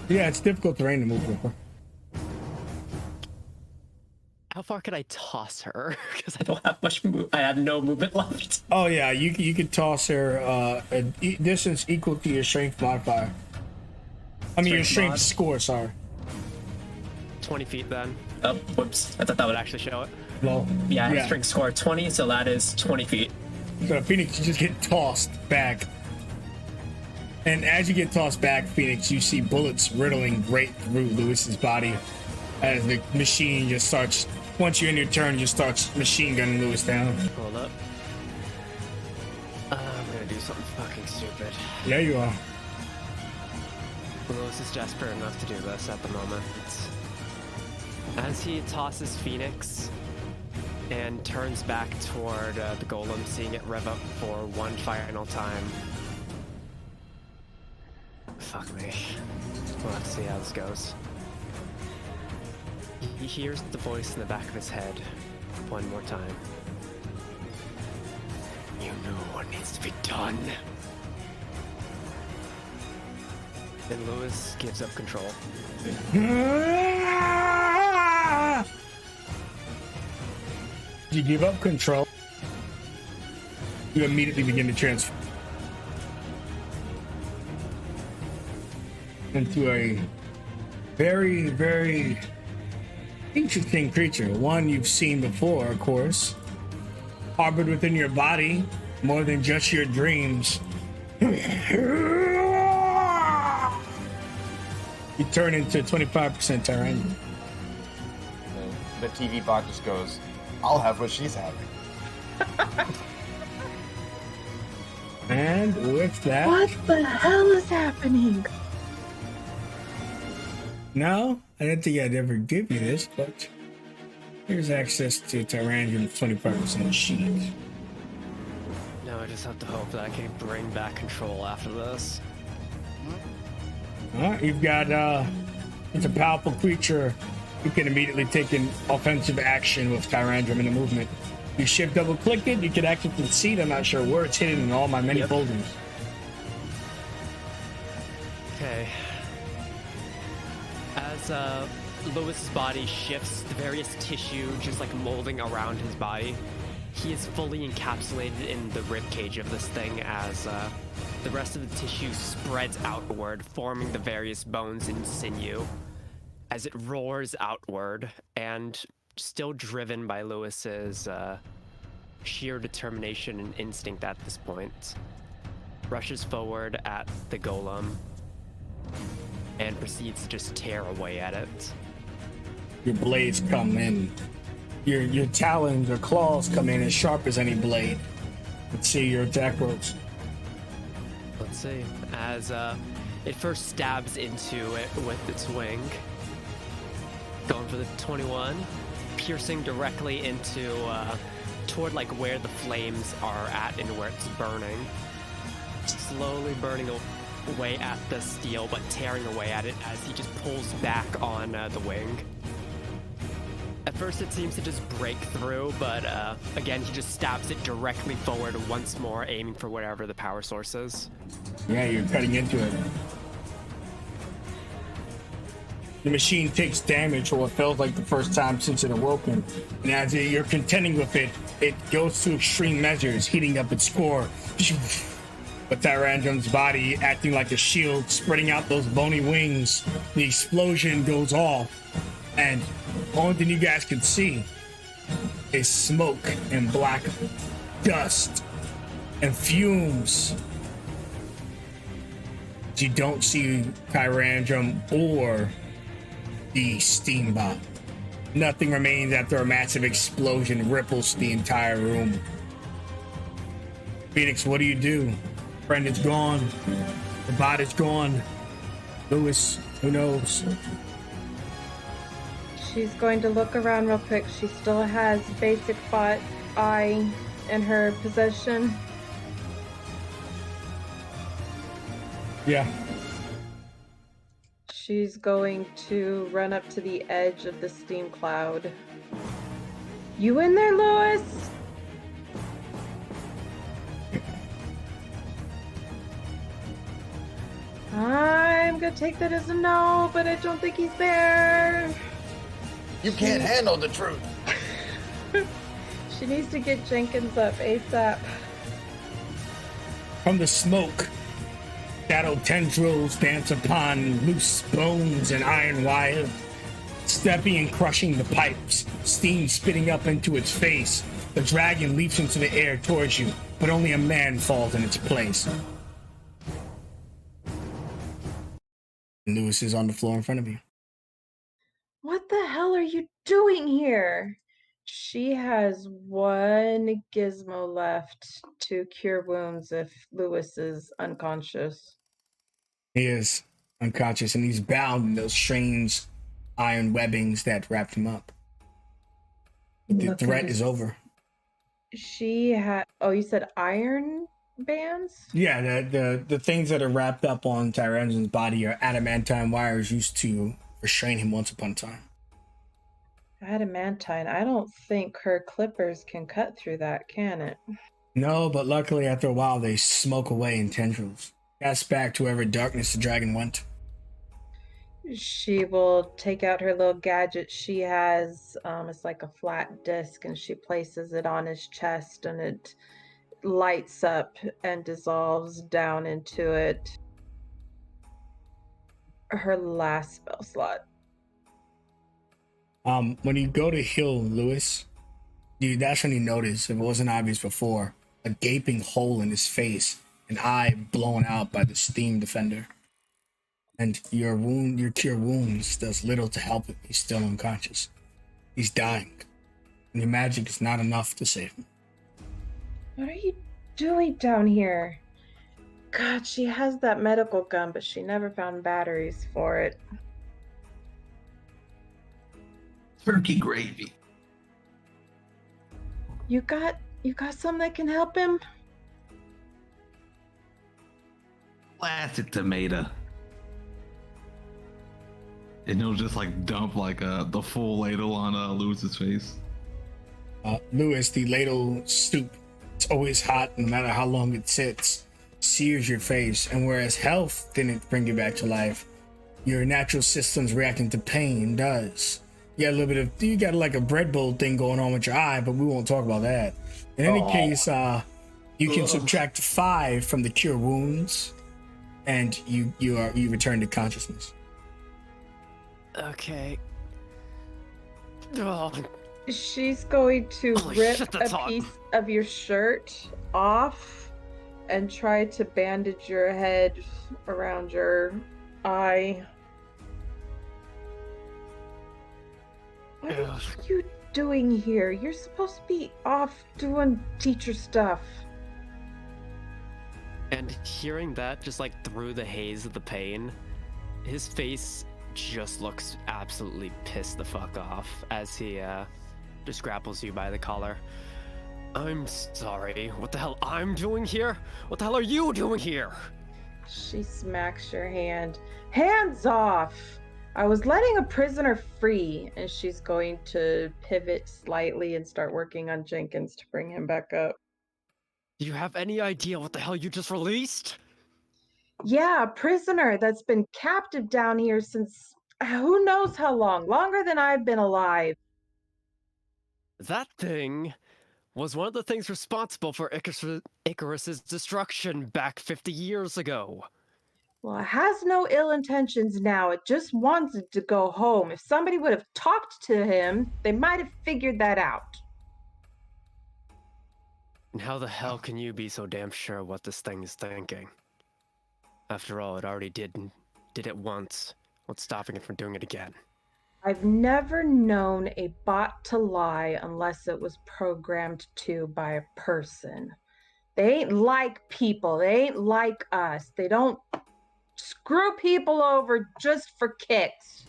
Yeah, it's difficult terrain to move with her. How far could I toss her? Because I don't have much I have no movement left. Oh yeah, you could toss her a distance equal to your strength modifier. I mean your strength score. Sorry. 20 feet then. Oh, whoops. I thought that Would would actually show it. No. Yeah, I have strength score 20, so that is 20 feet. So Phoenix, you just get tossed back. And as you get tossed back, Phoenix, you see bullets riddling right through Lewis's body as the machine just starts. Once you're in your turn, just starts machine gunning Lewis down. Hold up. I'm gonna do something fucking stupid. Yeah, you are. Lewis is desperate enough to do this at the moment. As he tosses Phoenix and turns back toward the golem, seeing it rev up for one final time. Fuck me. We'll have to see how this goes. He hears the voice in the back of his head one more time. You know what needs to be done. And Lewis gives up control. You give up control. You immediately begin to transform into a very, very interesting creature. One you've seen before, of course. Harbored within your body more than just your dreams. You turn into 25% Tyrant. The TV bot just goes, I'll have what she's having. And with that... What the hell is happening? No, I didn't think I'd ever give you this, but here's access to Tyrannian's 25% sheet. Now I just have to hope that I can bring back control after this. Alright, you've got, it's a powerful creature. You can immediately take an offensive action with Tyrandrum in the movement. You shift double click it, you can actually see it. I'm not sure where it's hidden in all my many folders. Okay. As Lewis's body shifts, the various tissue just like molding around his body, he is fully encapsulated in the rib cage of this thing as the rest of the tissue spreads outward, forming the various bones and sinew as it roars outward, and still driven by Lewis's sheer determination and instinct at this point, rushes forward at the golem and proceeds to just tear away at it. Your blades come in. Your talons or claws come in as sharp as any blade. Let's see your attack rolls. Let's see. As it first stabs into it with its wing. Going for the 21. Piercing directly into, toward like where the flames are at and where it's burning. Slowly burning away at the steel, but tearing away at it as he just pulls back on the wing. At first it seems to just break through, but again he just stabs it directly forward once more, aiming for whatever the power source is. Yeah, you're cutting into it. The machine takes damage, or it felt like the first time since it awoken. And as you're contending with it, it goes to extreme measures, heating up its core. But Tyrandrum's body acting like a shield, spreading out those bony wings. The explosion goes off, and the only thing you guys can see is smoke and black dust and fumes. You don't see Tyrandrum or the steam bomb. Nothing remains after a massive explosion ripples the entire room. Phoenix, what do you do? Brendan's gone. The bot is gone. Lewis, who knows? She's going to look around real quick. She still has basic bot eye in her possession. Yeah. She's going to run up to the edge of the steam cloud. You in there, Lewis? I'm gonna take that as a no, but I don't think he's there. You can't handle the truth. She needs to get Jenkins up ASAP. From the smoke, shadow tendrils dance upon loose bones and iron wire, stepping and crushing the pipes, steam spitting up into its face. The dragon leaps into the air towards you, but only a man falls in its place. Lewis is on the floor in front of you. What the hell are you doing here? She has one gizmo left to cure wounds if Lewis is unconscious. He is unconscious, and he's bound in those strange iron webbings that wrapped him up. The threat is over. She had. Oh, you said iron bands? Yeah, the things that are wrapped up on Tyrandrum's body are adamantine wires used to restrain him once upon a time. Adamantine. I don't think her clippers can cut through that, can it? No, but luckily after a while they smoke away in tendrils. That's back to wherever darkness the dragon went. She will take out her little gadget she has. It's like a flat disc, and she places it on his chest, and it lights up and dissolves down into it. Her last spell slot. When you go to heal Lewis, that's when you notice, if it wasn't obvious before, a gaping hole in his face, an eye blown out by the steam defender. And your cure wounds does little to help him. He's still unconscious. He's dying. And your magic is not enough to save him. What are you doing down here? God, she has that medical gun, but she never found batteries for it. Turkey gravy. You got something that can help him? Classic tomato. And he'll just like dump like the full ladle on Lewis's face. Lewis, the ladle soup, it's always hot no matter how long it sits, sears your face, and whereas health didn't bring you back to life, your natural system's reacting to pain does. You got like a bread bowl thing going on with your eye, but we won't talk about that. In any case, you can subtract 5 from the cure wounds, and you return to consciousness. Okay. Oh, She's going to Holy rip shit, that's a hot. piece of your shirt off and try to bandage your head around your eye. What are you doing here? You're supposed to be off doing teacher stuff. and hearing that, just like through the haze of the pain, his face just looks absolutely pissed the fuck off as he just grapples you by the collar. I'm sorry. What the hell I'm doing here? What the hell are you doing here? She smacks your hand. Hands off! I was letting a prisoner free, and she's going to pivot slightly and start working on Jenkins to bring him back up. Do you have any idea what the hell you just released? Yeah, a prisoner that's been captive down here since Who knows how long? Longer than I've been alive. That thing was one of the things responsible for Icarus's destruction back 50 years ago. Well, it has no ill intentions now. It just wanted to go home. If somebody would have talked to him, they might have figured that out. And how the hell can you be so damn sure what this thing is thinking? After all, it already did it once. What's stopping it from doing it again? I've never known a bot to lie unless it was programmed to by a person. They ain't like people. They ain't like us. They don't screw people over just for kicks.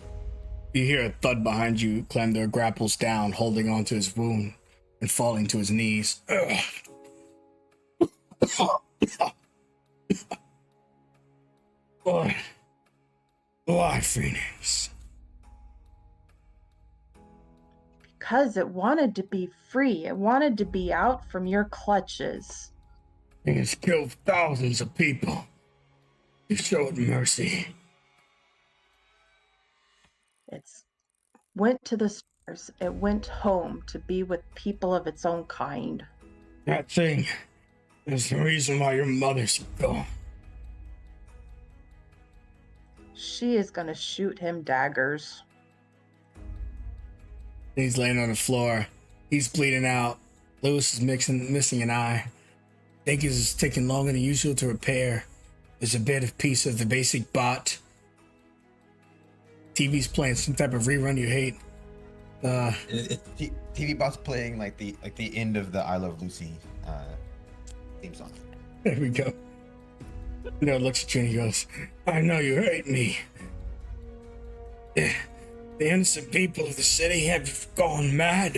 You hear a thud behind you. Clemdor grapples down, holding onto his wound and falling to his knees. Why, Phoenix? Because it wanted to be free. It wanted to be out from your clutches. It has killed thousands of people. You showed mercy. It went to the stars. It went home to be with people of its own kind. That thing is the reason why your mother's gone. She is gonna shoot him daggers. He's laying on the floor. He's bleeding out. Lewis is missing an eye. I think it's taking longer than usual to repair. There's a bit of piece of the basic bot. TV's playing some type of rerun you hate. TV bot's playing like the end of the I Love Lucy theme song. There we go. Looks at you and he goes, I know you hate me. The innocent people of the city have gone mad.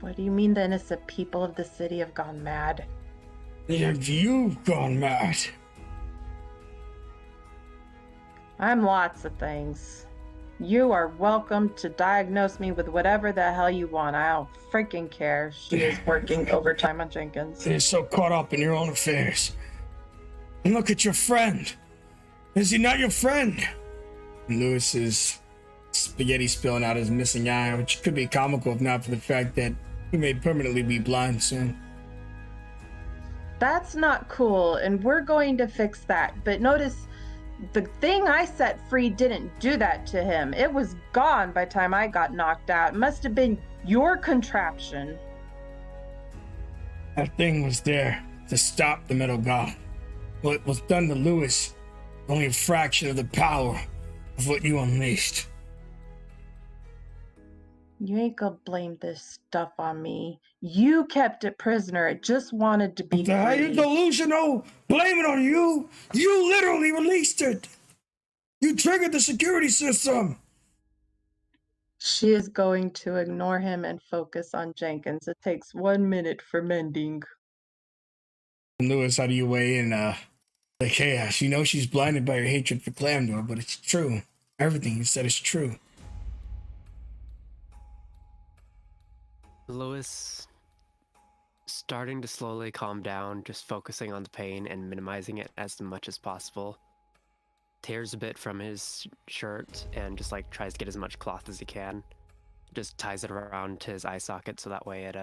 What do you mean the innocent people of the city have gone mad? Have you gone mad? I'm lots of things. You are welcome to diagnose me with whatever the hell you want. I don't freaking care. She is working overtime on Jenkins. You're so caught up in your own affairs. And look at your friend. Is he not your friend? And Lewis's spaghetti spilling out his missing eye, which could be comical if not for the fact that he may permanently be blind soon. That's not cool, and we're going to fix that. But notice, the thing I set free didn't do that to him. It was gone by the time I got knocked out. It must have been your contraption. That thing was there to stop the Metal God. What was done to Lewis, only a fraction of the power of what you unleashed. You ain't gonna blame this stuff on me. You kept it prisoner. It just wanted to be Are you free. delusional? Blame it on you. You literally released it. You triggered the security system. She is going to ignore him and focus on Jenkins. It takes 1 minute for mending. Lewis, how do you weigh in the chaos? You know she's blinded by her hatred for Clamdor, but it's true. Everything you said is true. Lewis, starting to slowly calm down, just focusing on the pain and minimizing it as much as possible. Tears a bit from his shirt and just like tries to get as much cloth as he can. Just ties it around his eye socket so that way it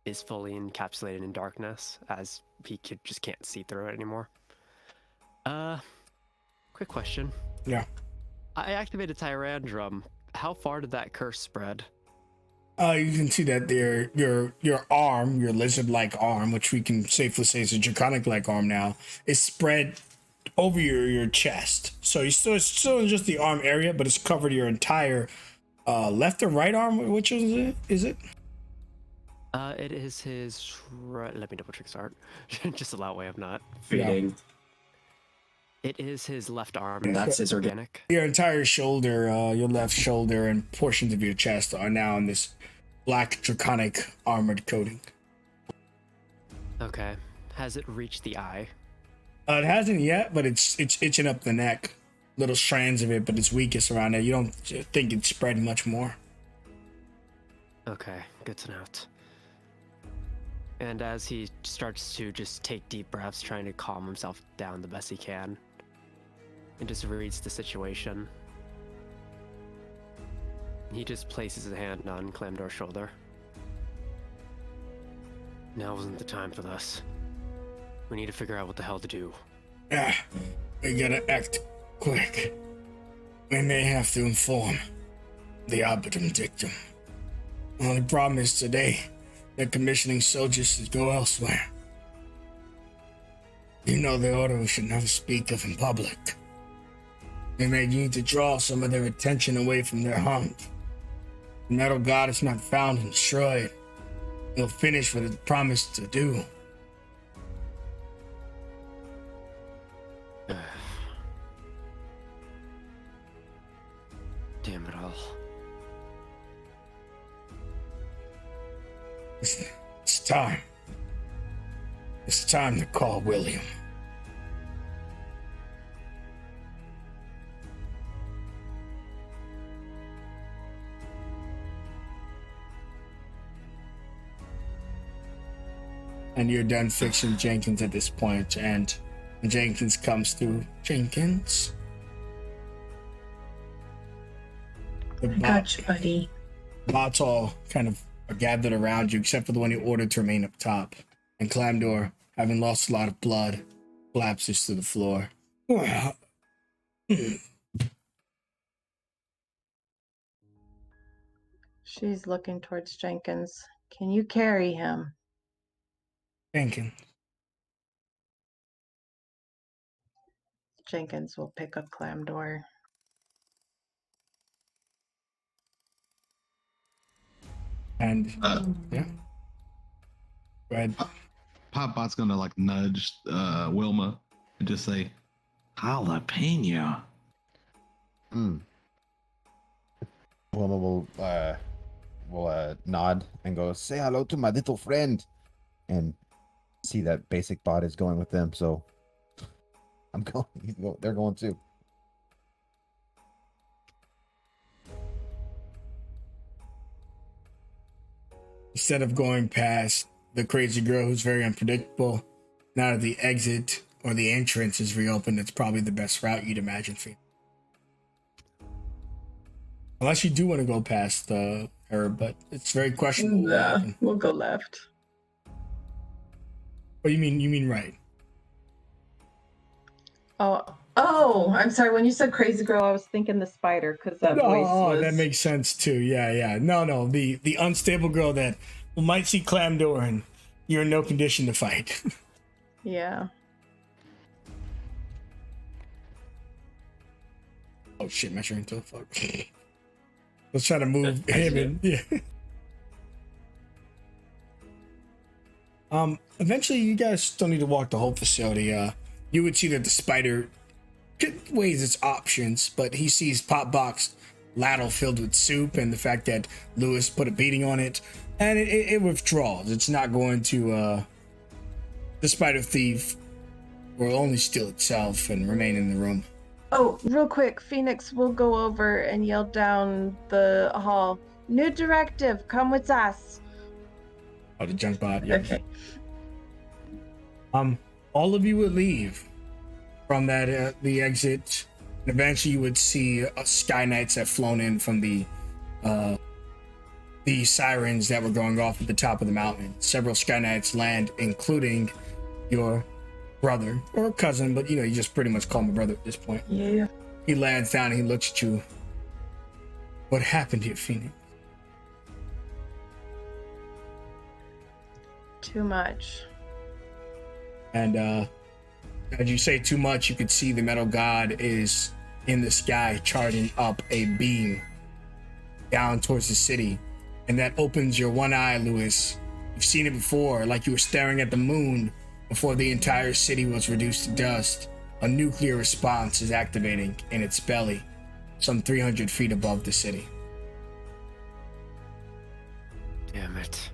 is fully encapsulated in darkness, as he just can't see through it anymore. Quick question. Yeah. I activated Tyrandrum. How far did that curse spread? You can see that your arm, your lizard-like arm, which we can safely say is a draconic-like arm now, is spread over your chest. So it's still in just the arm area, but it's covered your entire left or right arm. Which is it? Is it? It is his right. Let me double check start. Just a loud way of not. Feeding. It is his left arm. And that's his organic. Your entire shoulder, your left shoulder, and portions of your chest are now in this black draconic armored coating. Okay. Has it reached the eye? It hasn't yet, but it's itching up the neck. Little strands of it, but it's weakest around there. You don't think it's spreading much more. Okay, good to note. And as he starts to just take deep breaths, trying to calm himself down the best he can, and just reads the situation, he just places his hand on Clamdor's shoulder. Now isn't the time for this. We need to figure out what the hell to do. Yeah, we gotta act quick. We may have to inform the Arbitrum Dictum. The only problem is today, they're commissioning soldiers to go elsewhere. You know the order we should never speak of in public. We may need to draw some of their attention away from their hunt. The metal god is not found and destroyed. He'll finish what it promised to do. Damn it all. It's time. It's time to call William. And you're done fixing Jenkins at this point, and Jenkins comes through. Jenkins? The Gotcha, buddy. bots all kind of are gathered around you, except for the one you ordered to remain up top. And Clamdor, having lost a lot of blood, collapses to the floor. She's looking towards Jenkins. Can you carry him? Jenkins. Jenkins will pick up Clamdor. And yeah. Go ahead. Popbot's gonna like nudge Wilma and just say, "Jalapeno." Wilma will nod and go, say hello to my little friend, and see that basic bot is going with them. So I'm going. They're going too. Instead of going past the crazy girl who's very unpredictable, now that the exit or the entrance is reopened, it's probably the best route you'd imagine for you. Unless you do want to go past her, but it's very questionable. Yeah, we'll go left. Oh, you mean right? Oh, I'm sorry. When you said crazy girl, I was thinking the spider because that voice was... that makes sense too. Yeah. No, the unstable girl that might see Clamdor and you're in no condition to fight. Yeah. Oh shit, measuring to fuck. Let's try to move him in. Yeah. Eventually you guys don't need to walk the whole facility. You would see that the spider weighs its options, but he sees Popbox ladle filled with soup and the fact that Lewis put a beating on it, and it withdraws. It's not going to the spider thief will only steal itself and remain in the room. Oh, real quick, Phoenix will go over and yell down the hall, "New directive, come with us." Oh, the junk bot. Yeah. Okay. All of you would leave from that the exit, and eventually you would see Sky Knights have flown in from the sirens that were going off at the top of the mountain. Several Sky Knights land, including your brother or cousin, but you just pretty much call him a brother at this point. Yeah. He lands down and he looks at you. What happened here, Phoenix? Too much. And as you say too much, you could see the metal god is in the sky charting up a beam down towards the city. And that opens your one eye, Lewis. You've seen it before, like you were staring at the moon before the entire city was reduced to dust. A nuclear response is activating in its belly, some 300 feet above the city. Damn it.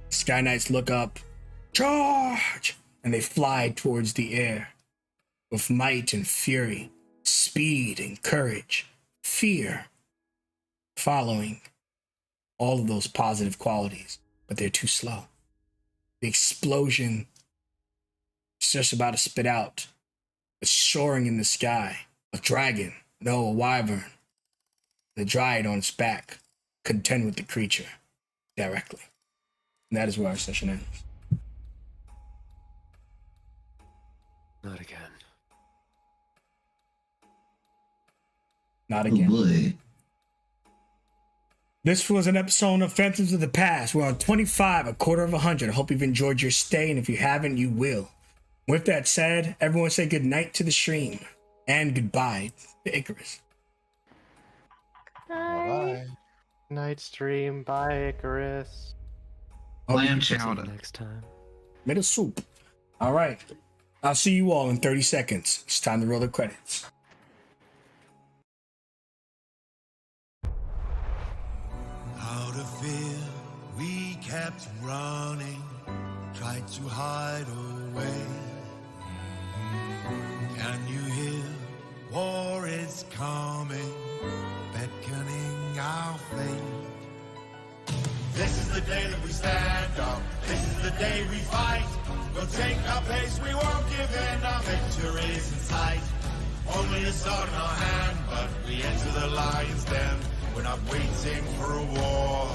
Sky Knights look up, charge! And they fly towards the air with might and fury, speed and courage, fear, following all of those positive qualities, but they're too slow. The explosion is just about to spit out. It's soaring in the sky. A dragon, no, a wyvern. The dryad on its back, contend with the creature directly. And that is where our session ends. Not again. Not Oh again. boy. This was an episode of Phantoms of the Past. We're on 25, a quarter of 100. I hope you've enjoyed your stay, and if you haven't, you will. With that said, everyone say good night to the stream, and goodbye to Icarus. Bye. Night stream. Bye, Icarus. Clam See you chowder. next time. Made a soup. All right. I'll see you all in 30 seconds. It's time to roll the credits. Out of fear, we kept running, tried to hide away. Can you hear? War is coming, beckoning our fate. This is the day that we stand up. This is the day we fight. We'll take our place, we won't give in. Our victory's in sight. Only a sword in our hand, but we enter the lion's den. We're not waiting for a war.